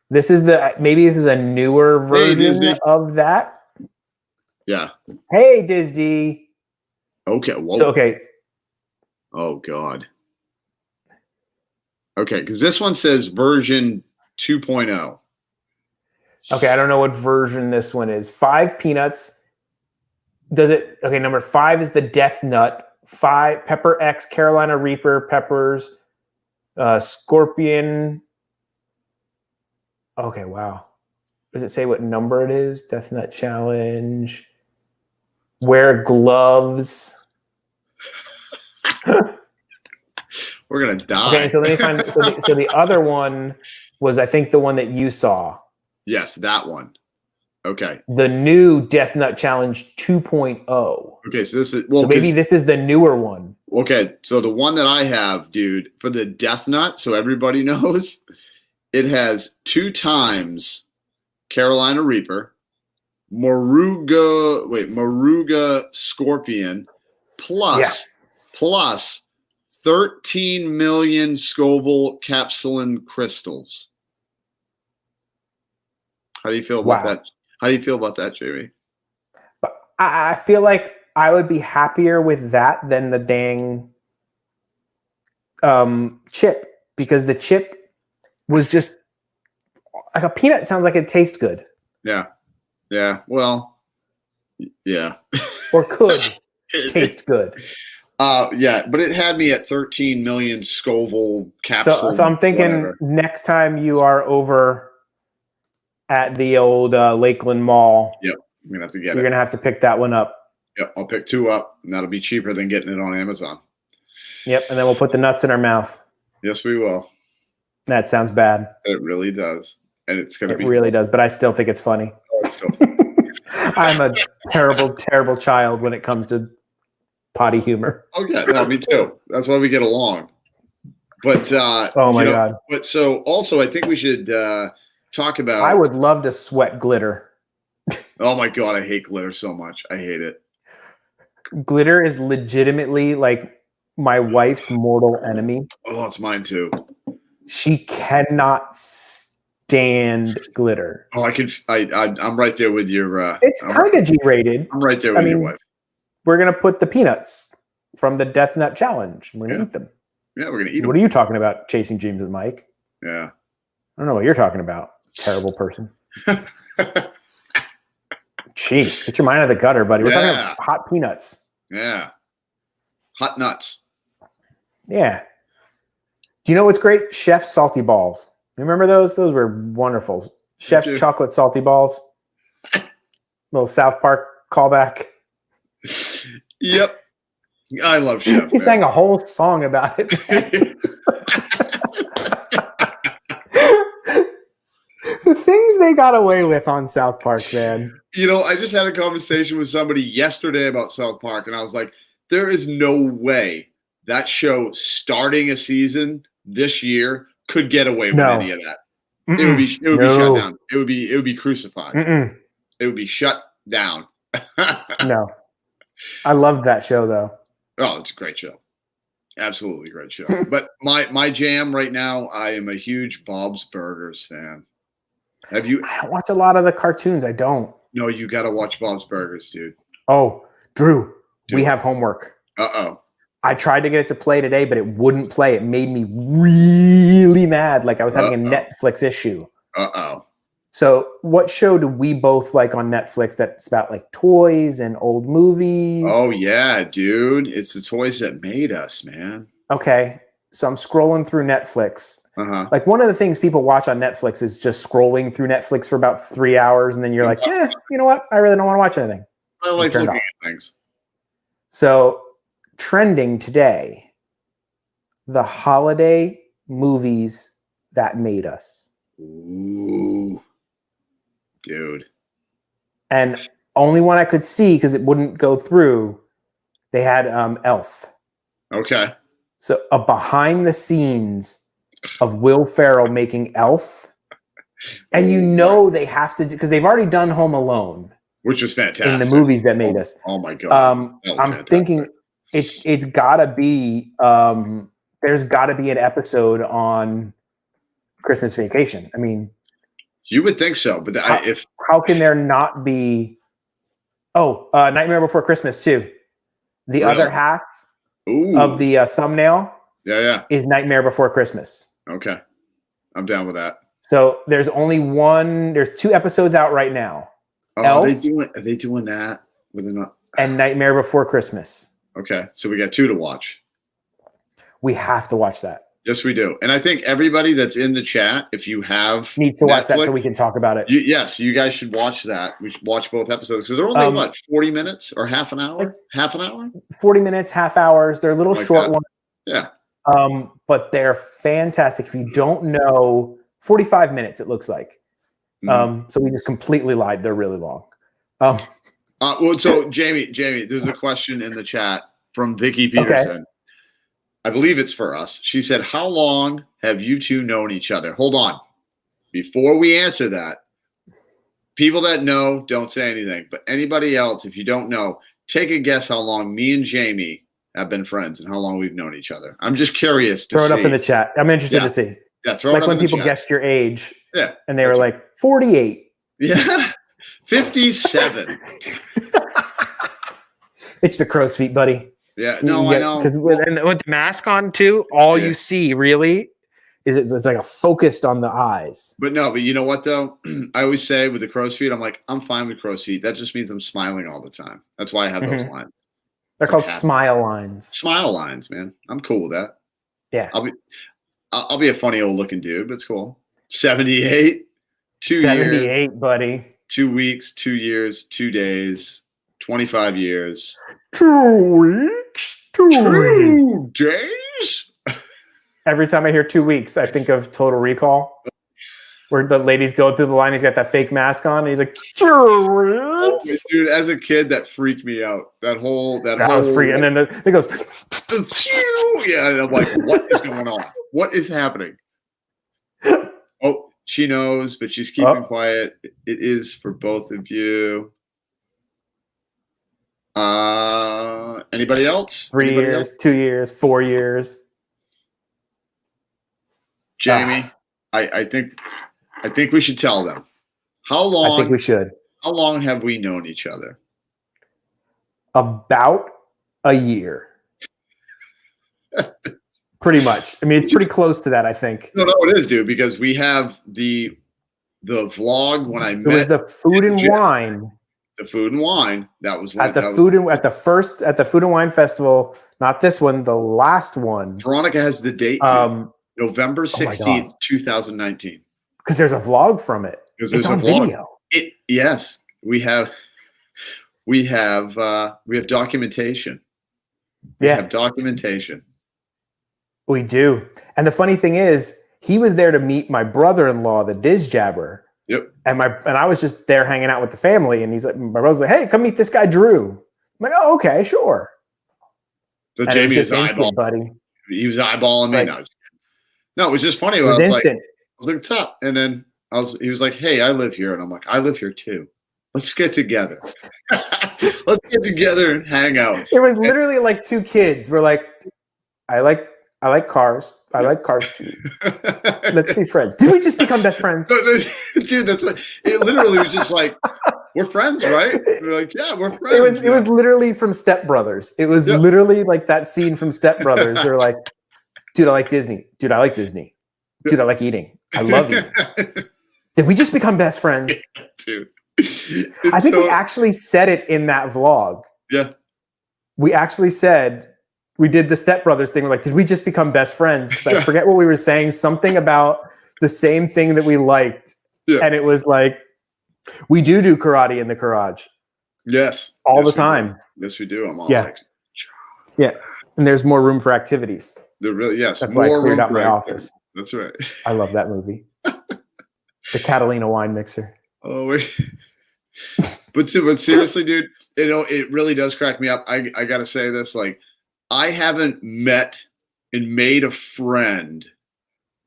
This is maybe this is a newer version of that. Yeah. Hey, Disney. Okay. Whoa. So, okay. Oh, God. Okay, because this one says version 2.0. Okay, I don't know what version this one is. 5 peanuts. Okay, number 5 is the Death Nut. 5 Pepper X, Carolina Reaper peppers, Scorpion. Okay, wow. Does it say what number it is? Death Nut Challenge. Wear gloves. We're going to die. Okay, so let me find. So the other one was, I think, the one that you saw. Yes, that one. Okay. The new Death Nut Challenge 2.0. Okay, so this is so maybe this is the newer one. Okay, so the one that I have, dude, for the Death Nut, so everybody knows, it has 2 times Carolina Reaper, Moruga Scorpion, plus 13 million Scoville capsulin crystals. How do you feel about that? How do you feel about that, Jamie? But I feel like I would be happier with that than the dang chip, because the chip was just like a peanut. Sounds like it tastes good. Yeah. Well, yeah. Or could taste good. Yeah, but it had me at 13 million Scoville capsules. So I'm thinking next time you are over at the old Lakeland Mall, yep, I'm gonna have to get you're gonna have to pick that one up. Yep, I'll pick 2 up, and that'll be cheaper than getting it on Amazon. Yep, and then we'll put the nuts in our mouth. Yes, we will. That sounds bad. It really does, and it's gonna be. It really does, but I still think it's funny. I'm a terrible, terrible child when it comes to potty humor. Oh yeah, no, me too. That's why we get along. But oh my God! But so also, I think we should talk about. I would love to sweat glitter. Oh my God, I hate glitter so much. I hate it. Glitter is legitimately like my wife's mortal enemy. Oh, it's mine too. She cannot stand glitter. Oh, I'm right there with your. It's kind of G-rated. I'm right there with your wife. We're gonna put the peanuts from the Death Nut Challenge. We're gonna eat them. Yeah, we're gonna eat them. What are you talking about? Chasing dreams with Mike? Yeah. I don't know what you're talking about. Terrible person. Jeez, get your mind out of the gutter, buddy. We're talking about hot peanuts. Yeah. Hot nuts. Yeah. Do you know what's great? Chef's salty balls. You remember those? Those were wonderful. Chef's chocolate salty balls. Little South Park callback. Yep. I love Chef. He sang a whole song about it. The things they got away with on South Park, man. You know, I just had a conversation with somebody yesterday about South Park, and I was like, there is no way that show starting a season this year could get away with any of that. Mm-mm. It would be shut down. It would be crucified. Mm-mm. It would be shut down. No. I loved that show though. Oh, it's a great show. Absolutely great show. But my jam right now, I am a huge Bob's Burgers fan. Have you? I don't watch a lot of the cartoons. I don't. No, you got to watch Bob's Burgers, dude. Oh, Drew, we have homework. Uh-oh. I tried to get it to play today, but it wouldn't play. It made me really mad. Like I was having a Netflix issue. Uh-oh. So what show do we both like on Netflix that's about like toys and old movies? Oh, yeah, dude. It's the toys that made us, man. Okay. So I'm scrolling through Netflix. Uh-huh. Like one of the things people watch on Netflix is just scrolling through Netflix for about 3 hours. And then you're like, you know what? I really don't want to watch anything. I like looking at things. So trending today, the holiday movies that made us. Ooh. Dude. And only one I could see because it wouldn't go through, they had Elf. Okay. So a behind the scenes of Will Ferrell making Elf. And you know they have to, because they've already done Home Alone. Which was fantastic. In the movies that made us. Oh my God. I'm thinking it's gotta be, there's gotta be an episode on Christmas Vacation. I mean, you would think so, but how can there not be? Oh, Nightmare Before Christmas too. The other half of the thumbnail, is Nightmare Before Christmas. Okay, I'm down with that. So there's only one. There's 2 episodes out right now. Oh, Elf, are they doing that with and Nightmare Before Christmas. Okay, so we got 2 to watch. We have to watch that. Yes, we do. And I think everybody that's in the chat, if you have needs to watch that so we can talk about it. Yes, you guys should watch that. We should watch both episodes because they're only 40 minutes or half an hour? Like, half an hour? 40 minutes, half hours. They're little short ones. Yeah. But they're fantastic. If you don't know, 45 minutes it looks like. So we just completely lied. They're really long. Well, so Jamie, there's a question in the chat from Vicky Peterson. Okay. I believe it's for us. She said, how long have you two known each other? Hold on. Before we answer that, people that know, don't say anything. But anybody else, if you don't know, take a guess how long me and Jamie have been friends and how long we've known each other. I'm just curious to see. Throw it up in the chat. I'm interested to see. Yeah, throw it up in the chat. Like when people guessed your age. Yeah. And they were like, 48. Yeah. 57. It's the crow's feet, buddy. Yeah, no, I know. Because with the mask on too, all you see really is it's like a focused on the eyes. But you know what though? I always say with the crow's feet, I'm like, I'm fine with crow's feet. That just means I'm smiling all the time. That's why I have those lines. They're called smile lines. Smile lines, man. I'm cool with that. Yeah. I'll be a funny old looking dude, but it's cool. 78, 2 years. 78, buddy. 2 weeks, 2 years, 2 days, 25 years. 2 weeks, 2 days. Every time I hear 2 weeks, I think of Total Recall, where the ladies go through the line. He's got that fake mask on. And he's like, 2 weeks. Dude, as a kid, that freaked me out. That whole was freaking. And then it goes, yeah. And I'm like, what is going on? What is happening? Oh, she knows, but she's keeping quiet. It is for both of you. Anybody else? 3 Anybody years, else? 2 years, 4 years. Jamie, I think we should tell them. How long? I think we should. How long have we known each other? About a year. Pretty much. I mean, it's pretty close to that, I think. No, it is, dude, because we have the vlog when I met. It was the food and wine. The food and wine. That was when at the food and wine festival. Not this one, the last one. Veronica has the date. November 16th, 2019. Because there's a vlog from it. It's on video. Yes, we have documentation. We have documentation. We do. And the funny thing is, he was there to meet my brother-in-law, the Diz Jabber. Yep. And I was just there hanging out with the family, and he's like, my brother's like, "Hey, come meet this guy, Drew." I'm like, "Oh, okay, sure." So Jamie was instant, buddy. He was eyeballing me. No, it was just funny. It was instant. I was like, "What's up?" And then he was like, "Hey, I live here," and I'm like, "I live here too. Let's get together. Let's get together and hang out." It was literally like two kids. We're like, I like cars. I like cars too. Let's be friends. Did we just become best friends? Dude, that's what it literally was. Just like, we're friends, right? We're like, yeah, we're friends. It was literally from Step Brothers. It was literally like that scene from Step Brothers. They're like, "Dude, I like Disney. Dude, I like Disney. Dude, I like eating. I love eating. Did we just become best friends?" Dude. I think we actually said it in that vlog. Yeah. We actually said, we did the Step Brothers thing. We're like, did we just become best friends? Because I forget what we were saying. Something about the same thing that we liked. Yeah. And it was like, we do karate in the garage. Yes. All the time. Yes, we do. I'm all like, yeah. And there's more room for activities. There really, yes. That's why I cleared out my office. That's right. I love that movie. The Catalina wine mixer. Oh, wait. But seriously, dude, it really does crack me up. I got to say this, like, I haven't met and made a friend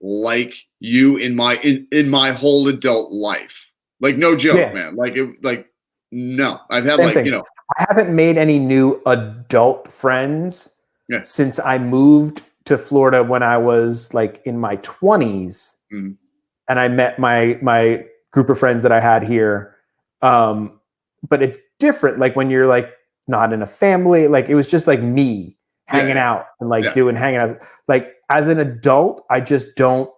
like you in my whole adult life. Like, no joke, man. No. I've had Same thing. I haven't made any new adult friends since I moved to Florida when I was like in my 20s. Mm-hmm. And I met my group of friends that I had here. But it's different. Like when you're like not in a family, like it was just like me hanging out and like hanging out. Like as an adult, I just don't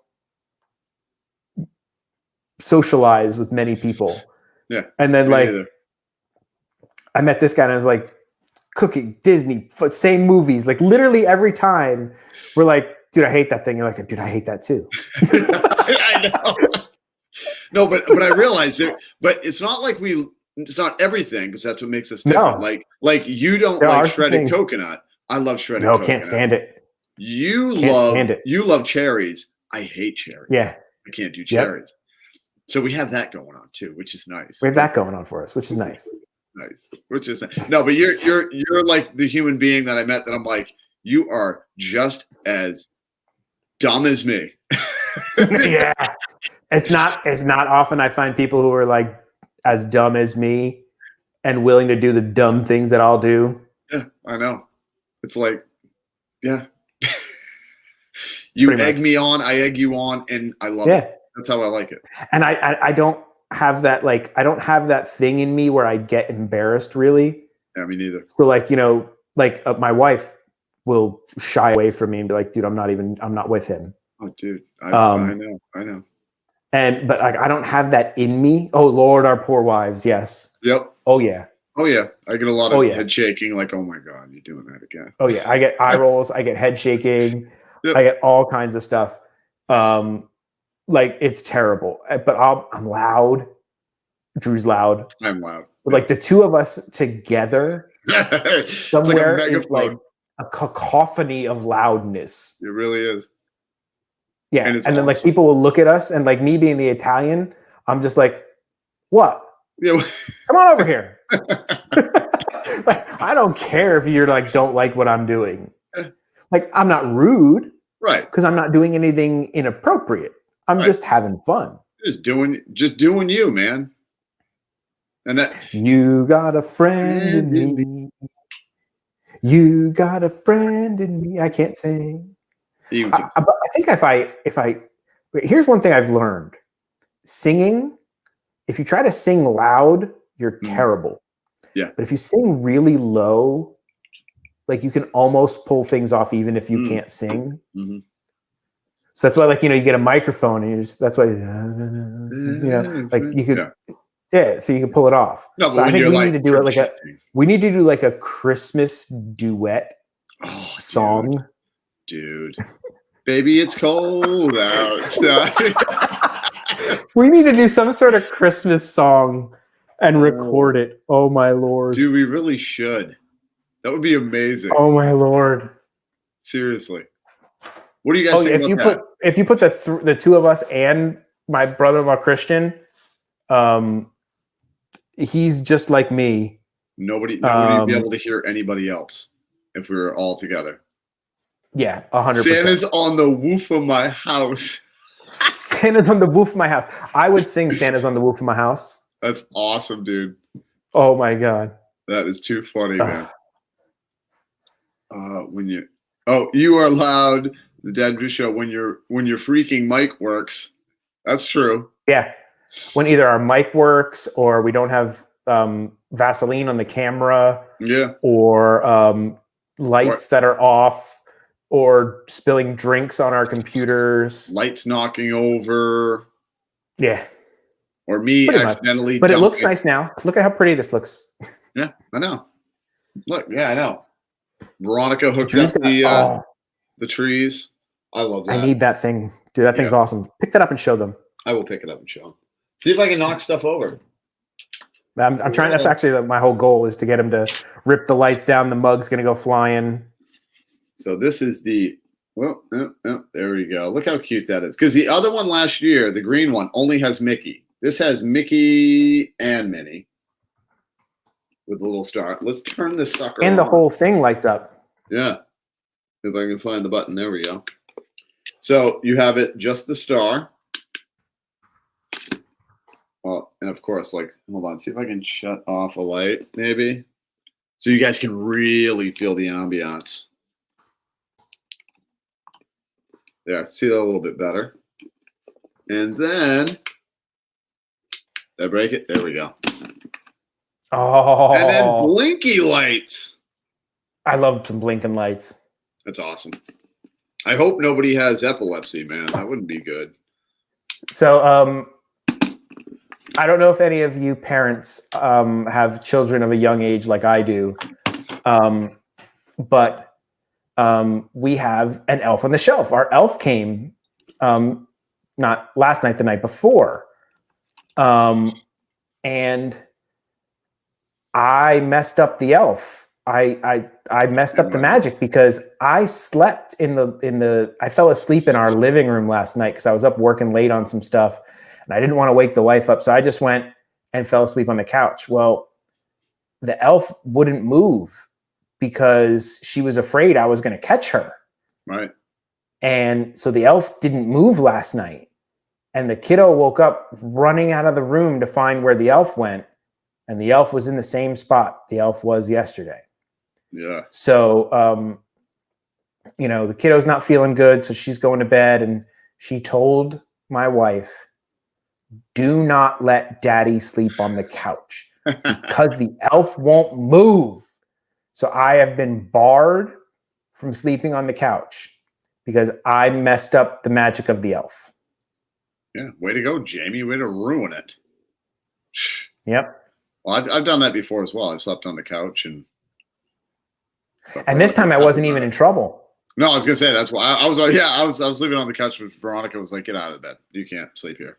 socialize with many people. Yeah. And then I met this guy and I was like, cooking, Disney, same movies. Like literally every time we're like, "Dude, I hate that thing." You're like, "Dude, I hate that too." I know. No, but I realize it. But it's not like it's not everything, because that's what makes us different. No. Like you don't like shredded coconut. I love shredded coconut. No, can't stand it. You love cherries. I hate cherries. Yeah. I can't do cherries. Yep. So we have that going on too, which is nice. We have that going on for us, which is nice. Nice. Which is nice. No, but you're like the human being that I met that I'm like, you are just as dumb as me. Yeah. It's not often I find people who are like as dumb as me and willing to do the dumb things that I'll do. Yeah, I know. It's like, yeah. You egg me on, I egg you on, and I love it. That's how I like it. And I don't have that, like, I don't have that thing in me where I get embarrassed, really. Yeah, me neither. So like, my wife will shy away from me and be like, "Dude, I'm not with him." Oh, dude. I know. But like, I don't have that in me. Oh Lord, our poor wives. Yes. Yep. Oh yeah. Oh yeah. I get a lot of head shaking. Like, oh my God, you're doing that again. Oh yeah. I get eye rolls. I get head shaking. Yep. I get all kinds of stuff. Like it's terrible. But I'm loud. Drew's loud. I'm loud. But like the two of us together somewhere is like a cacophony of loudness. It really is. Yeah. And then like people will look at us, and like me being the Italian, I'm just like, "What? Yeah. Come on over here." Like, I don't care if you're like, don't like what I'm doing. Like, I'm not rude. Right. Because I'm not doing anything inappropriate. I'm just having fun. Just doing you, man. And that you got a friend in me. You got a friend in me. I can't sing. You I think if I here's one thing I've learned: singing. If you try to sing loud, you're terrible. Yeah. But if you sing really low, like you can almost pull things off even if you can't sing. Mm-hmm. So that's why, like, you get a microphone and that's why, like you could, so you can pull it off. No, but I when think you're we like need to do it we need to do like a Christmas duet song. Dude. Baby, it's cold out. We need to do some sort of Christmas song and record it. Oh my Lord. Dude, we really should. That would be amazing. Oh my Lord. Seriously. What do you guys think about that? If you put the two of us and my brother-in-law Christian, he's just like me. Nobody would be able to hear anybody else if we were all together. Yeah, 100%. Santa's on the roof of my house. Santa's on the roof of my house. I would sing Santa's on the roof of my house. That's awesome, dude. Oh my God. That is too funny, man. You are allowed the Dad Drew Show when your freaking mic works. That's true. Yeah. When either our mic works or we don't have Vaseline on the camera. Yeah. Or lights that are off. Or spilling drinks on our computers. Lights knocking over. Yeah. Or me accidentally. But it looks nice now. Look at how pretty this looks. Yeah, I know. Look, I know. Veronica hooked up the trees. I love that. I need that thing. Dude, that thing's awesome. Pick that up and show them. I will pick it up and show them. See if I can knock stuff over. I'm trying. That's actually my whole goal is to get him to rip the lights down. The mug's going to go flying. So this is there we go. Look how cute that is. Because the other one last year, the green one, only has Mickey. This has Mickey and Minnie with a little star. Let's turn this sucker and on. The whole thing lights up. Yeah. If I can find the button. There we go. So you have it, just the star. Well, and of course, hold on. See if I can shut off a light, maybe. So you guys can really feel the ambiance. There, see that a little bit better. And then, did I break it? There we go. Oh. And then blinky lights. I love some blinking lights. That's awesome. I hope nobody has epilepsy, man. That wouldn't be good. So, I don't know if any of you parents have children of a young age like I do, but we have an elf on the shelf. Our elf came not last night, the night before. And I messed up the elf. I messed up the magic because I slept I fell asleep in our living room last night because I was up working late on some stuff and I didn't want to wake the wife up. So I just went and fell asleep on the couch. Well, the elf wouldn't move because she was afraid I was going to catch her. Right. And so the elf didn't move last night. And the kiddo woke up running out of the room to find where the elf went. And the elf was in the same spot the elf was yesterday. Yeah. So, the kiddo's not feeling good. So she's going to bed. And she told my wife, do not let daddy sleep on the couch because the elf won't move. So I have been barred from sleeping on the couch because I messed up the magic of the elf. Yeah. Way to go, Jamie. Way to ruin it. Yep. Well, I've done that before as well. I've slept on the couch and this time I wasn't even in trouble. No, I was gonna say that's why I was sleeping on the couch with Veronica. Was like, get out of bed. You can't sleep here.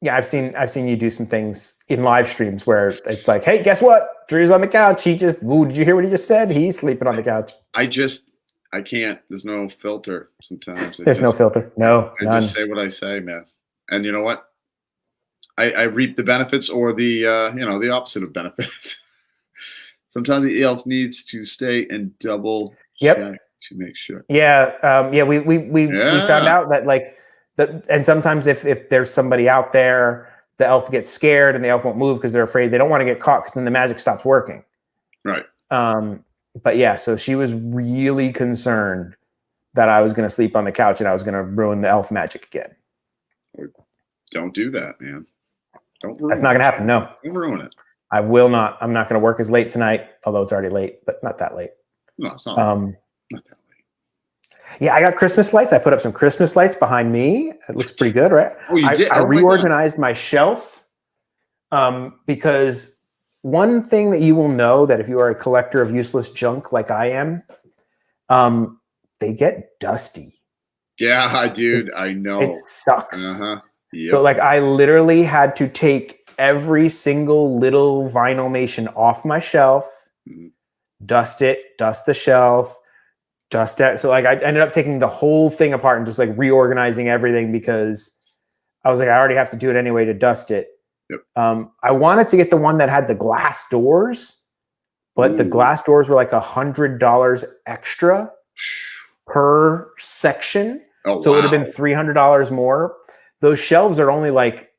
Yeah, I've seen you do some things in live streams where it's like, hey, guess what? Drew's on the couch. Did you hear what he just said? He's sleeping on the couch. I can't. There's no filter sometimes. There's no filter. No, I none. just say what I say, man. And you know what? I reap the benefits or the the opposite of benefits. Sometimes the elf needs to stay and double check to make sure. Yeah, we found out that and sometimes if there's somebody out there, the elf gets scared and the elf won't move because they're afraid they don't want to get caught because then the magic stops working. Right. But yeah, so she was really concerned that I was going to sleep on the couch and I was going to ruin the elf magic again. Don't do that, man. Don't ruin That's not going to happen. No, Don't ruin it. I will not. I'm not going to work as late tonight, although it's already late, but not that late. No, it's not. Not that late. Yeah, I got Christmas lights. I put up some Christmas lights behind me. It looks pretty good, right? Oh, you did? I Oh my reorganized my shelf because one thing that you will know that if you are a collector of useless junk like I am, they get dusty. Yeah, dude, I know. It sucks. Uh-huh. Yep. So like I literally had to take every single little Vinylmation off my shelf, dust it, dust the shelf, dust it. So like I ended up taking the whole thing apart and just like reorganizing everything because I was like, I already have to do it anyway to dust it. Yep. I wanted to get the one that had the glass doors, but the glass doors were like $100 extra per section. Oh, so it would have been $300 more. Those shelves are only like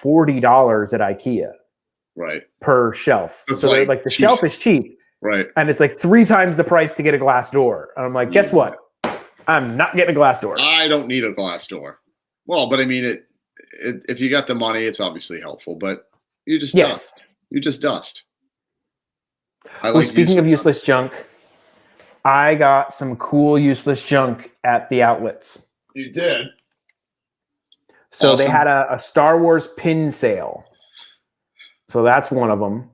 $40 at IKEA. Right. Per shelf. That's so like the shelf is cheap. Right. And it's like 3 times the price to get a glass door. And I'm like, guess what? I'm not getting a glass door. I don't need a glass door. Well, but I mean, if you got the money, it's obviously helpful, but you just dust. You just dust. Speaking of useless junk, I got some cool useless junk at the outlets. You did? So Awesome. They had a Star Wars pin sale. So that's one of them.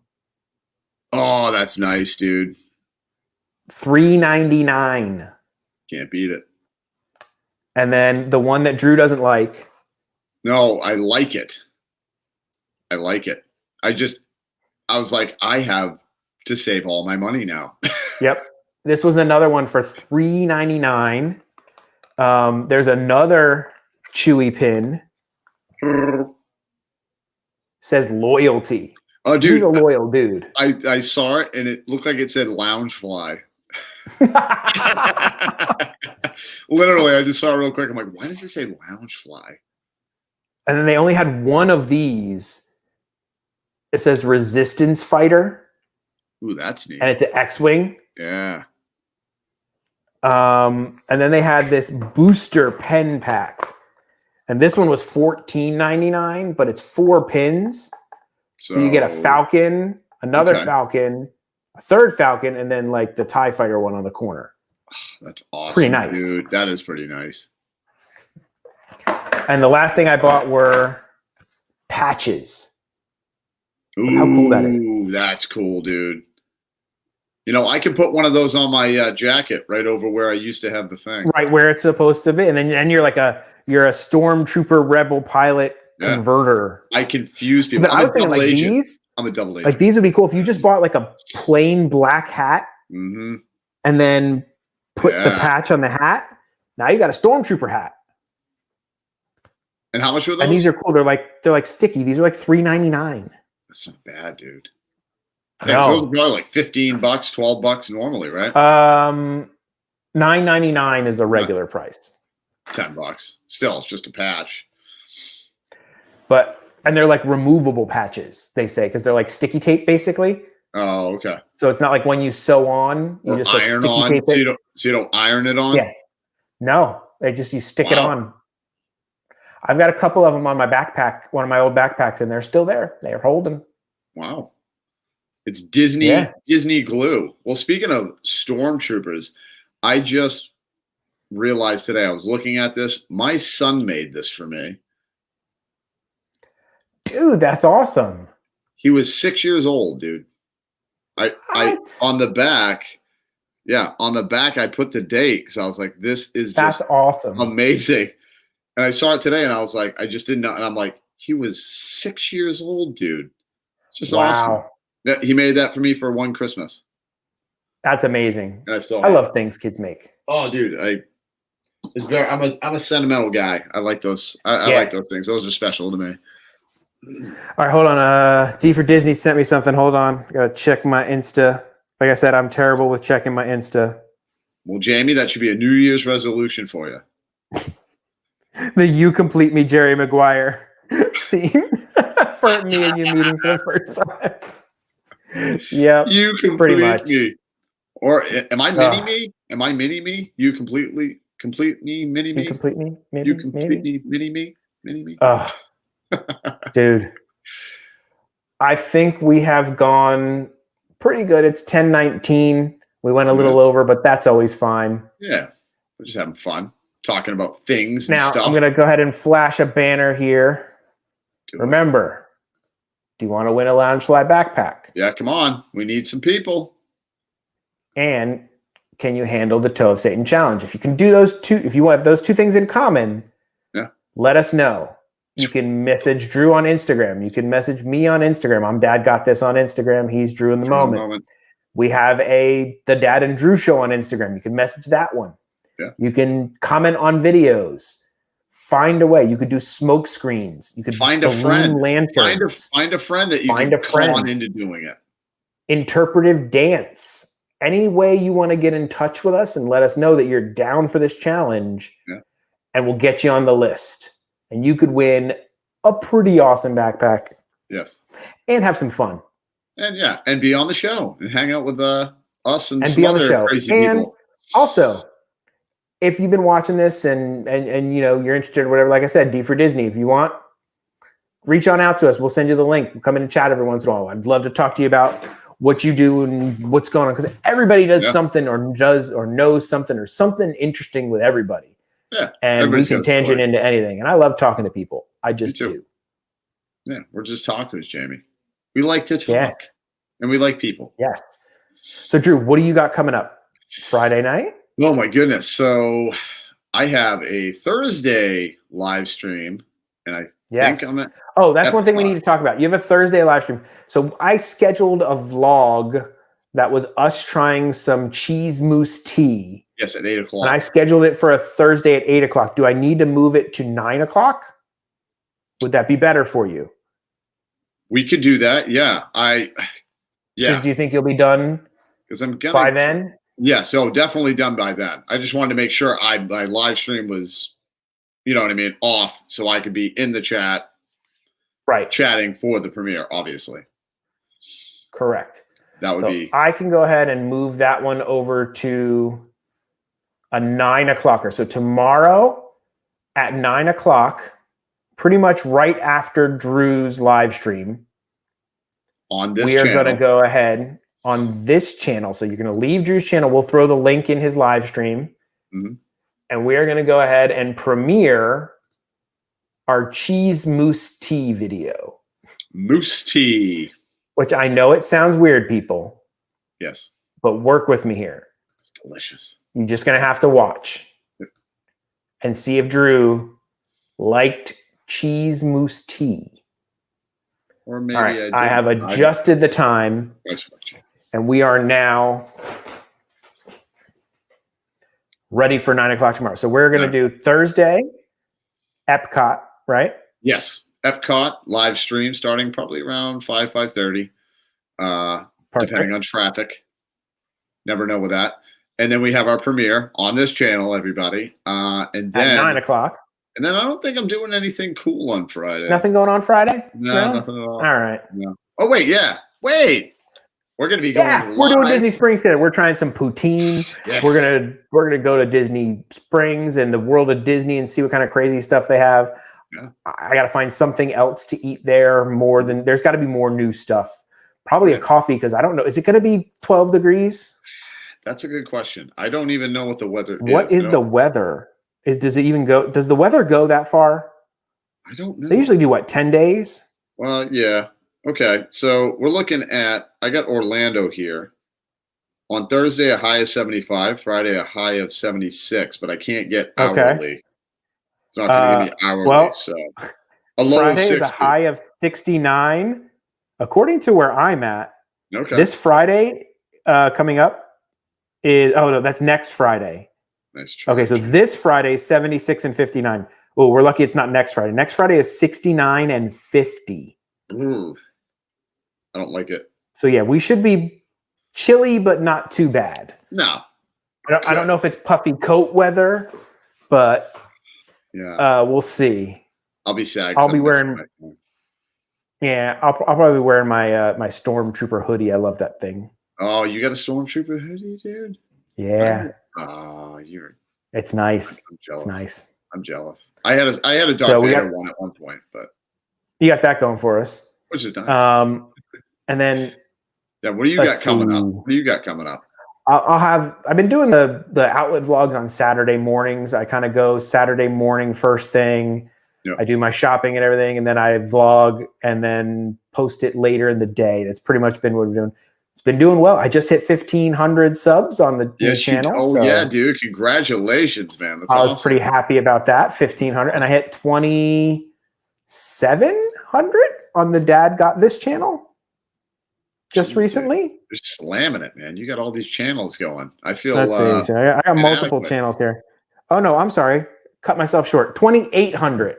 Oh, that's nice, dude. $3.99. Can't beat it. And then the one that Drew doesn't like. No, I like it. I like it. I was like, I have to save all my money now. Yep. This was another one for $3.99. There's another Chewy pin. Says loyalty. Oh, dude. He's a loyal dude. I saw it and it looked like it said Loungefly. Literally, I just saw it real quick. I'm like, why does it say Loungefly? And then they only had one of these. It says Resistance Fighter. Ooh, that's neat. And it's an X-Wing. Yeah. And then they had this booster pen pack. And this one was $14.99, but it's 4 pins. So you get a Falcon, another Falcon, a third Falcon, and then like the TIE Fighter one on the corner. That's awesome. Pretty nice. Dude, that is pretty nice. And the last thing I bought were patches. Ooh, how cool that is. That's cool, dude. You know, I can put one of those on my jacket right over where I used to have the thing. Right where it's supposed to be. And then you're like you're a stormtrooper rebel pilot converter. I confuse people. I was thinking like these. I'm a double agent. Like these would be cool if you just bought like a plain black hat and then put the patch on the hat. Now you got a stormtrooper hat. And how much were those? And these are cool. They're like sticky. These are like $3.99. That's not bad, dude. No. Yeah, those are probably like $15, $12 normally, right? $9.99 is the regular price. $10. Still, it's just a patch. And they're like removable patches, they say, because they're like sticky tape, basically. Oh, okay. So it's not like when you sew on, you just like iron sticky on, tape it. So you don't iron it on? Yeah. No, you stick it on. I've got a couple of them on my backpack, one of my old backpacks, and they're still there. They're holding. Wow. It's Disney glue. Well, speaking of stormtroopers, I just realized today, I was looking at this. My son made this for me. Dude, that's awesome. He was 6 years old, dude. I on the back, I put the date because I was like, this is just awesome. Amazing. And I saw it today and I was like, I just didn't know. And I'm like, he was 6 years old, dude. It's just awesome. Yeah, he made that for me for one Christmas. That's amazing. And I love things kids make. Oh, dude, I'm a sentimental guy. I like those. I like those things. Those are special to me. All right, hold on. D for Disney sent me something. Hold on. Gotta check my Insta. Like I said, I'm terrible with checking my Insta. Well, Jamie, that should be a New Year's resolution for you. The "You Complete Me" Jerry Maguire scene for me and you meeting for the first time. Yeah, you complete pretty much. me. Or am I mini Ugh. me? Am I mini me? You complete me, mini You me. complete me? Maybe, You complete maybe. me, mini me. Ugh, dude. I think we have gone pretty good. It's 10:19. We went a little over, but that's always fine. Yeah, we're just having fun talking about things and Now, stuff. I'm going to go ahead and flash a banner here. Do it. Remember, do you want to win a Loungefly backpack? Yeah, come on. We need some people. And can you handle the Toe of Satan challenge? If you can do those two, if you have those two things in common, let us know. You can message Drew on Instagram. You can message me on Instagram. I'm Dad Got This on Instagram. He's Drew in the moment. We have the Dad and Drew show on Instagram. You can message that one. Yeah. You can comment on videos. Find a way. You could do smoke screens. You could find a friend. Lanterns. Find a friend that you can con into doing it. Interpretive dance. Any way you want to get in touch with us and let us know that you're down for this challenge, and we'll get you on the list. And you could win a pretty awesome backpack. Yes. And have some fun. And be on the show and hang out with us and some be on the other show. crazy and people. Also, if you've been watching this and you know you're interested or whatever, like I said, D for Disney, if you want, reach on out to us. We'll send you the link. We'll come in and chat every once in a while. I'd love to talk to you about what you do and what's going on, because everybody does something or knows something or something interesting with everybody. Yeah. And we can tangent into anything. And I love talking to people. I just do. Yeah, we're just talkers, Jamie. We like to talk. Yeah. And we like people. Yes. So Drew, what do you got coming up? Friday night? Oh my goodness. So I have a Thursday live stream, and I think I'm at that's one thing we need to talk about. You have a Thursday live stream. So I scheduled a vlog that was us trying some cheese mousse tea. Yes, at 8 o'clock. And I scheduled it for a Thursday at 8 o'clock. Do I need to move it to 9 o'clock? Would that be better for you? We could do that. Yeah. Because do you think you'll be done by then? Yeah, so definitely done by then. I just wanted to make sure my live stream was, you know what I mean, off, so I could be in the chat, right, chatting for the premiere, obviously. Correct. That would be. I can go ahead and move that one over to a 9 o'clocker. So tomorrow at 9 o'clock, pretty much right after Drew's live stream, on this we are going to go ahead on this channel. So you're going to leave Drew's channel. We'll throw the link in his live stream. Mm-hmm. And we are going to go ahead and premiere our cheese mousse tea video. Mousse tea. Which I know it sounds weird, people. Yes. But work with me here. It's delicious. You're just going to have to watch and see if Drew liked cheese mousse tea. Or maybe all right, I have adjusted the time, and we are now ready for 9 o'clock tomorrow. So we're going to do Thursday, Epcot, right? Yes, Epcot live stream starting probably around 5:30, depending on traffic. Never know with that. And then we have our premiere on this channel, everybody. And then at 9 o'clock. And then I don't think I'm doing anything cool on Friday. Nothing going on Friday? No, nothing at all. All right. No. Oh, wait. Yeah. Wait. We're going to be going live. We're doing Disney Springs today. We're trying some poutine. Yes. We're gonna go to Disney Springs and the world of Disney and see what kind of crazy stuff they have. Yeah. I got to find something else to eat there there's got to be more new stuff. Probably a coffee, because I don't know. Is it going to be 12 degrees? That's a good question. I don't even know what the weather is. What is the weather? Does the weather go that far? I don't know. They usually do 10 days? Well, yeah. Okay. So we're looking at, I got Orlando here. On Thursday, a high of 75. Friday, a high of 76, but I can't get hourly. Okay. It's not going to give me hourly. Well, so a low Friday of 60. is a high of 69. According to where I'm at, okay. This Friday coming up is, that's next Friday. Nice try. Okay, so this Friday is 76 and 59. Oh, we're lucky it's not next Friday. Next Friday is 69 and 50. Ooh. I don't like it. So yeah, we should be chilly, but not too bad. No. I don't know if it's puffy coat weather, but yeah, we'll see. I'll be sad. I'll be wearing. Yeah, I'll probably be wearing my my Stormtrooper hoodie. I love that thing. Oh, you got a Stormtrooper hoodie, dude? Yeah, Oh, it's nice. I'm jealous. It's nice. I'm jealous. I had a Darth So we Vader got- one at one point, but You got that going for us. which is nice. And then Yeah, what do you let's got coming up? see. What do you got coming up? I've been doing the outlet vlogs on Saturday mornings. I kind of go Saturday morning first thing. Yep. I do my shopping and everything, and then I vlog and then post it later in the day. That's pretty much been what we're doing. It's been doing well. I just hit 1,500 subs on the new channel. Oh, yeah, dude. Congratulations, man. That's awesome. I was pretty happy about that. 1,500. And I hit 2,700 on the Dad Got This channel just recently. You're slamming it, man. You got all these channels going. I feel Let's see. So I got multiple channels here. Oh, no, I'm sorry. Cut myself short. 2,800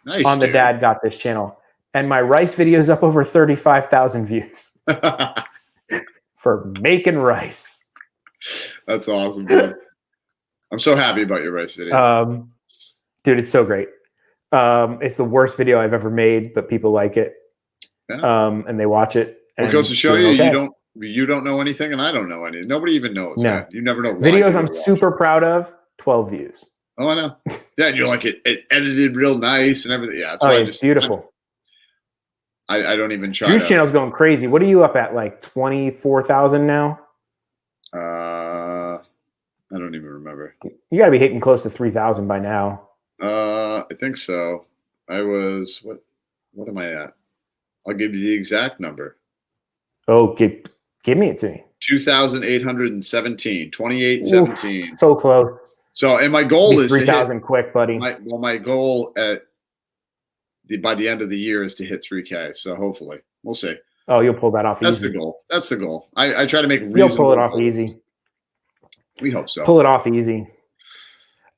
nice, on the Dad Got This channel. And my rice video is up over 35,000 views for making rice. That's awesome, bro. I'm so happy about your rice video. Dude, it's so great. It's the worst video I've ever made, but people like it. Yeah. And they watch it. Well, it goes to show you, you don't know anything, and I don't know anything. Nobody even knows. No. Man. You never know. Videos I'm super proud of, 12 views. Oh, I know. Yeah, and you're like it edited real nice and everything. Yeah, it's beautiful. I don't even try. Drew's channel's going crazy. What are you up at? Like 24,000 now? I don't even remember. You got to be hitting close to 3,000 by now. I think so. I was what am I at? I'll give you the exact number. Oh, give me it to me. 2,817, 2817. So close. So, and my goal is 3,000 quick, buddy. My goal by the end of the year is to hit 3K. So hopefully, we'll see. Oh, you'll pull that off That's easy. the goal. That's the goal. I try to make reasonable. You'll pull it off easy. We hope so. Pull it off easy.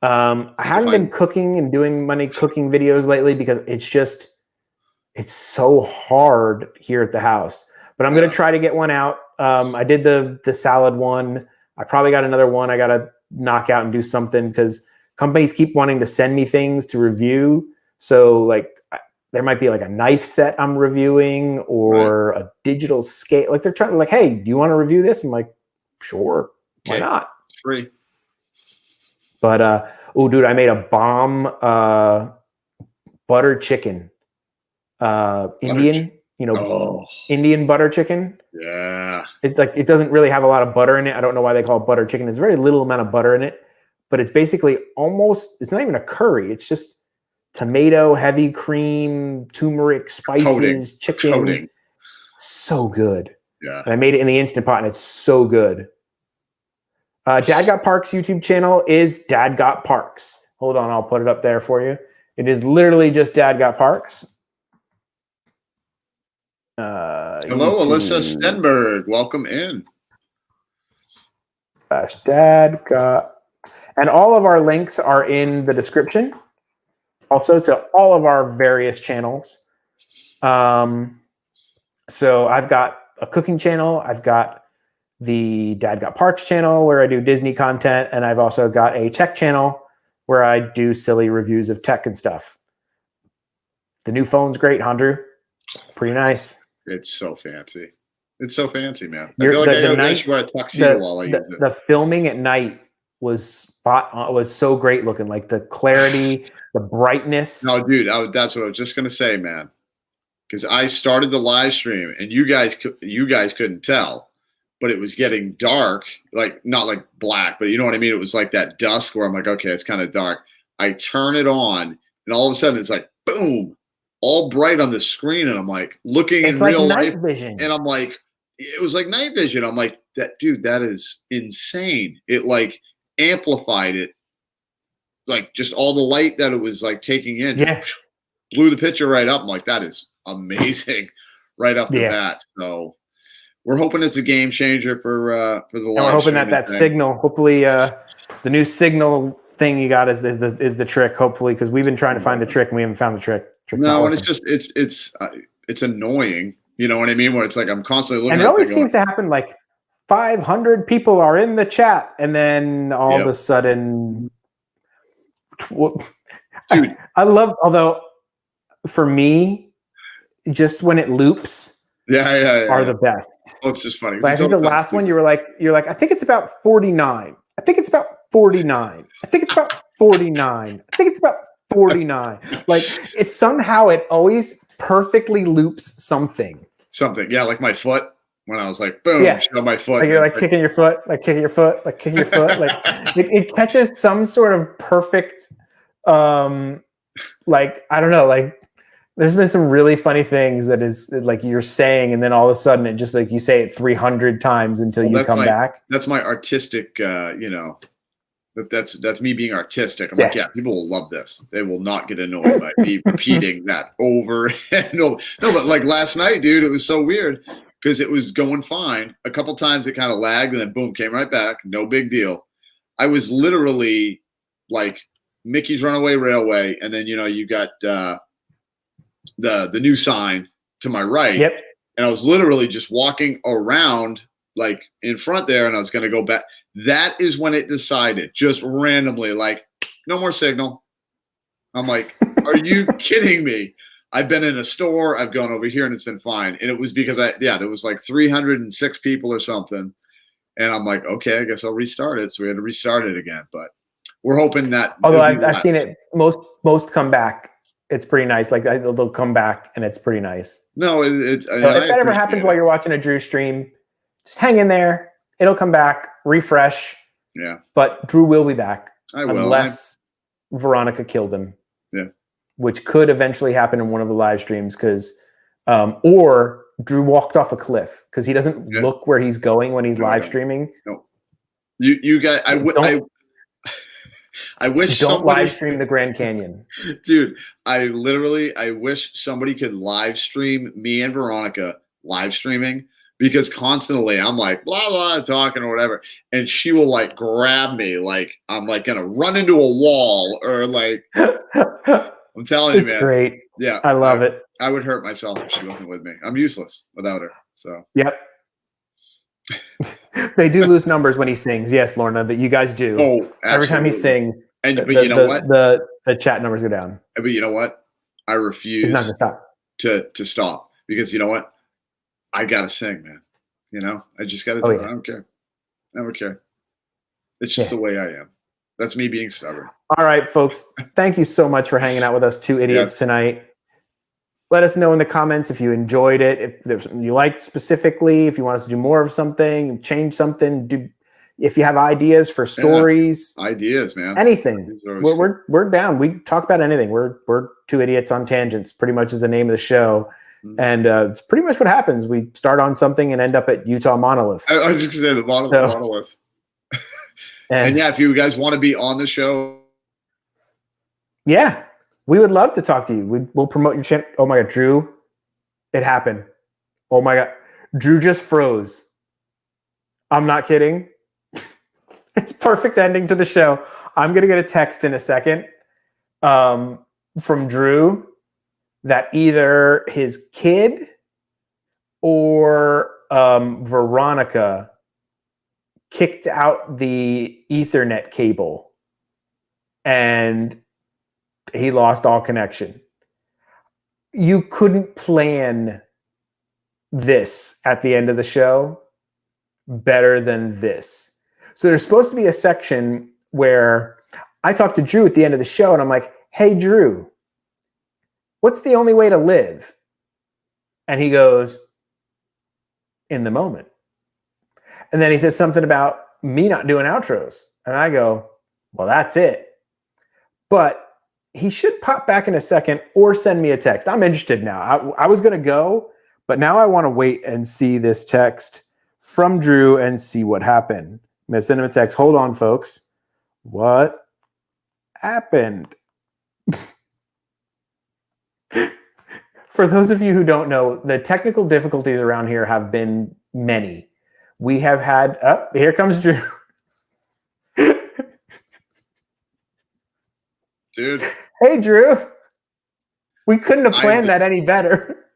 I haven't been cooking and doing many cooking videos lately because it's so hard here at the house. But I'm going to try to get one out. I did the salad one. I probably got another one I got to knock out and do something because companies keep wanting to send me things to review. So like there might be like a knife set I'm reviewing or a digital scale. Like they're trying to like, hey, do you want to review this? I'm like, sure. Why not? It's free. But oh, dude, I made a bomb butter chicken. Indian, Indian butter chicken. Yeah. It's like it doesn't really have a lot of butter in it. I don't know why they call it butter chicken. There's very little amount of butter in it, but it's basically it's not even a curry. It's just tomato, heavy cream, turmeric, spices, chicken. Coating. So good. Yeah. And I made it in the Instant Pot and it's so good. Dad Got Parks YouTube channel is Dad Got Parks. Hold on, I'll put it up there for you. It is literally just Dad Got Parks. Hello, Alyssa Stenberg. Welcome in. Dad Got, and all of our links are in the description. Also to all of our various channels. So I've got a cooking channel. I've got the Dad Got Parks channel where I do Disney content, and I've also got a tech channel where I do silly reviews of tech and stuff. The new phone's great, Andrew. Pretty nice. It's so fancy. It's so fancy, man. I feel like I gotta wear a tuxedo while I use it. The filming at night was so great looking. Like the clarity, the brightness. No, dude, that's what I was just gonna say, man. Because I started the live stream, and you guys couldn't tell, but it was getting dark, like not like black, but you know what I mean. It was like that dusk where I'm like, okay, it's kind of dark. I turn it on, and all of a sudden it's like boom, all bright on the screen, and I'm like looking in real life, vision. And I'm like, it was like night vision. I'm like, that is insane. It like amplified it, like just all the light that it was like taking in. Yeah, blew the picture right up. I'm like, that is amazing, right off the bat. So we're hoping it's a game changer for the live. We're hoping that signal, hopefully, the new signal thing you got is the trick. Hopefully, because we've been trying to find the trick and we haven't found the trick. No, and it's just it's annoying. You know what I mean? Where it's like I'm constantly looking. And it always seems to happen. Like 500 people are in the chat, and then all of a sudden, dude, I love. Although for me, just when it loops, Yeah. are the best. Oh, it's just funny. Like, I think the last one you're like, I think it's about 49. I think it's about 49. I think it's about 49. I think it's about 49. Like, it's somehow it always perfectly loops something. Something. Yeah, like my foot. When I was like, boom, Yeah. show my foot. Like you're like kicking your foot, like kicking your foot, like kicking your foot. Like it catches some sort of perfect, like, I don't know, like there's been some really funny things that is like you're saying, and then all of a sudden it just like you say it 300 times until you come back. That's my artistic, that's me being artistic. I'm like, yeah, people will love this. They will not get annoyed by me repeating that over and over. No, but like last night, dude, it was so weird because it was going fine. A couple times it kind of lagged and then boom, came right back. No big deal. I was literally like Mickey's Runaway Railway, and then you got the new sign to my right. Yep. And I was literally just walking around like in front there, and I was going to go back. That is when it decided, just randomly, like, no more signal. I'm like, are you kidding me? I've been in a store, I've gone over here, and it's been fine. And it was because there was like 306 people or something. And I'm like, okay, I guess I'll restart it. So we had to restart it again. But we're hoping that. Although I've seen it, most come back. It's pretty nice. Like they'll come back, and it's pretty nice. No, it's. So if that ever happens while you're watching a Drew stream, just hang in there. It'll come back, refresh. Yeah. But Drew will be back. I will. Unless Veronica killed him. Yeah. Which could eventually happen in one of the live streams or Drew walked off a cliff because he doesn't look where he's going when he's live streaming. No. You guys, I wish don't live stream the Grand Canyon. Dude, I wish somebody could live stream me and Veronica live streaming. Because constantly I'm like blah blah talking or whatever, and she will like grab me like I'm like gonna run into a wall or like I'm telling you, man. It's great. Yeah, I love it. I would hurt myself if she wasn't with me. I'm useless without her. So yep. They do lose numbers when he sings. Yes, Lorna, that you guys do. Oh, absolutely. Every time he sings, but you know what? The chat numbers go down. But you know what? I refuse. He's not gonna stop. To stop because you know what? I gotta sing, man. I just gotta do it. I don't care. I don't care. It's just the way I am. That's me being stubborn. All right, folks. Thank you so much for hanging out with us, two idiots tonight. Let us know in the comments if you enjoyed it, if there's something you liked specifically, if you want us to do more of something, change something, if you have ideas for stories. Ideas, man. Anything. We're down. We talk about anything. We're two idiots on tangents, pretty much is the name of the show. And it's pretty much what happens. We start on something and end up at Utah Monoliths. I was just going to say the Monoliths. And if you guys want to be on the show. Yeah, we would love to talk to you. We'll promote your channel. Oh my God, Drew, it happened. Oh my God, Drew just froze. I'm not kidding. It's perfect ending to the show. I'm going to get a text in a second from Drew that either his kid or Veronica kicked out the Ethernet cable and he lost all connection. You couldn't plan this at the end of the show better than this. So there's supposed to be a section where I talk to Drew at the end of the show and I'm like, hey, Drew, what's the only way to live? And he goes, in the moment. And then he says something about me not doing outros. And I go, well, that's it. But he should pop back in a second or send me a text. I'm interested now. I was going to go, but now I want to wait and see this text from Drew and see what happened. I'm going to send him a text. Hold on, folks. What happened? For those of you who don't know, the technical difficulties around here have been many. We have had, here comes Drew. Dude. Hey, Drew. We couldn't have planned that any better.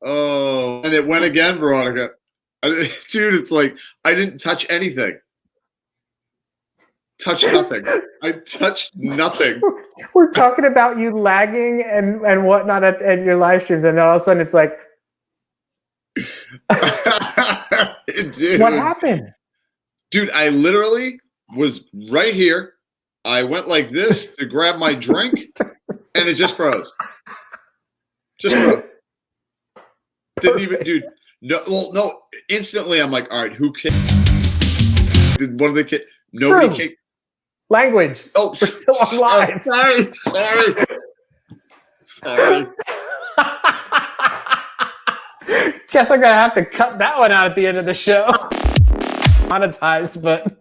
Oh, and it went again, Veronica. Dude, it's like I didn't touch anything. touched nothing. I touched nothing. We're talking about you lagging and whatnot at your live streams, and then all of a sudden it's like, Dude. what happened? Dude, I literally was right here. I went like this to grab my drink, and it just froze. Just froze. Didn't even, dude. No, well, no. Instantly, I'm like, all right, who kicked? Did one of the kids? Nobody True. kicked. Language. Oh, We're still on live. Sorry. Guess I'm gonna have to cut that one out at the end of the show. Monetized, but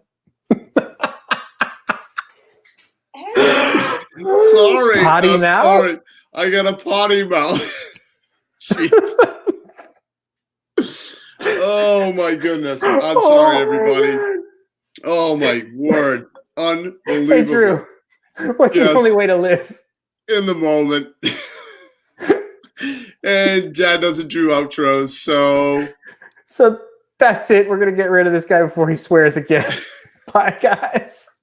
Sorry. Potty I'm mouth? sorry. I got a potty mouth. Jeez. Oh my goodness. I'm sorry, everybody. Man. Oh my word. Unbelievable. Hey Drew, what's the Yes. only way to live? In the moment. And Dad doesn't do outros, So that's it. We're gonna get rid of this guy before he swears again. Bye, guys.